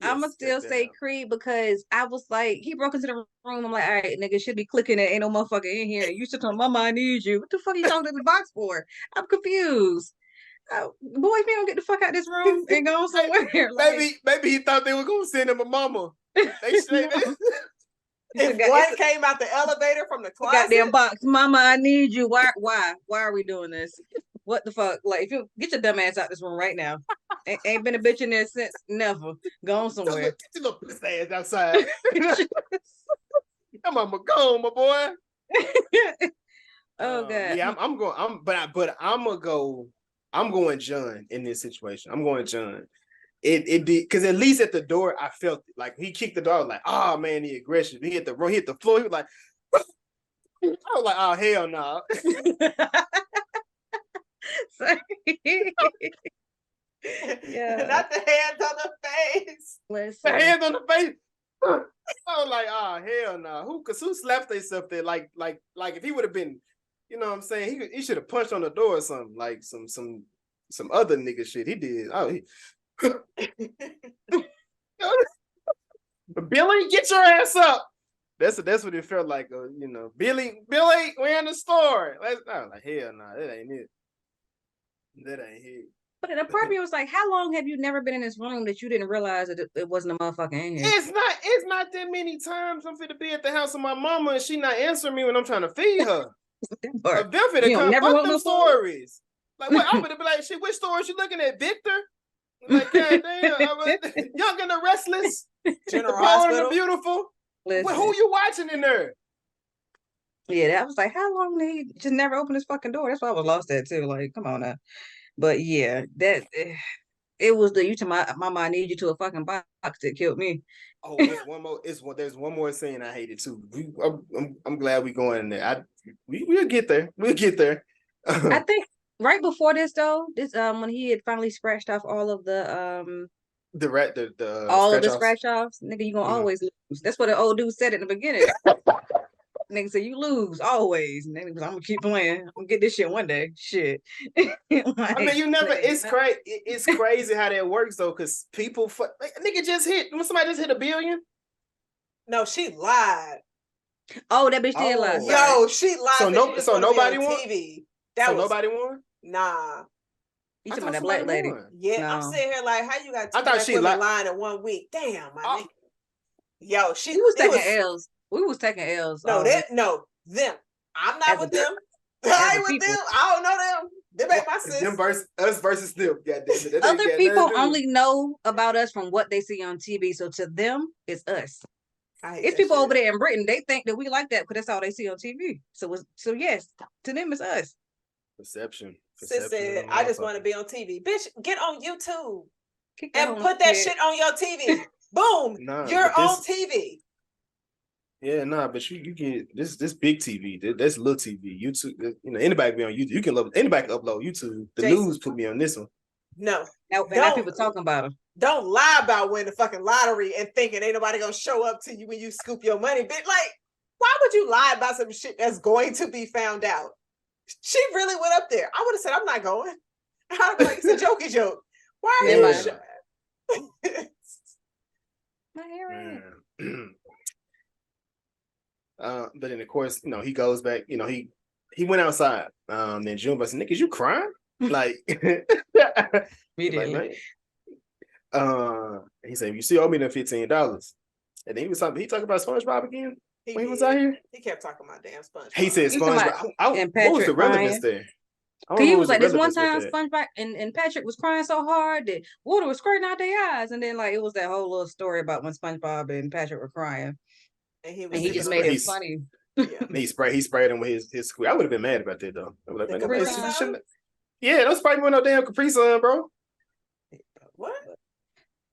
I'm gonna still say Creed because I was like, he broke into the room. I'm like, all right, nigga, should be clicking it. Ain't no motherfucker in here. You should tell Mama I need you. What the fuck are you talking to the box for? I'm confused. Boys, we don't get the fuck out this room and go somewhere. Maybe he thought they were gonna send him a mama. If one came out the elevator from the closet, goddamn box, Mama, I need you. Why are we doing this? What the fuck? Like, if you get your dumb ass out this room right now. Ain't been a bitch in there since. Never. Gone somewhere. Get your little pussy ass outside. Come on, go, my boy. Oh god. Yeah, I'm going. But I'm gonna go. I'm going John in this situation. I'm going John. It did because at least at the door I felt it. Like he kicked the door. I was like, oh man, the aggression. He hit the floor. He was like, I was like, oh hell no. Yeah. Not the hands on the face. Listen. The hands on the face. I was like, oh hell no. Who slapped themselves there? Like if he would have been, you know what I'm saying? He should have punched on the door or something, like some other nigga shit. He did. Oh, Billy, get your ass up. That's what it felt like. You know, Billy, we're in the store. I was like, hell no, that ain't it. That ain't it. But the part of me was like, how long have you never been in this room that you didn't realize that it wasn't a motherfucker in here? It's not that many times I'm finna be at the house of my mama and she not answering me when I'm trying to feed her. I'm finna come fuck them stories. Like what? I'm gonna be like, shit, which stories you looking at, Victor? Like, god damn, Young and the Restless, General Hospital, and the Beautiful. Listen. Well, who you watching in there? Yeah, that was like, how long did he just never open his fucking door? That's why I was lost at too. Like, come on now. But yeah, that it was the you to my mama, I need you to a fucking box that killed me. Oh, there's one more. There's one more scene I hated too. I'm glad we going in there. We'll get there. We'll get there. I think right before this though, when he had finally scratched off all of the scratch offs, nigga, you gonna always lose. That's what the old dude said in the beginning. Nigga said you lose always. And then I'm gonna keep playing. I'm gonna get this shit one day. Shit. I mean, you never. It's crazy. It's crazy how that works though, because people. Nigga just hit. When somebody just hit $1 billion. No, she lied. Oh, that bitch did lie. Yo, she lied. So nobody won. TV. Nobody won. Nah. You talking about that black lady? Yeah, no. I'm sitting here like, how you got? I thought she lying in 1 week. Damn, my nigga. Yo, we was taking L's. We was taking L's. No, them. I'm not with them. I ain't with them. I don't know them. Them ain't my sis. Them us versus them. Goddamn. Other people only know about us from what they see on TV. So to them, it's us. It's people over there in Britain. They think that we like that because that's all they see on TV. So yes, to them it's us. Perception. Sis said, I just want to be on TV. Bitch, get on YouTube and put that shit on your TV. Boom. You're on TV. Yeah, but you get this big TV. That's little TV. YouTube, you know, anybody can be on YouTube. Anybody can upload YouTube. The news put me on this one. No. And now people talking about them. Don't lie about winning the fucking lottery and thinking ain't nobody gonna show up to you when you scoop your money. Bitch, like, why would you lie about some shit that's going to be found out? She really went up there. I would have said, I'm not going. I'd be like, it's a jokey joke. Why are you shy? My hair but then of course, you know, he goes back, you know, he went outside. Then June said, Nick, is you crying? Like immediately. He said, you still owe me them $15. And then he talking about SpongeBob again when he was out here. He kept talking about damn SpongeBob. He said SpongeBob. What was the relevance there? He was like, this one time SpongeBob and Patrick was crying so hard that water was squirting out their eyes. And then like it was that whole little story about when SpongeBob and Patrick were crying. And he just made it funny. Yeah. he sprayed him with his squid. I would have been mad about that though. I would have been yeah, don't spray me with no damn Capri Sun, bro. What?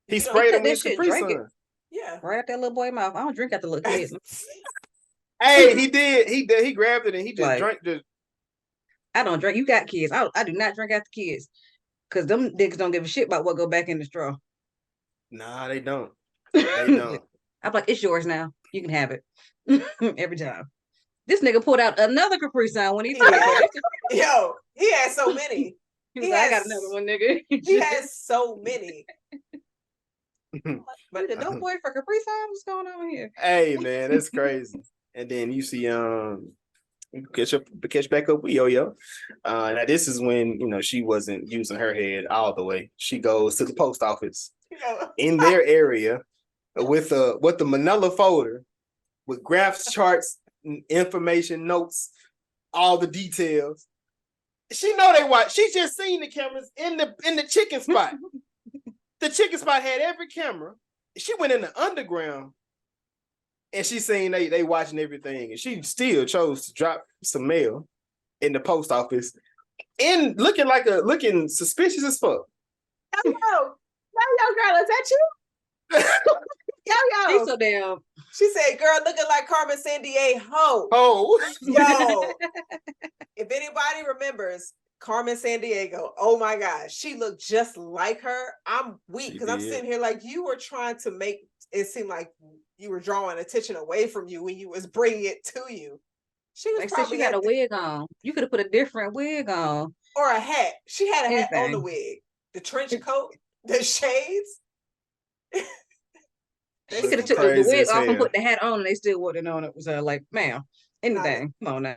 He sprayed him with his Capri Sun. Yeah. Right out that little boy mouth. I don't drink out the little kids. Hey, he did. He grabbed it and he just drank the. I don't drink. You got kids. I do not drink after kids. Because them niggas don't give a shit about what go back in the straw. Nah, they don't. They don't. I'm like, it's yours now. You can have it. Every time. This nigga pulled out another Capri Sun when he did it. Yo, he had so many. I got another one, nigga. He has so many. But the dope boy for Capri Sun, what's going on here? Hey man, that's crazy. And then you see catch back up with Yo-Yo. Now this is when, you know, she wasn't using her head all the way. She goes to the post office in their area with the manila folder with graphs, charts, information, notes, all the details. She know they watch. She just seen the cameras in the chicken spot. The chicken spot had every camera. She went in the underground and she seen they watching everything, and she still chose to drop some mail in the post office, and looking suspicious as fuck. Yo, girl, is that you? She's Yo. so damn. She said, girl, looking like Carmen Sandiego. Oh, Yo. If anybody remembers Carmen Sandiego, oh my gosh, she looked just like her. I'm weak because I'm sitting here like you were trying to make it seem like you were drawing attention away from you when you was bringing it to you. She was Like probably she had a wig on. You could have put a different wig on. or a hat. She had a hat on the Anything. wig, the trench coat, the shades. She could have took the wig off and put the hat on, and they still wouldn't have known it was her. Like, ma'am, anything. Come on now.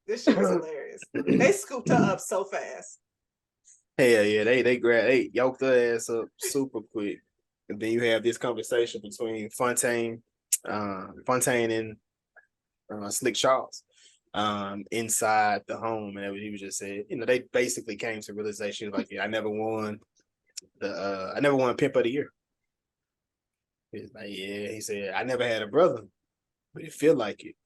This shit was hilarious. They scooped her up so fast. Hell yeah, they yoked her ass up super quick. And then you have this conversation between Fontaine and Slick Charles inside the home, and he was just said, they basically came to realization like, yeah, I never won Pimp of the Year. He's like, yeah, he said, I never had a brother, but it feel like it.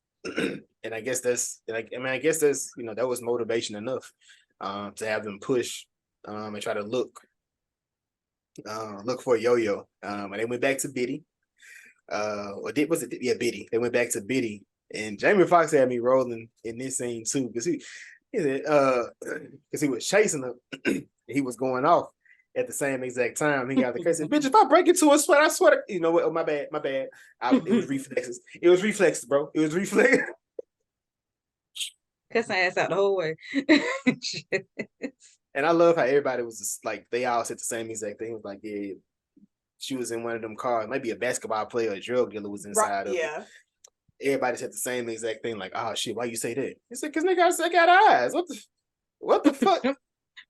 And I guess that's that was motivation enough to have them push and try to look for Yo-Yo. And they went back to Biddy. Biddy. They went back to Biddy. And Jamie Foxx had me rolling in this scene too, because he was chasing her. He was going off at the same exact time. He got the crazy bitch. If I break into a sweat, I swear to, you know what? Oh, my bad. It was reflexes. It was reflexes, bro. It was reflexes. Cuss my ass out the whole way. And I love how everybody was just like, they all said the same exact thing. It was like, yeah, she was in one of them cars. Maybe a basketball player or a drug dealer was inside of it. Everybody said the same exact thing. Like, oh shit, why you say that? He said, because nigga, I got eyes. What the fuck?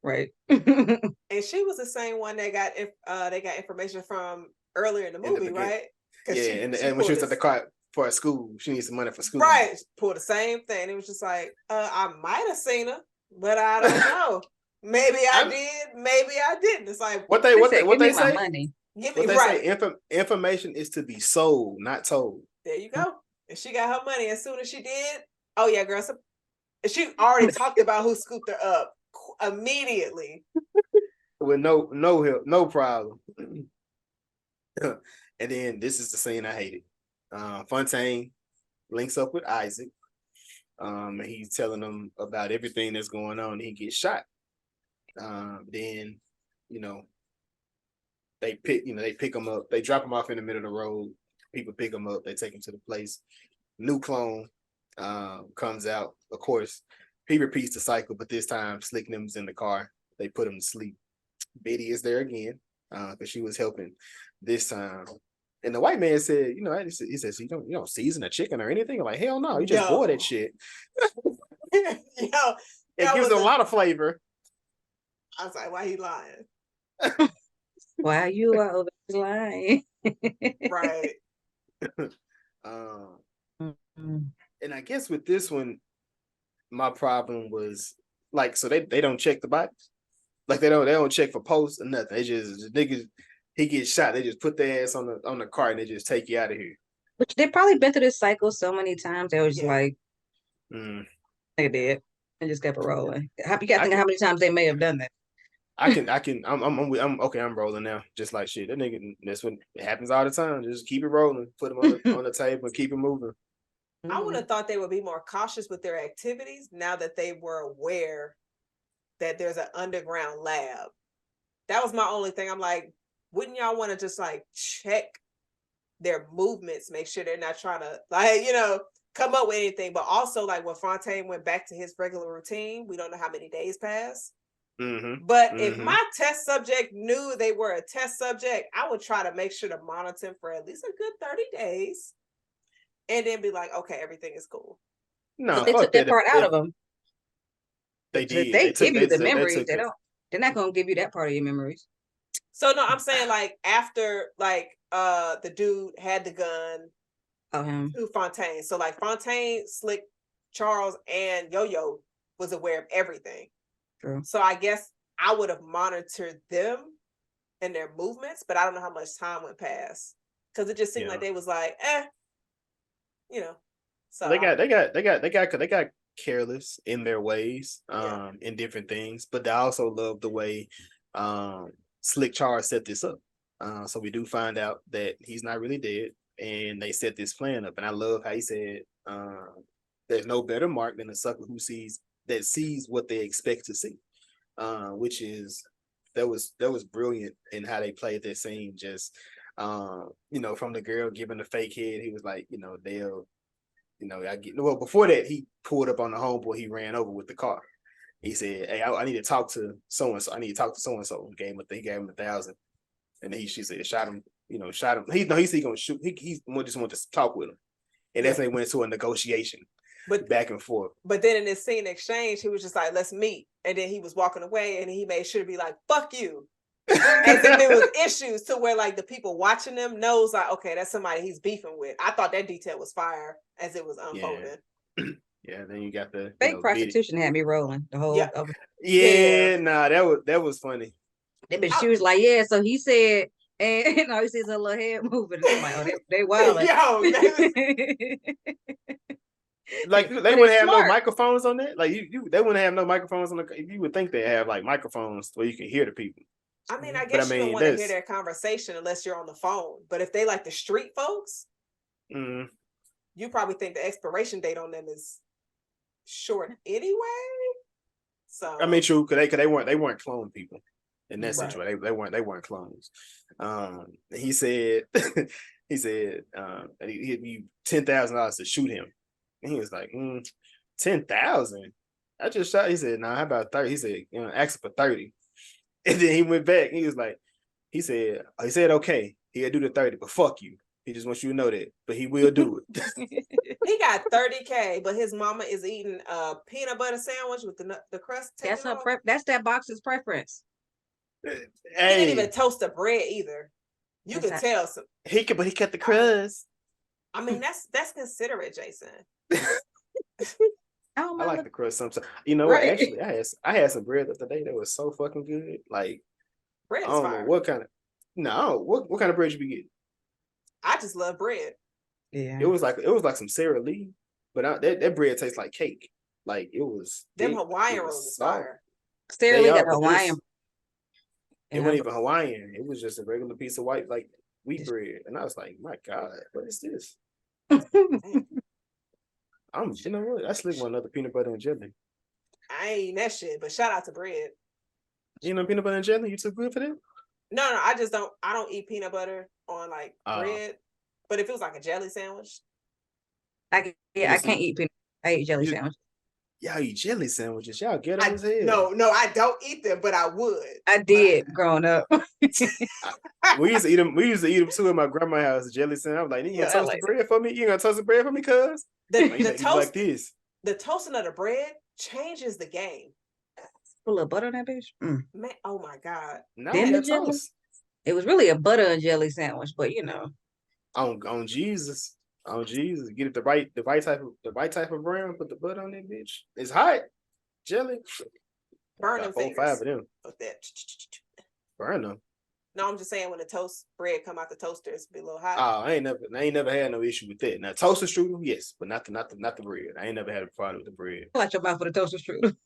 Right. And she was the same one that got information from earlier in the movie, right? Yeah, and when she was at the car for a school, she needs some money for school. Right. Pulled the same thing. It was just like, I might have seen her, but I don't know. Maybe I did, maybe I didn't. It's like what they say. Money. Say, information is to be sold, not told. There you go. And she got her money as soon as she did. Oh yeah, girl. So, she already talked about who scooped her up immediately. With no help, no problem. And then this is the scene I hated. Fontaine links up with Isaac. And he's telling him about everything that's going on. He gets shot. Then, they pick him up. They drop him off in the middle of the road. People pick him up. They take him to the place. New clone comes out. Of course, he repeats the cycle, but this time Slick and them's in the car. They put him to sleep. Biddy is there again because she was helping this time. And the white man said, he says, you don't season a chicken or anything. I'm like, hell no, you just boil that shit. It gives it a lot of flavor. I was like, why he lying? Why you are always lying? Right. And I guess with this one, my problem was like, so they don't check the box, like they don't check for posts or nothing. They just niggas, he gets shot, they just put their ass on the cart and they just take you out of here. Which they probably been through this cycle so many times. They was just like, they did and just kept it rolling. You got to think how many times they may have done that. I'm rolling now. Just like shit. That nigga, that's what happens all the time. Just keep it rolling. Put them on the table and keep it moving. I would have thought they would be more cautious with their activities now that they were aware that there's an underground lab. That was my only thing. I'm like, wouldn't y'all want to just like check their movements, make sure they're not trying to come up with anything. But also like when Fontaine went back to his regular routine, we don't know how many days passed. But if my test subject knew they were a test subject, I would try to make sure to monitor them for at least a good 30 days and then be like, okay, everything is cool. No, but they took that part out of them. They did. They give you the memories. They're not going to give you that part of your memories. So no, I'm saying like after the dude had the gun to Fontaine. So like Fontaine, Slick, Charles, and Yo-Yo was aware of everything. True. So I guess I would have monitored them and their movements, but I don't know how much time went past because it just seemed like they was like, So they got careless in their ways, in different things, but they also love the way Slick Charles set this up. So we do find out that he's not really dead, and they set this plan up. And I love how he said, "There's no better mark than a sucker who sees what they expect to see," which is that was brilliant in how they played that scene. Just from the girl giving the fake head, he was like, they'll. Before that, he pulled up on the homeboy he ran over with the car. He said, "Hey, I need to talk to so and so. I need to talk to so and so." He gave him 1,000, and then she said, "Shot him. Shot him." He said he gonna shoot. He just wanted to talk with him, and that's when they went to a negotiation, back and forth. But then in this scene exchange, he was just like, "Let's meet," and then he was walking away, and he made sure to be like, "Fuck you." As if there was issues to where like the people watching them knows like, okay, that's somebody he's beefing with. I thought that detail was fire as it was unfolding. Yeah, then you got the fake prostitution had me rolling the whole. Nah, that was funny. She was like, yeah. So he said, and all he sees a little head moving. And I'm like, oh, they wild. Like they wouldn't have no microphones on that. Like they wouldn't have no microphones on the. You would think they have like microphones where you can hear the people. I mean, I guess you don't want to hear their conversation unless you're on the phone. But if they like the street folks, you probably think the expiration date on them is short anyway. So I mean, true, because they weren't clone people in that situation. They weren't clones. He said he'd give you $10,000 to shoot him, and he was like, 10,000. I just shot. He said, "Nah, how about 30?" He said, ask for 30. And then he went back. He was like, he said, okay, he'll do the 30, but fuck you. He just wants you to know that, but he will do it. He got $30K, but his mama is eating a peanut butter sandwich with the crust. That's her that's that box's preference. He didn't even toast the bread either. You could tell some. But he cut the crust. I mean, that's considerate, Jason. I like the crust sometimes. You know what? Actually, I had some bread the other day that was so fucking good. Like, bread is I don't fire. know what kind of. No, what kind of bread you be getting? I just love bread. Yeah, it was like some Sara Lee, but that bread tastes like cake. Like it was. Them Hawaiian rolls is fire. Sara Lee got Hawaiian. It wasn't even Hawaiian. It was just a regular piece of white wheat bread, and I was like, my God, what is this? You know what? I slipped one another peanut butter and jelly. I ain't eating that shit, but shout out to bread. You know peanut butter and jelly? You too good for that? No, I just don't. I don't eat peanut butter on like bread. But if it was like a jelly sandwich, I can't eat peanut. I eat jelly sandwiches. Y'all eat jelly sandwiches. Y'all get on his head. No, I don't eat them, but I would. I did growing up. We used to eat them. We used to eat them too at my grandma's house. Jelly sandwich. I was like, "You gonna toast the bread for me? You gonna toast the bread for me, cuz?" The toast like this. The toasting of the bread changes the game. Put a little butter on that bitch. Man, oh my God! No, toast. It was really a butter and jelly sandwich, but on Jesus. Oh Jesus! Get it the right type of brown. Put the butter on that bitch. It's hot. Jelly. Burn them fingers. 4-5 of them. That. Burn them. No, I'm just saying when the toast bread come out the toaster, it's be a little hot. Oh, I ain't never had no issue with that. Now toaster strudel, yes, but not the bread. I ain't never had a problem with the bread. I like your mouth for the toaster strudel.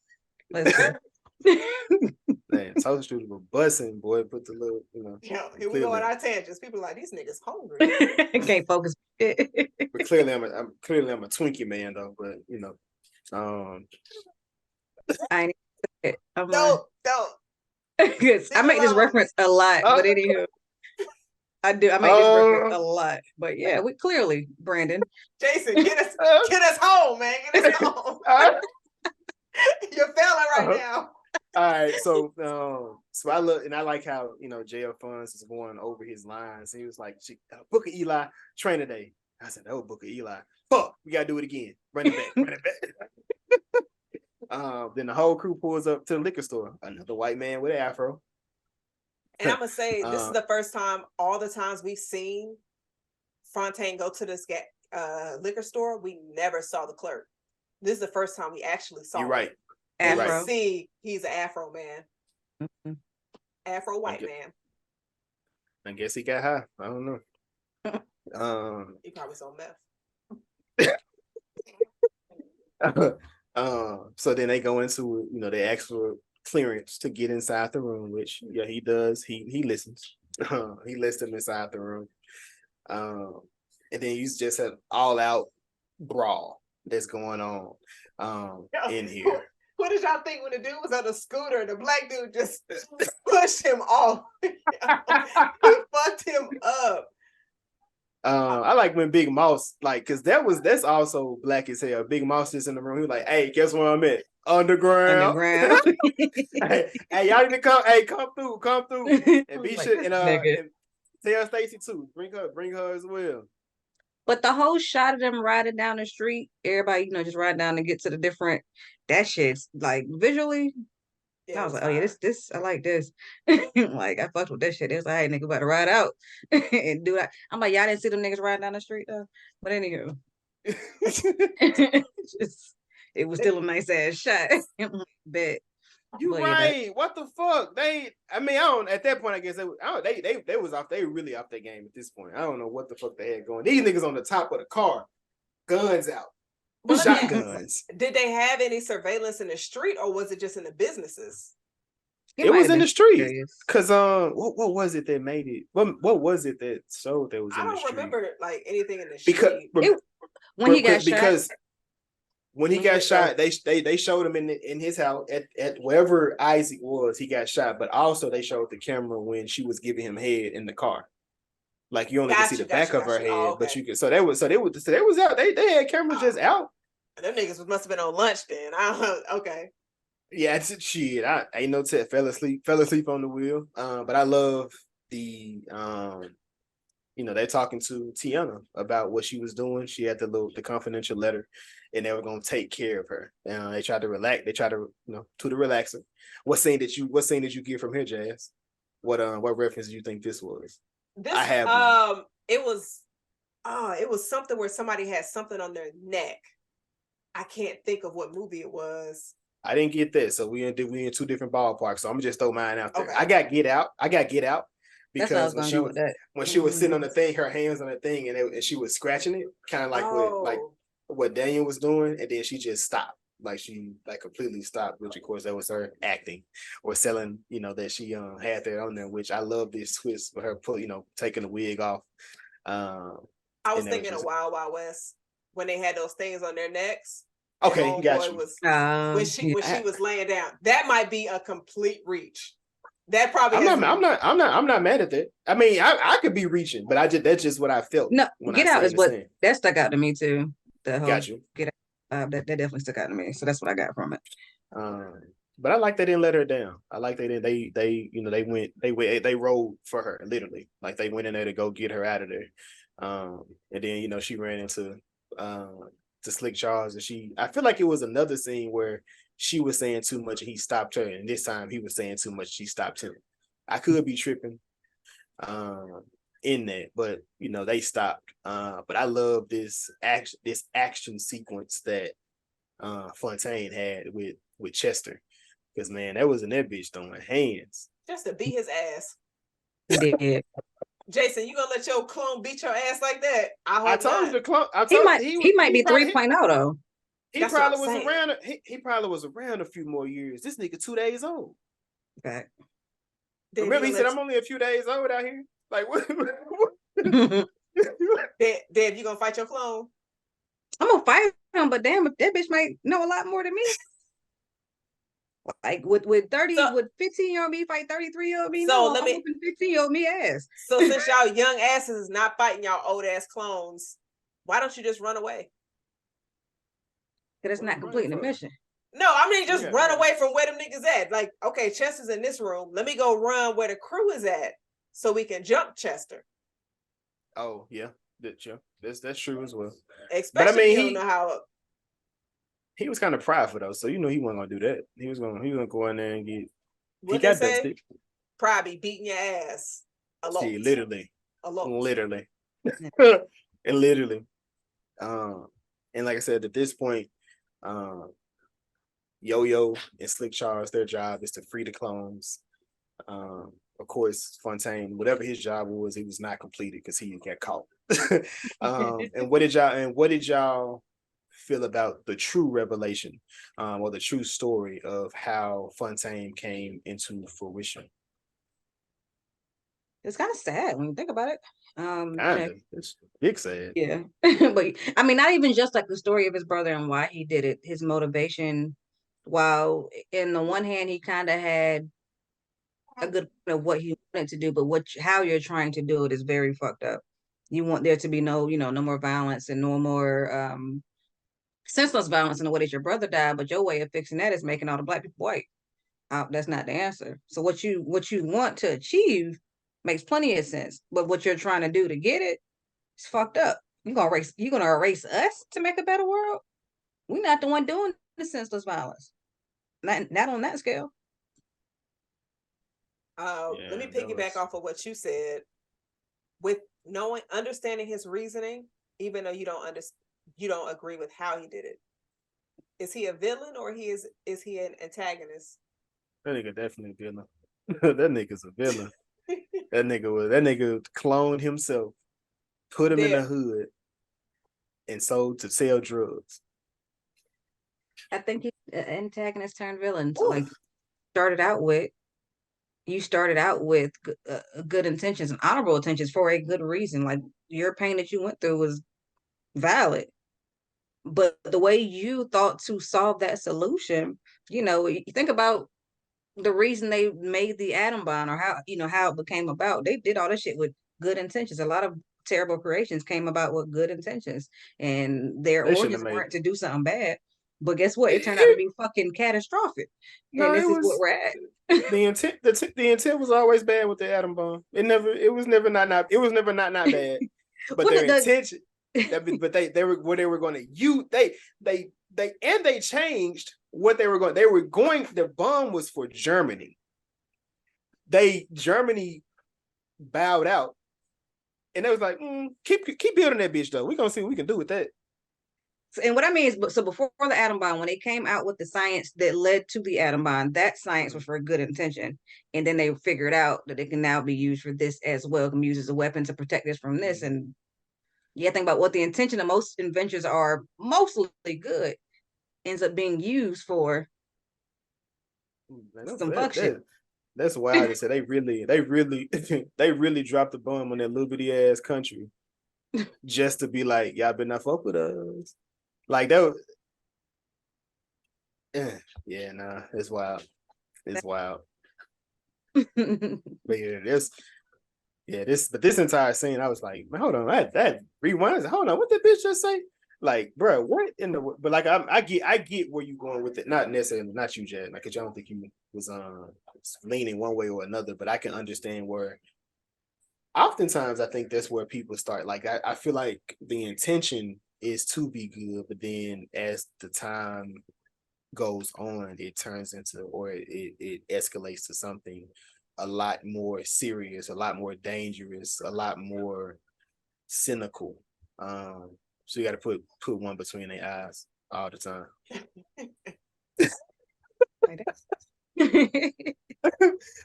Man, toaster strudel was busting, boy. Put the little, here we go on our tangents. People are like, these niggas hungry. Can't focus. But clearly, I'm a Twinkie man though. But I ain't. Don't. I make this reference a lot, but anywho, I make this reference a lot. But yeah, we clearly, Brandon. Jason, get us home, man. Get us home. You're failing right now. All right, so I like how JL Funds is going over his lines. He was like, "Book of Eli, train today." I said, "Oh, Book of Eli, fuck, we gotta do it again. Run it back." Then the whole crew pulls up to the liquor store. Another white man with an afro. And I'm gonna say this is the first time. All the times we've seen Fontaine go to this liquor store, we never saw the clerk. This is the first time we actually saw. You're right. Afro. See, he's an Afro man. Mm-hmm. Afro white man. I guess he got high. I don't know. He probably saw meth. So then they go into, they ask for clearance to get inside the room, which he does. He listens. He lets them inside the room. And then you just have all out brawl that's going on in here. What did y'all think when the dude was on the scooter and the black dude just pushed him off? He fucked him up. I like when Big Mouse, because that's also black as hell. Big Mouse is in the room. He was like, "Hey, guess where I'm at? Underground." hey, y'all need to come. Hey, come through, and be sure and tell Stacy too. Bring her as well. But the whole shot of them riding down the street, everybody, just ride down and get to the different. That shit's like visually. Yeah, I was like, oh yeah, this I like this. Like I fucked with that shit. It was like, hey, nigga, about to ride out and do that. I'm like, y'all didn't see them niggas riding down the street though. But anywho, it was still a nice ass shot. Bet. You right? What the fuck? I don't. At that point, I guess they was off. They were really off their game at this point. I don't know what the fuck they had going. These niggas on the top of the car, guns out. Well, shotguns. Did they have any surveillance in the street, or was it just in the businesses? It was in the street. Cause what was it that made it? What was it that showed that was in the street? I don't remember like anything in the street. When he got shot. When he got shot, they showed him in his house at wherever Isaac was. He got shot, but also they showed the camera when she was giving him head in the car. Like you only could see the back of her head, but you could. So they was out. They had cameras just out. Them niggas must have been on lunch then. Okay. Yeah, it's shit. I ain't no tip. Fell asleep on the wheel. But I love the they're talking to Tiana about what she was doing. She had the confidential letter, and they were gonna take care of her. They tried to relax. They tried to to the relaxer. What scene did you get from here, Jazz? What reference do you think this was? I have it was something where somebody had something on their neck. I can't think of what movie it was. I didn't get that, so we in two different ballparks. So I'm gonna just throw mine out there. Okay. I got Get Out because when she was sitting on the thing, her hands on the thing, and she was scratching it, kind of like what Daniel was doing, and then she just stopped. Like she completely stopped, which of course that was her acting or selling, that she had that on there, which I love this twist for her taking the wig off. I was thinking of Wild Wild West when they had those things on their necks. Okay, got you. When she was laying down, that might be a complete reach. That probably. I'm not mad at that. I mean, I could be reaching, but that's just what I felt. No, Get Out is what that stuck out to me too. The whole got you. Get Out. That definitely stuck out to me. So that's what I got from it. But I like they didn't let her down. I like they didn't. They rolled for her literally. Like they went in there to go get her out of there. And then she ran into to Slick Charles, and I feel like it was another scene where she was saying too much and he stopped her, and this time he was saying too much, she stopped him. I could be tripping in that, but they stopped. But I love this action sequence that Fontaine had with Chester, because man, that was in that bitch throwing hands. Just to beat his ass. He did. Jason, you gonna let your clone beat your ass like that? I told you the clone. He might be 3.0 though. He probably was around. He probably was around a few more years. This nigga 2 days old. Okay. Remember, he said, "I'm only a few days old out here." Like what? Dave, you gonna fight your clone? I'm gonna fight him, but damn, if that bitch might know a lot more than me. Like with 15-year-old me fight 33-year-old me. So no, let me 15-year-old me ass. So since y'all young asses is not fighting y'all old ass clones, why don't you just run away? Because it's not completing the mission. No, I mean just run away from where them niggas at. Like, okay, Chester's in this room. Let me go run where the crew is at so we can jump Chester. Oh yeah, that's true as well. Especially but I mean, you don't know how. He was kind of prideful though, so he wasn't gonna do that. He was gonna go in there and get. What he got that stick. Probably beating your ass. See, literally. And literally. And like I said, at this point, Yo-Yo and Slick Charles, their job is to free the clones. Of course, Fontaine, whatever his job was, he was not completed because he got caught. And what did y'all feel about the true revelation, or the true story of how Fontaine came into fruition? It's kind of sad when you think about it. Kinda, it's big sad. Yeah. But I mean, not even just like the story of his brother and why he did it, his motivation. While in the one hand he kind of had a good point of what he wanted to do, but how you're trying to do it is very fucked up. You want there to be no, no more violence and no more senseless violence in the way that your brother died, but your way of fixing that is making all the black people white. That's not the answer. So what you want to achieve makes plenty of sense, but what you're trying to do to get it is fucked up. You're gonna erase us to make a better world? We're not the one doing the senseless violence. Not on that scale. Let me piggyback off of what you said. With understanding his reasoning, even though you don't agree with how he did it. Is he a villain or is he an antagonist? That nigga definitely a villain. That nigga's a villain. That nigga cloned himself, put him in the hood, and sold to sell drugs. I think he's an antagonist turned villain. So like you started out with good intentions and honorable intentions for a good reason. Like your pain that you went through was valid, but the way you thought to solve that solution, you think about the reason they made the atom bomb or how it became about. They did all this shit with good intentions. A lot of terrible creations came about with good intentions, and their origins weren't to do something bad. But guess what? It turned out to be fucking catastrophic. No, and this is what we're at. The intent was always bad with the atom bomb. It was never not bad. But their intention, but they were what they were going to use. They changed what they were going. The bomb was for Germany. Germany bowed out, and they was like, keep building that bitch though. We're gonna see what we can do with that. And what I mean is, so before the atom bomb, when they came out with the science that led to the atom bomb, that science was for a good intention. And then they figured out that it can now be used for this as well, can be used as a weapon to protect us from this. And yeah, think about what the intention of most inventions are mostly good, ends up being used for some fuck shit. That's why they said they really dropped the bomb on that little bitty ass country just to be like, y'all better not fuck with us. Like that was, it's wild. It's wild. But this entire scene, I was like, man, hold on, that rewinds. Hold on, what did bitch just say? Like, bro, what in the? But like, I get where you going with it. Not necessarily, not you, Jad. Like, 'cause I don't think you was leaning one way or another. But I can understand where. Oftentimes, I think that's where people start. Like, I feel like the intention is to be good, but then as the time goes on, it turns into, or it escalates to something a lot more serious, a lot more dangerous, a lot more cynical. So you got to put one between their eyes all the time.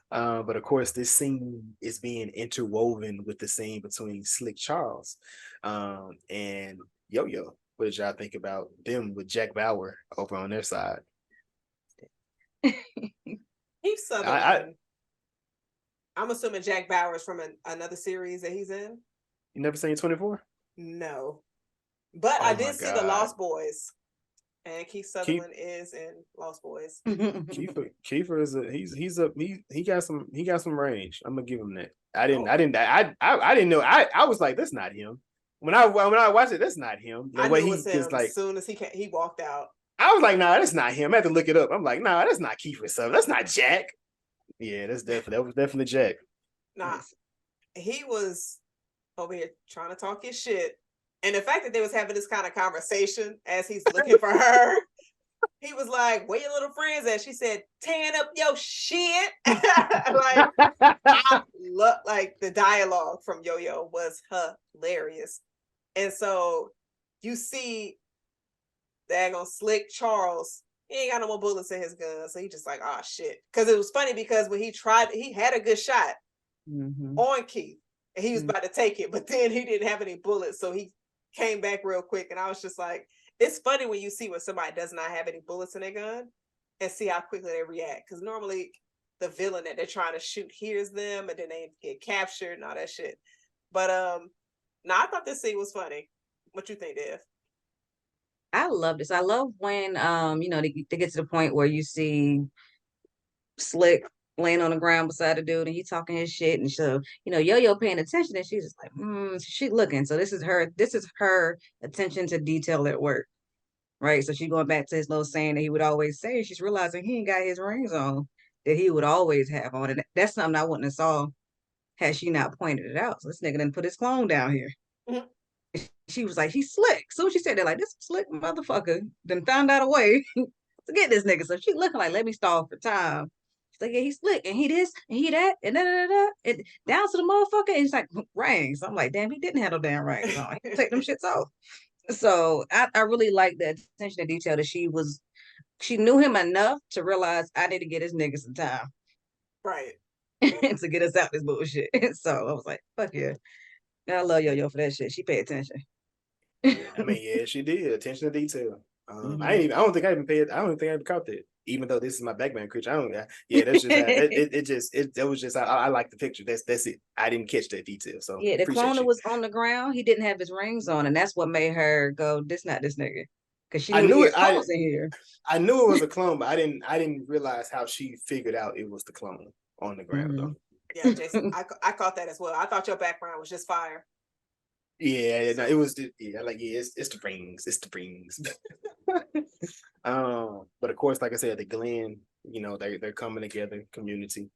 But of course, this scene is being interwoven with the scene between Slick Charles and Yo-Yo. What did y'all think about them with Jack Bauer over on their side? He's Southern. I'm assuming Jack Bauer is from another series that he's in. You never seen 24? No, but I did see The Lost Boys, and Keith Sutherland is in Lost Boys. Kiefer is he got some range. I'm gonna give him that. I didn't know. I was like, that's not him. When I watched it, that's not him. I knew it was him as soon as he walked out. I was like, nah, that's not him. I had to look it up. I'm like, nah, that's not Kiefer Sutherland. That's not Jack. Yeah, that was definitely Jack. Nah, he was over here trying to talk his shit. And the fact that they was having this kind of conversation as he's looking for her, he was like, where your little friends at? She said, tearing up your shit. Like the dialogue from Yo-Yo was hilarious. And so you see daggone Slick Charles, he ain't got no more bullets in his gun. So he just like, oh shit. Because it was funny because when he had a good shot on Keith. and he was about to take it, but then he didn't have any bullets, so he came back real quick. And I was just like, it's funny when you see when somebody does not have any bullets in their gun and see how quickly they react. Because normally the villain that they're trying to shoot hears them and then they get captured and all that shit. But no, I thought this scene was funny. What you think, Dev? I love this. I love when they get to the point where you see Slick laying on the ground beside the dude and he talking his shit, and so Yo-Yo paying attention, and she's just like, she looking. So this is her attention to detail at work, right? So she's going back to his little saying that he would always say. She's realizing he ain't got his rings on that he would always have on, and that's something I wouldn't have saw had she not pointed it out. So this nigga didn't put his clone down here. Mm-hmm. She was like, he's slick. So she said that, like, this slick motherfucker then found out a way to get this nigga. So she looking like, let me stall for time. She's like, yeah, he's slick, and he this, and he that, and and down to the motherfucker. And he's like, rings. I'm like, damn, he didn't have no damn rings on. He take them shits off. So I really like the attention to detail that she knew him enough to realize I need to get this nigga some time. Right. To get us out this bullshit. So I was like, fuck yeah. I love Yo-Yo for that shit. She paid attention. I mean, yeah, she did. Attention to detail. I don't think I even caught that. Even though this is my background creature, that's just it was just I like the picture. That's it. I didn't catch that detail. So yeah, the cloner was on the ground. He didn't have his rings on, and that's what made her go, "This not this nigga," because she knew his clones in here. I knew it was a clone, but I didn't realize how she figured out it was the clone on the ground though. Yeah, Jason, I caught that as well. I thought your background was just fire. Yeah, no, it was. It's the rings. It's the rings. But of course, like I said, the Glen, they're coming together, community,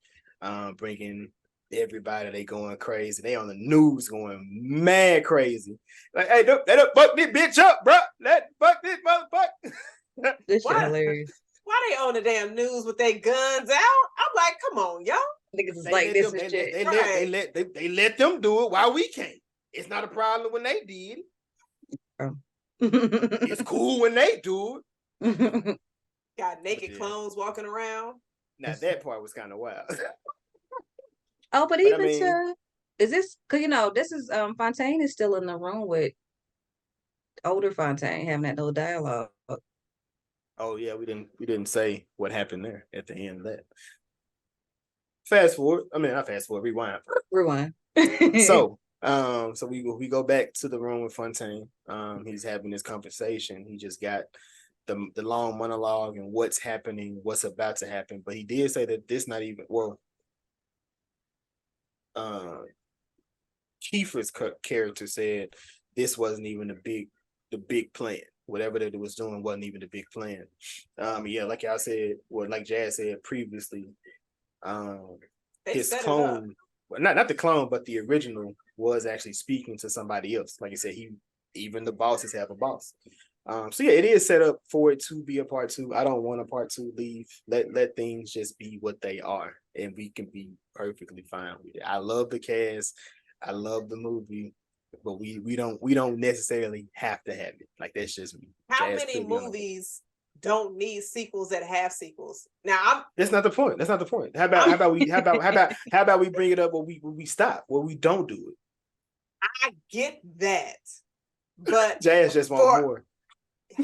bringing everybody. They going crazy. They on the news going mad crazy. Like, hey, let up, fuck this bitch up, bro. Let fuck this motherfucker. This shit hilarious. Why they on the damn news with their guns out? I'm like, come on, y'all. Niggas is like this and shit. They let them do it while we can't. It's not a problem when they did. It's cool when they do it. Got naked clones walking around. Now that part was kind of wild. But is this because this is Fontaine is still in the room with older Fontaine having that little dialogue. Oh yeah, we didn't say what happened there at the end of that. Fast forward. I mean, not fast forward. Rewind. Rewind. So we go back to the room with Fontaine. He's having this conversation. He just got the long monologue and what's happening, what's about to happen. But he did say that this not even Kiefer's character said this wasn't even the big plan. Whatever that it was doing wasn't even the big plan. Like y'all said, like Jazz said previously, his clone, not the clone, but the original was actually speaking to somebody else. Like I said, even the bosses have a boss. It is set up for it to be a part two. I don't want a part two. Leave. Let things just be what they are, and we can be perfectly fine with it. I love the cast. I love the movie, but we don't necessarily have to have it. Like that's just me. How many movies don't need sequels that have sequels? Now that's not the point. That's not the point. How about we bring it up where we stop, where we don't do it? I get that, but Jazz just want more.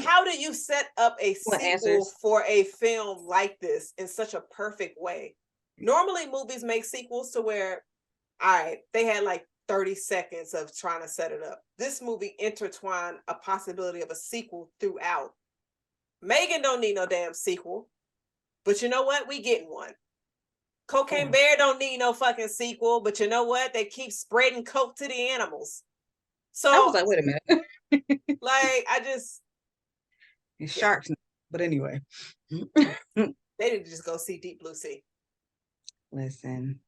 How do you set up a sequel for a film like this in such a perfect way? Normally, movies make sequels to where, all right, they had like 30 seconds of trying to set it up. This movie intertwined a possibility of a sequel throughout. Megan don't need no damn sequel, but you know what? We getting one. Cocaine Bear don't need no fucking sequel, but you know what? They keep spreading coke to the animals. So I was like, wait a minute. Like, I just sharks, but anyway. They didn't just go see Deep Blue Sea. Listen,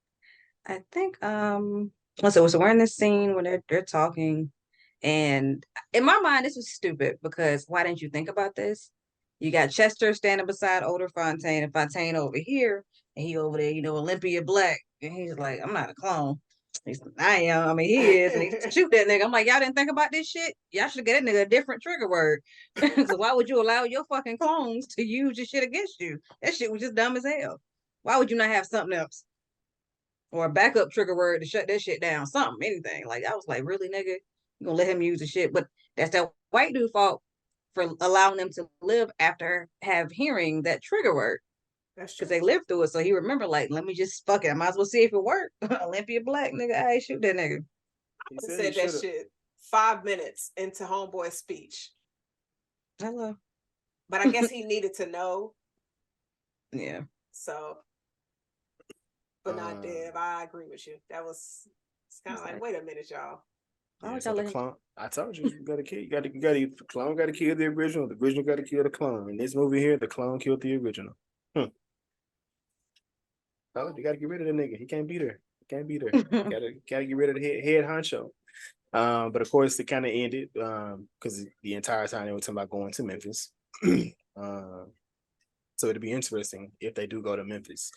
I think so we're in this scene when they're talking, and in my mind this was stupid because why didn't you think about this? You got Chester standing beside older Fontaine and Fontaine over here, and he over there, Olympia Black, and he's like, I'm not a clone. He's like, I am. I mean, he is, and he shoot that nigga. I'm like, y'all didn't think about this shit? Y'all should get that nigga a different trigger word. So why would you allow your fucking clones to use your shit against you? That shit was just dumb as hell. Why would you not have something else? or a backup trigger word to shut that shit down. Something, anything. Like I was like, really, nigga, you gonna let him use the shit? But that's that white dude fault for allowing them to live after hearing that trigger word. That's true. Because they lived through it. So he remember, like, let me just fuck it. I might as well see if it worked. Olympia Black, nigga, I shoot that nigga. He I said said he that shoulda. shit 5 minutes into Homeboy's speech. Hello. But I guess he needed to know. Yeah. So, but not Dev. I agree with you. That was, it's kind of like, wait a minute, y'all. Yeah, so the clone. I told you, you gotta kill. The clone got to kill the original. The original got to kill the clone. In this movie here, the clone killed the original. Oh, you gotta get rid of the nigga. He can't be there. He can't be there. gotta get rid of the head honcho. But of course, it kind of ended because the entire time they were talking about going to Memphis. So it'd be interesting if they do go to Memphis.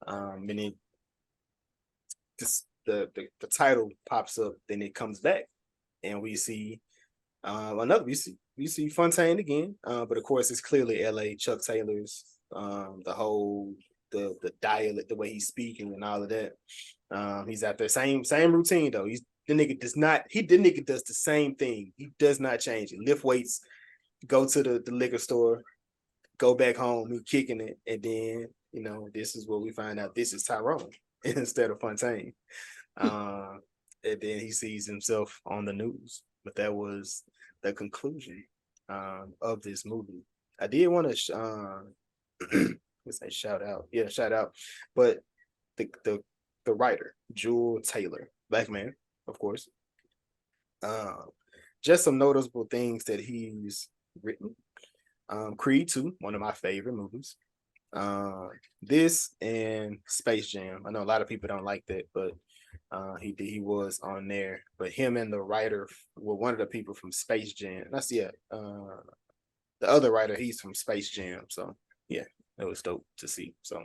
And then just the title pops up, then it comes back, and we see we see Fontaine again. But of course, it's clearly L.A. Chuck Taylor's the whole the dialect, the way he's speaking, and all of that. He's out there same routine though. The nigga does the same thing. He does not change it. Lift weights, go to the liquor store, go back home, he kicking it, and then this is what we find out. This is Tyrone instead of Fontaine. And then he sees himself on the news. But that was the conclusion of this movie. I did want to let's say shout out. Yeah, shout out. But the writer, Jewel Taylor, black man, of course. Just some noticeable things that he's written. Creed 2, one of my favorite movies. This and Space Jam. I know a lot of people don't like that, but he was on there. But him and the writer were one of the people from Space Jam. The other writer, he's from Space Jam. So yeah, it was dope to see. So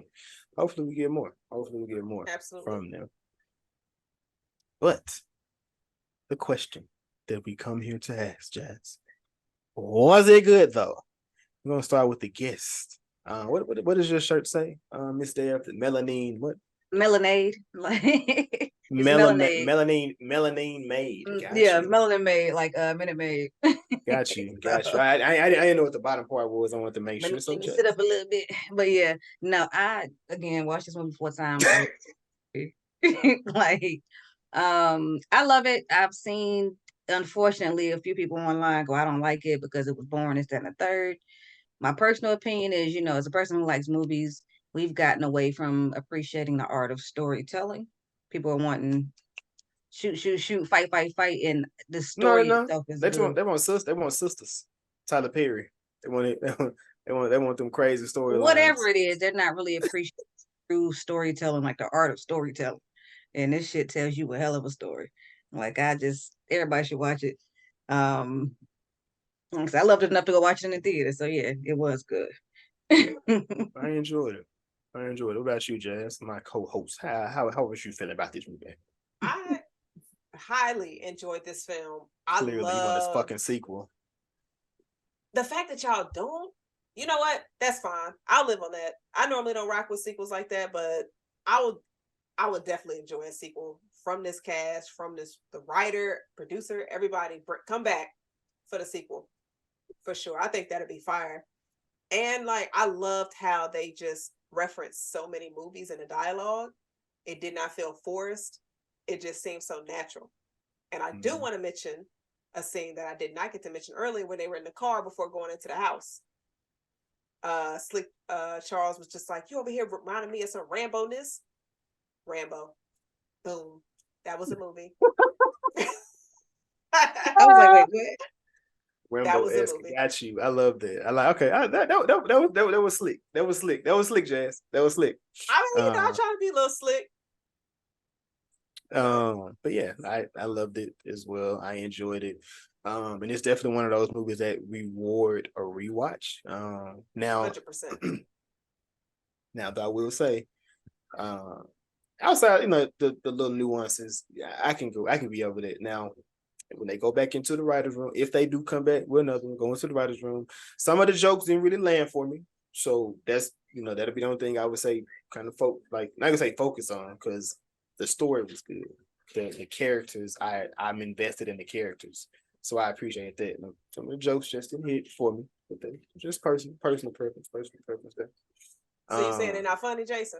hopefully we get more. Absolutely. From them. But the question that we come here to ask, Jazz, was it good though? We're gonna start with the guest. What does your shirt say, Miss Dave? Melanine, what? Melanade, like melanine made. Yeah, melanin made, like Minute Maid. Got you. I didn't know what the bottom part was. I wanted to make sure. Let me sit up a little bit, but yeah, no, I again watched this movie 4 times. Like, I love it. I've seen, unfortunately, a few people online go, I don't like it because it was boring, this, that, and the third. My personal opinion is, as a person who likes movies, we've gotten away from appreciating the art of storytelling. People are wanting shoot, fight, and the story itself is good. They want sisters. Tyler Perry. They want it. They want them crazy storylines. Whatever it is, they're not really appreciating true storytelling, like the art of storytelling. And this shit tells you a hell of a story. Like, everybody should watch it. I loved it enough to go watch it in the theater. So yeah, it was good. I enjoyed it. What about you, Jazz, my co-host? How was you feeling about this movie? I highly enjoyed this film. Clearly, you want this fucking sequel. The fact that y'all don't, you know what? That's fine. I'll live on that. I normally don't rock with sequels like that, but I would definitely enjoy a sequel from this cast, from the writer, producer, everybody. Come back for the sequel for sure. I think that'd be fire. And like, I loved how they just referenced so many movies in the dialogue. It did not feel forced. It just seemed so natural. And I do want to mention a scene that I did not get to mention earlier when they were in the car before going into the house. Slick Charles was just like, you over here reminding me of some Rambo-ness. Rambo. Boom. That was a movie. I was like, wait, what? That was a movie. Got you. I love that. I like. Okay, that was slick. That was slick, Jazz. That was slick. I mean, I'm trying to be a little slick. But yeah, I loved it as well. I enjoyed it. And it's definitely one of those movies that reward a rewatch. Now, 100%. Now, though I will say, outside, the little nuances, I can be over that. Now, when they go back into the writer's room, if they do come back with another one, go into the writer's room, some of the jokes didn't really land for me. So that's, that'll be the only thing I would say kind of not gonna say focus on, because the story was good. The characters, I'm invested in the characters, so I appreciate that. Some of the jokes just didn't hit for me, but they just personal preference there. So you saying they're not funny, Jason?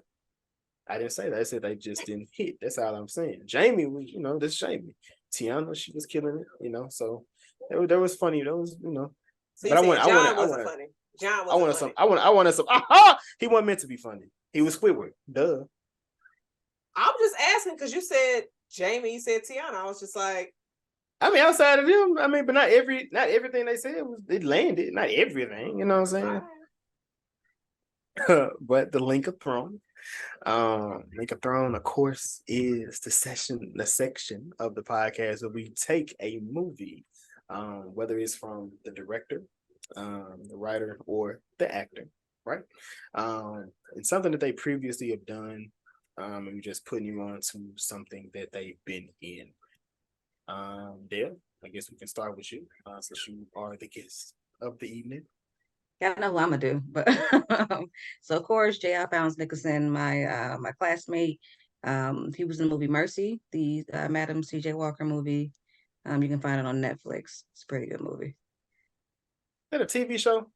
I didn't say that. I said they just didn't hit. That's all I'm saying. Jamie was, this Jamie. Tiana, she was killing it, so that was funny. That was, So but John wasn't funny. John wasn't funny. I wanted some. Aha! He wasn't meant to be funny. He was Squidward. Duh. I'm just asking because you said Jamie, you said Tiana. I was just like, I mean, outside of them, but not everything they said it landed. Not everything, you know what I'm saying? But the Link of Throne. Link of Throne, of course, is the section of the podcast where we take a movie, whether it's from the director, the writer, or the actor, right? And something that they previously have done, and we're just putting you on to something that they've been in. Dale, I guess we can start with you, since you are the guest of the evening. Yeah, I know who I'm gonna do, but so of course J.I. Pounds Nicholson, my classmate. He was in the movie Mercy, the Madam C.J. Walker movie. You can find it on Netflix. It's a pretty good movie. Is that a TV show?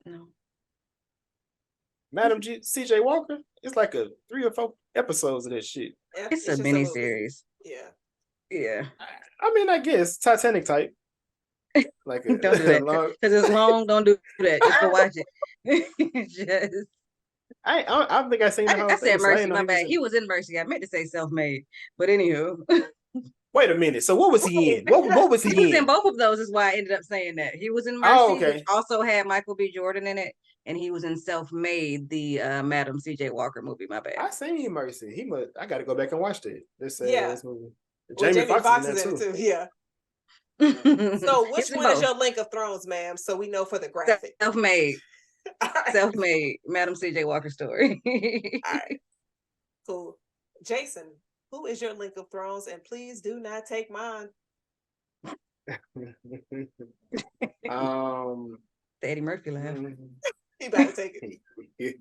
No. Madam C.J. Walker? It's like a 3 or 4 episodes of that shit. It's a mini series. Yeah. Yeah. I mean, I guess Titanic type. Like don't do that because it's long. Don't do that. Just go watch it. Just. I think I seen the whole thing. I said Mercy. My bad. He was in Mercy. I meant to say Self-Made, but anywho. Wait a minute. So what was he in? What was he in? He was in both of those. Is why I ended up saying that. He was in Mercy, which also had Michael B. Jordan in it, and he was in Self-Made, the Madam C.J. Walker movie. My bad. I seen Mercy. I got to go back and watch that. This movie. Well, Jamie Foxx is in it too. Yeah. So which one is your Link of Thrones, ma'am? So we know for the graphic. Self-Made. Right. Self-Made. Madam C.J. Walker story. All right. Cool. Jason, who is your Link of Thrones? And please do not take mine. The Eddie Murphy laugh. He about to take it.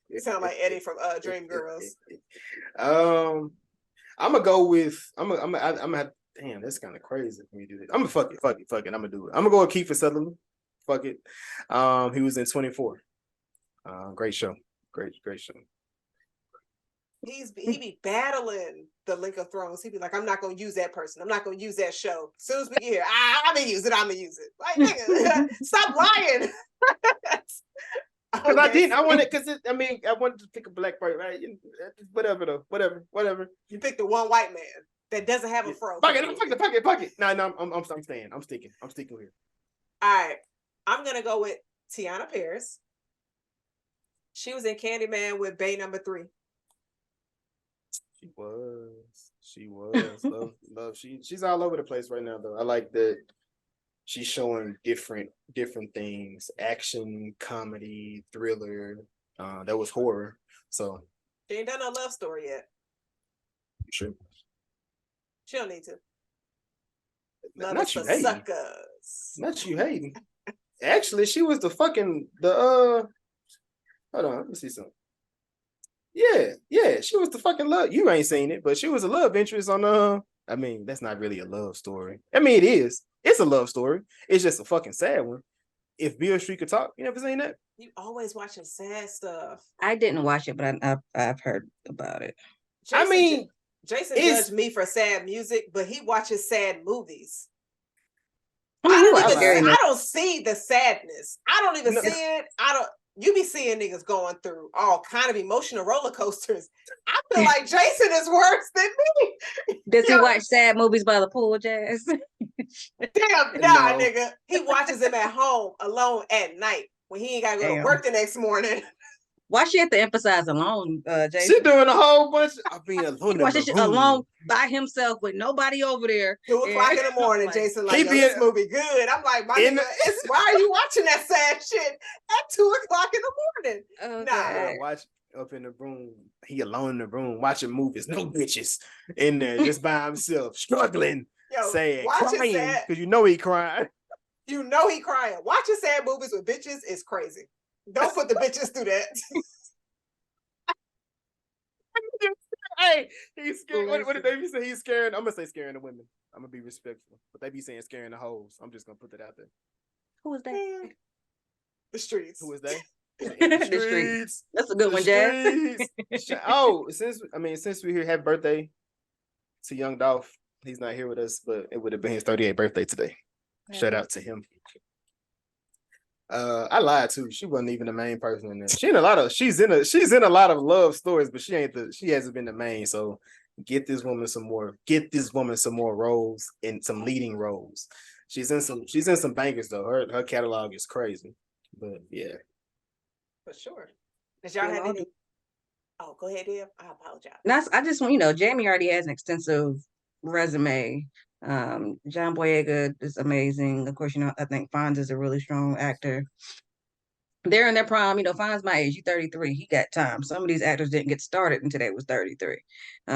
You sound like Eddie from Dreamgirls. I'm gonna go with I'm gonna damn, that's kind of crazy for me to do this. I'm gonna fuck it. I'm gonna do it. I'm gonna go with Kiefer Sutherland. Fuck it. He was in 24. Great show. Great show. He be battling the Link of Thrones. He'd be like, I'm not gonna use that person. I'm not gonna use that show. As soon as we get here, I'm gonna use it. Like, nigga, stop lying. Because I wanted to pick a black person, right? Whatever though. Whatever. You picked the one white man that doesn't have a fro. Fuck it. No, I'm staying. I'm sticking here. All right. I'm gonna go with Tiana Paris. She was in Candyman with Bay number 3. She was. Love. She's all over the place right now though. I like that she's showing different things: action, comedy, thriller. That was horror. So she ain't done no love story yet. Sure. She don't need to. Love not you hating. Suckers. Not you hating. Actually, she was hold on, let me see something. Yeah, she was the fucking love. You ain't seen it, but she was a love interest on I mean, that's not really a love story. I mean, it is. It's a love story. It's just a fucking sad one. If Beale Street Could Talk, you never seen that? You always watching sad stuff. I didn't watch it, but I've heard about it. Jason judged me for sad music, but he watches sad movies. I don't see the sadness. I don't even see it. You be seeing niggas going through all kind of emotional roller coasters. I feel like Jason is worse than me. Does he watch sad movies by the pool, Jazz? Damn, nah, nigga. He watches them at home alone at night when he ain't got to go to work the next morning. Why she have to emphasize alone, Jason? She doing a whole bunch of being alone. He watches alone by himself with nobody over there. 2:00 in the morning, Jason like, this movie good. I'm like, my nigga, why are you watching that sad shit at 2:00 in the morning? Okay. Nah, watch up in the room. He alone in the room watching movies. No bitches in there, just by himself, struggling, sad, crying because you know he crying. You know he crying. Watching sad movies with bitches is crazy. Don't put the bitches through that. Hey, he's scared. What did they be saying? He's scaring. I'm gonna say scaring the women. I'm gonna be respectful, but they be saying scaring the hoes. I'm just gonna put that out there. Who is that? The streets. Who is they? The streets. That's a good one, Jazz. Oh, since we're here, happy birthday to Young Dolph. He's not here with us, but it would have been his 38th birthday today. Shout out to him. I lied too. She wasn't even the main person in there. She's in a lot of love stories, but she hasn't been the main. So get this woman some more roles and some leading roles. She's in some bangers though. Her catalog is crazy. But yeah. For sure. Did y'all have any? Oh, go ahead, Deb. I apologize. I just want, Jamie already has an extensive resume. John Boyega is amazing. Of course, I think Fonz is a really strong actor. They're in their prime, Fonz my age, he's 33. He got time. Some of these actors didn't get started until they was 33.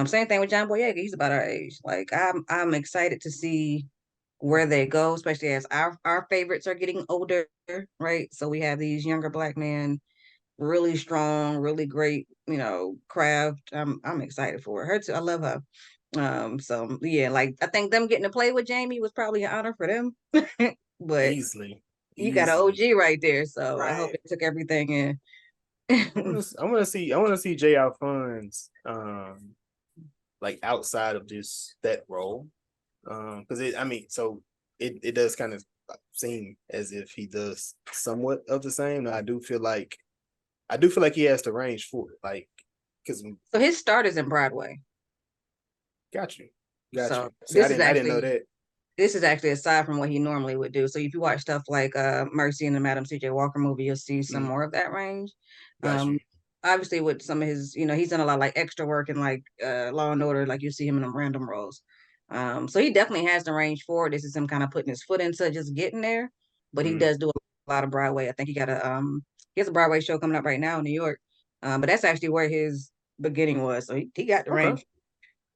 Same thing with John Boyega. He's about our age. Like I'm excited to see where they go, especially as our favorites are getting older, right? So we have these younger Black men, really strong, really great, craft. I'm excited for her too. I love her. So yeah, like I think them getting to play with Jamie was probably an honor for them. But easily. You got an OG right there, so right. I hope it took everything in. I want to see Jay Alphonse like outside of just that role. Because it does kind of seem as if he does somewhat of the same. Now, I do feel like he has the range for it, like because so his start is in Broadway. Got you. See, I didn't know that. This is actually aside from what he normally would do. So if you watch stuff like Mercy and the Madam C.J. Walker movie, you'll see some more of that range. Obviously with some of his, he's done a lot of like extra work in like Law and Order, like you see him in them random roles. So he definitely has the range for it. This is him kind of putting his foot into just getting there, but he does do a lot of Broadway. I think he has a Broadway show coming up right now in New York. But that's actually where his beginning was. So he got the range.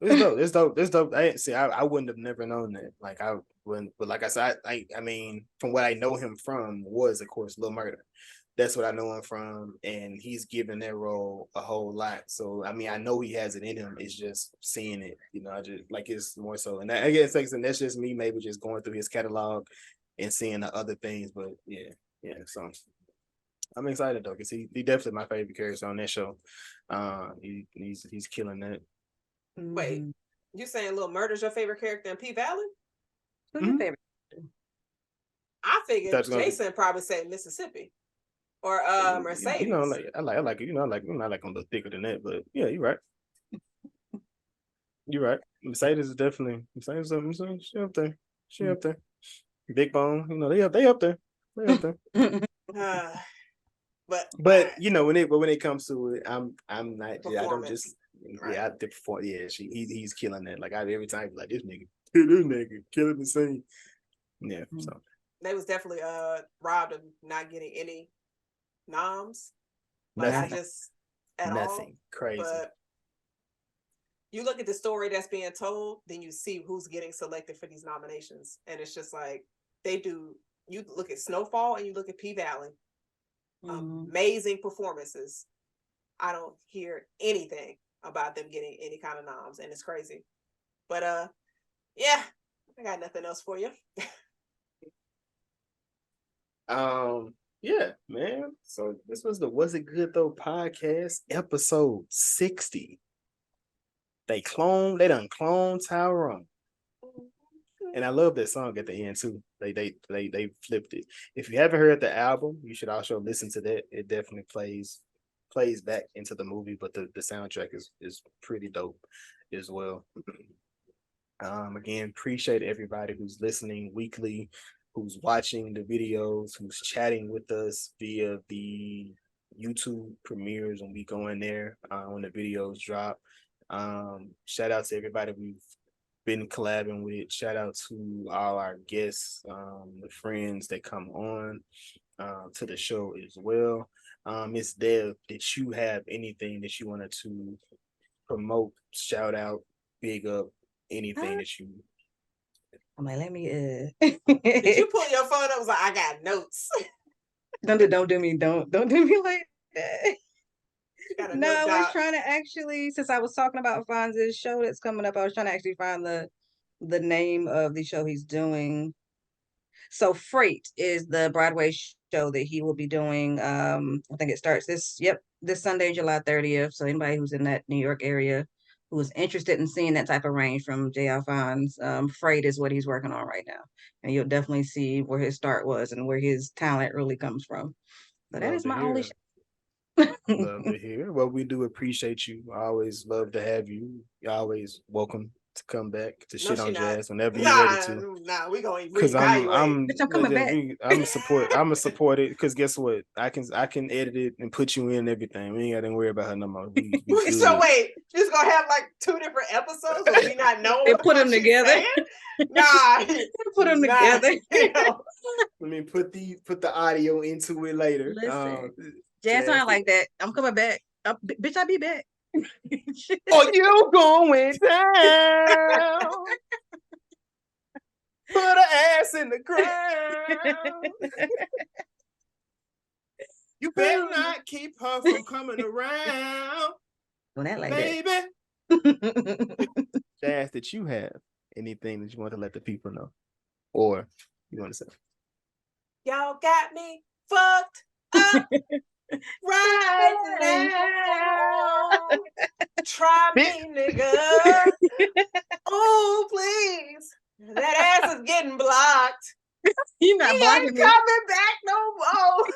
It's dope. I wouldn't have never known that. Like I wouldn't, but like I said, I mean, from what I know him from was, of course, Lil Murder. That's what I know him from, and he's given that role a whole lot. So I mean, I know he has it in him. It's just seeing it, I just like it's more so. And I guess and that's just me, maybe just going through his catalog and seeing the other things. But yeah. So I'm excited though, because he definitely my favorite character on that show. He's killing that. Wait, you saying Lil Murder's your favorite character in P Valley? Who's your favorite? I figured Jason probably said Mississippi or Mercedes. I like I like a little thicker than that, but yeah, you're right. You're right. Mercedes is definitely she up there. She up there. Big Bone, they up there. They up there. But when it comes to it, I'm not. I don't just. Right. Yeah, he's killing that. Like every time, like this nigga killing the scene. Yeah, so they was definitely robbed of not getting any noms. Nothing. Just at nothing all. Crazy. But you look at the story that's being told, then you see who's getting selected for these nominations, and it's just like they do. You look at Snowfall and you look at P Valley. Amazing performances. I don't hear anything about them getting any kind of noms, and it's crazy. But yeah, I got nothing else for you. Yeah, man. So this was the Was It Good Though podcast, episode 60. They done cloned Tyrone. And I love that song at the end too. They flipped it. If you haven't heard the album, you should also listen to that. It definitely plays back into the movie, but the soundtrack is pretty dope as well. Again, appreciate everybody who's listening weekly, who's watching the videos, who's chatting with us via the YouTube premieres when we go in there when the videos drop. Shout out to everybody we've been collabing with. Shout out to all our guests, the friends that come on to the show as well. Miss Dev, did you have anything that you wanted to promote, shout out, big up, anything that you? I'm like, let me. Did you pull your phone up? I was like, I got notes. Don't do me like that. No, I was trying to actually, since I was talking about Fonz's show that's coming up, I was trying to actually find the name of the show he's doing. So Freight is the Broadway show that he will be doing. I think it starts this Sunday, July 30th. So anybody who's in that New York area who is interested in seeing that type of range from J. Alphonse, Freight is what he's working on right now. And you'll definitely see where his start was and where his talent really comes from. But that is my only show. Love to hear. Well, we do appreciate you. I always love to have you. You're always welcome to come back to shit on Jazz whenever you're ready to. Nah, we gonna because I'm coming back. I'm support it because guess what? I can edit it and put you in everything. We ain't gotta worry about her no more. So wait, she's gonna have like 2 different episodes where we not know they put them together. Nah, put them together. Let me put the audio into it later. Jazz sound like that. I'm coming back. Bitch, I'll be back. Oh, you going down? Put her ass in the ground. You better not keep her from coming around. Don't act like baby. Jazz, that you have anything that you want to let the people know, or you want to say? Y'all got me fucked up. Right now, try me, nigga. Oh, please. That ass is getting blocked. You're not blocking me. Coming back no more.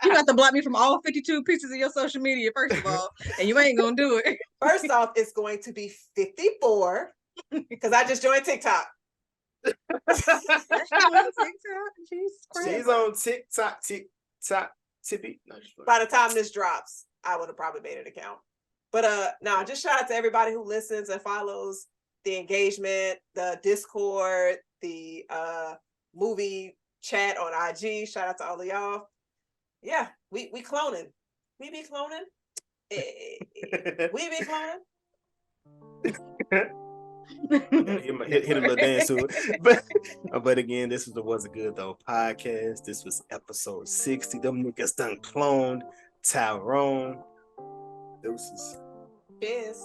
You have to block me from all 52 pieces of your social media, first of all, and you ain't gonna do it. First off, it's going to be 54 because I just joined TikTok. She's on TikTok. Tippy. No, by the time this drops, I would have probably made an account. But just shout out to everybody who listens and follows the engagement, the Discord, the movie chat on IG. Shout out to all of y'all. Yeah, we cloning. We be cloning. We be cloning. hit a little dance to it. But again, this was the Was It Good Though podcast. This was episode 60. Them niggas done cloned Tyrone. Deuces. Cheers.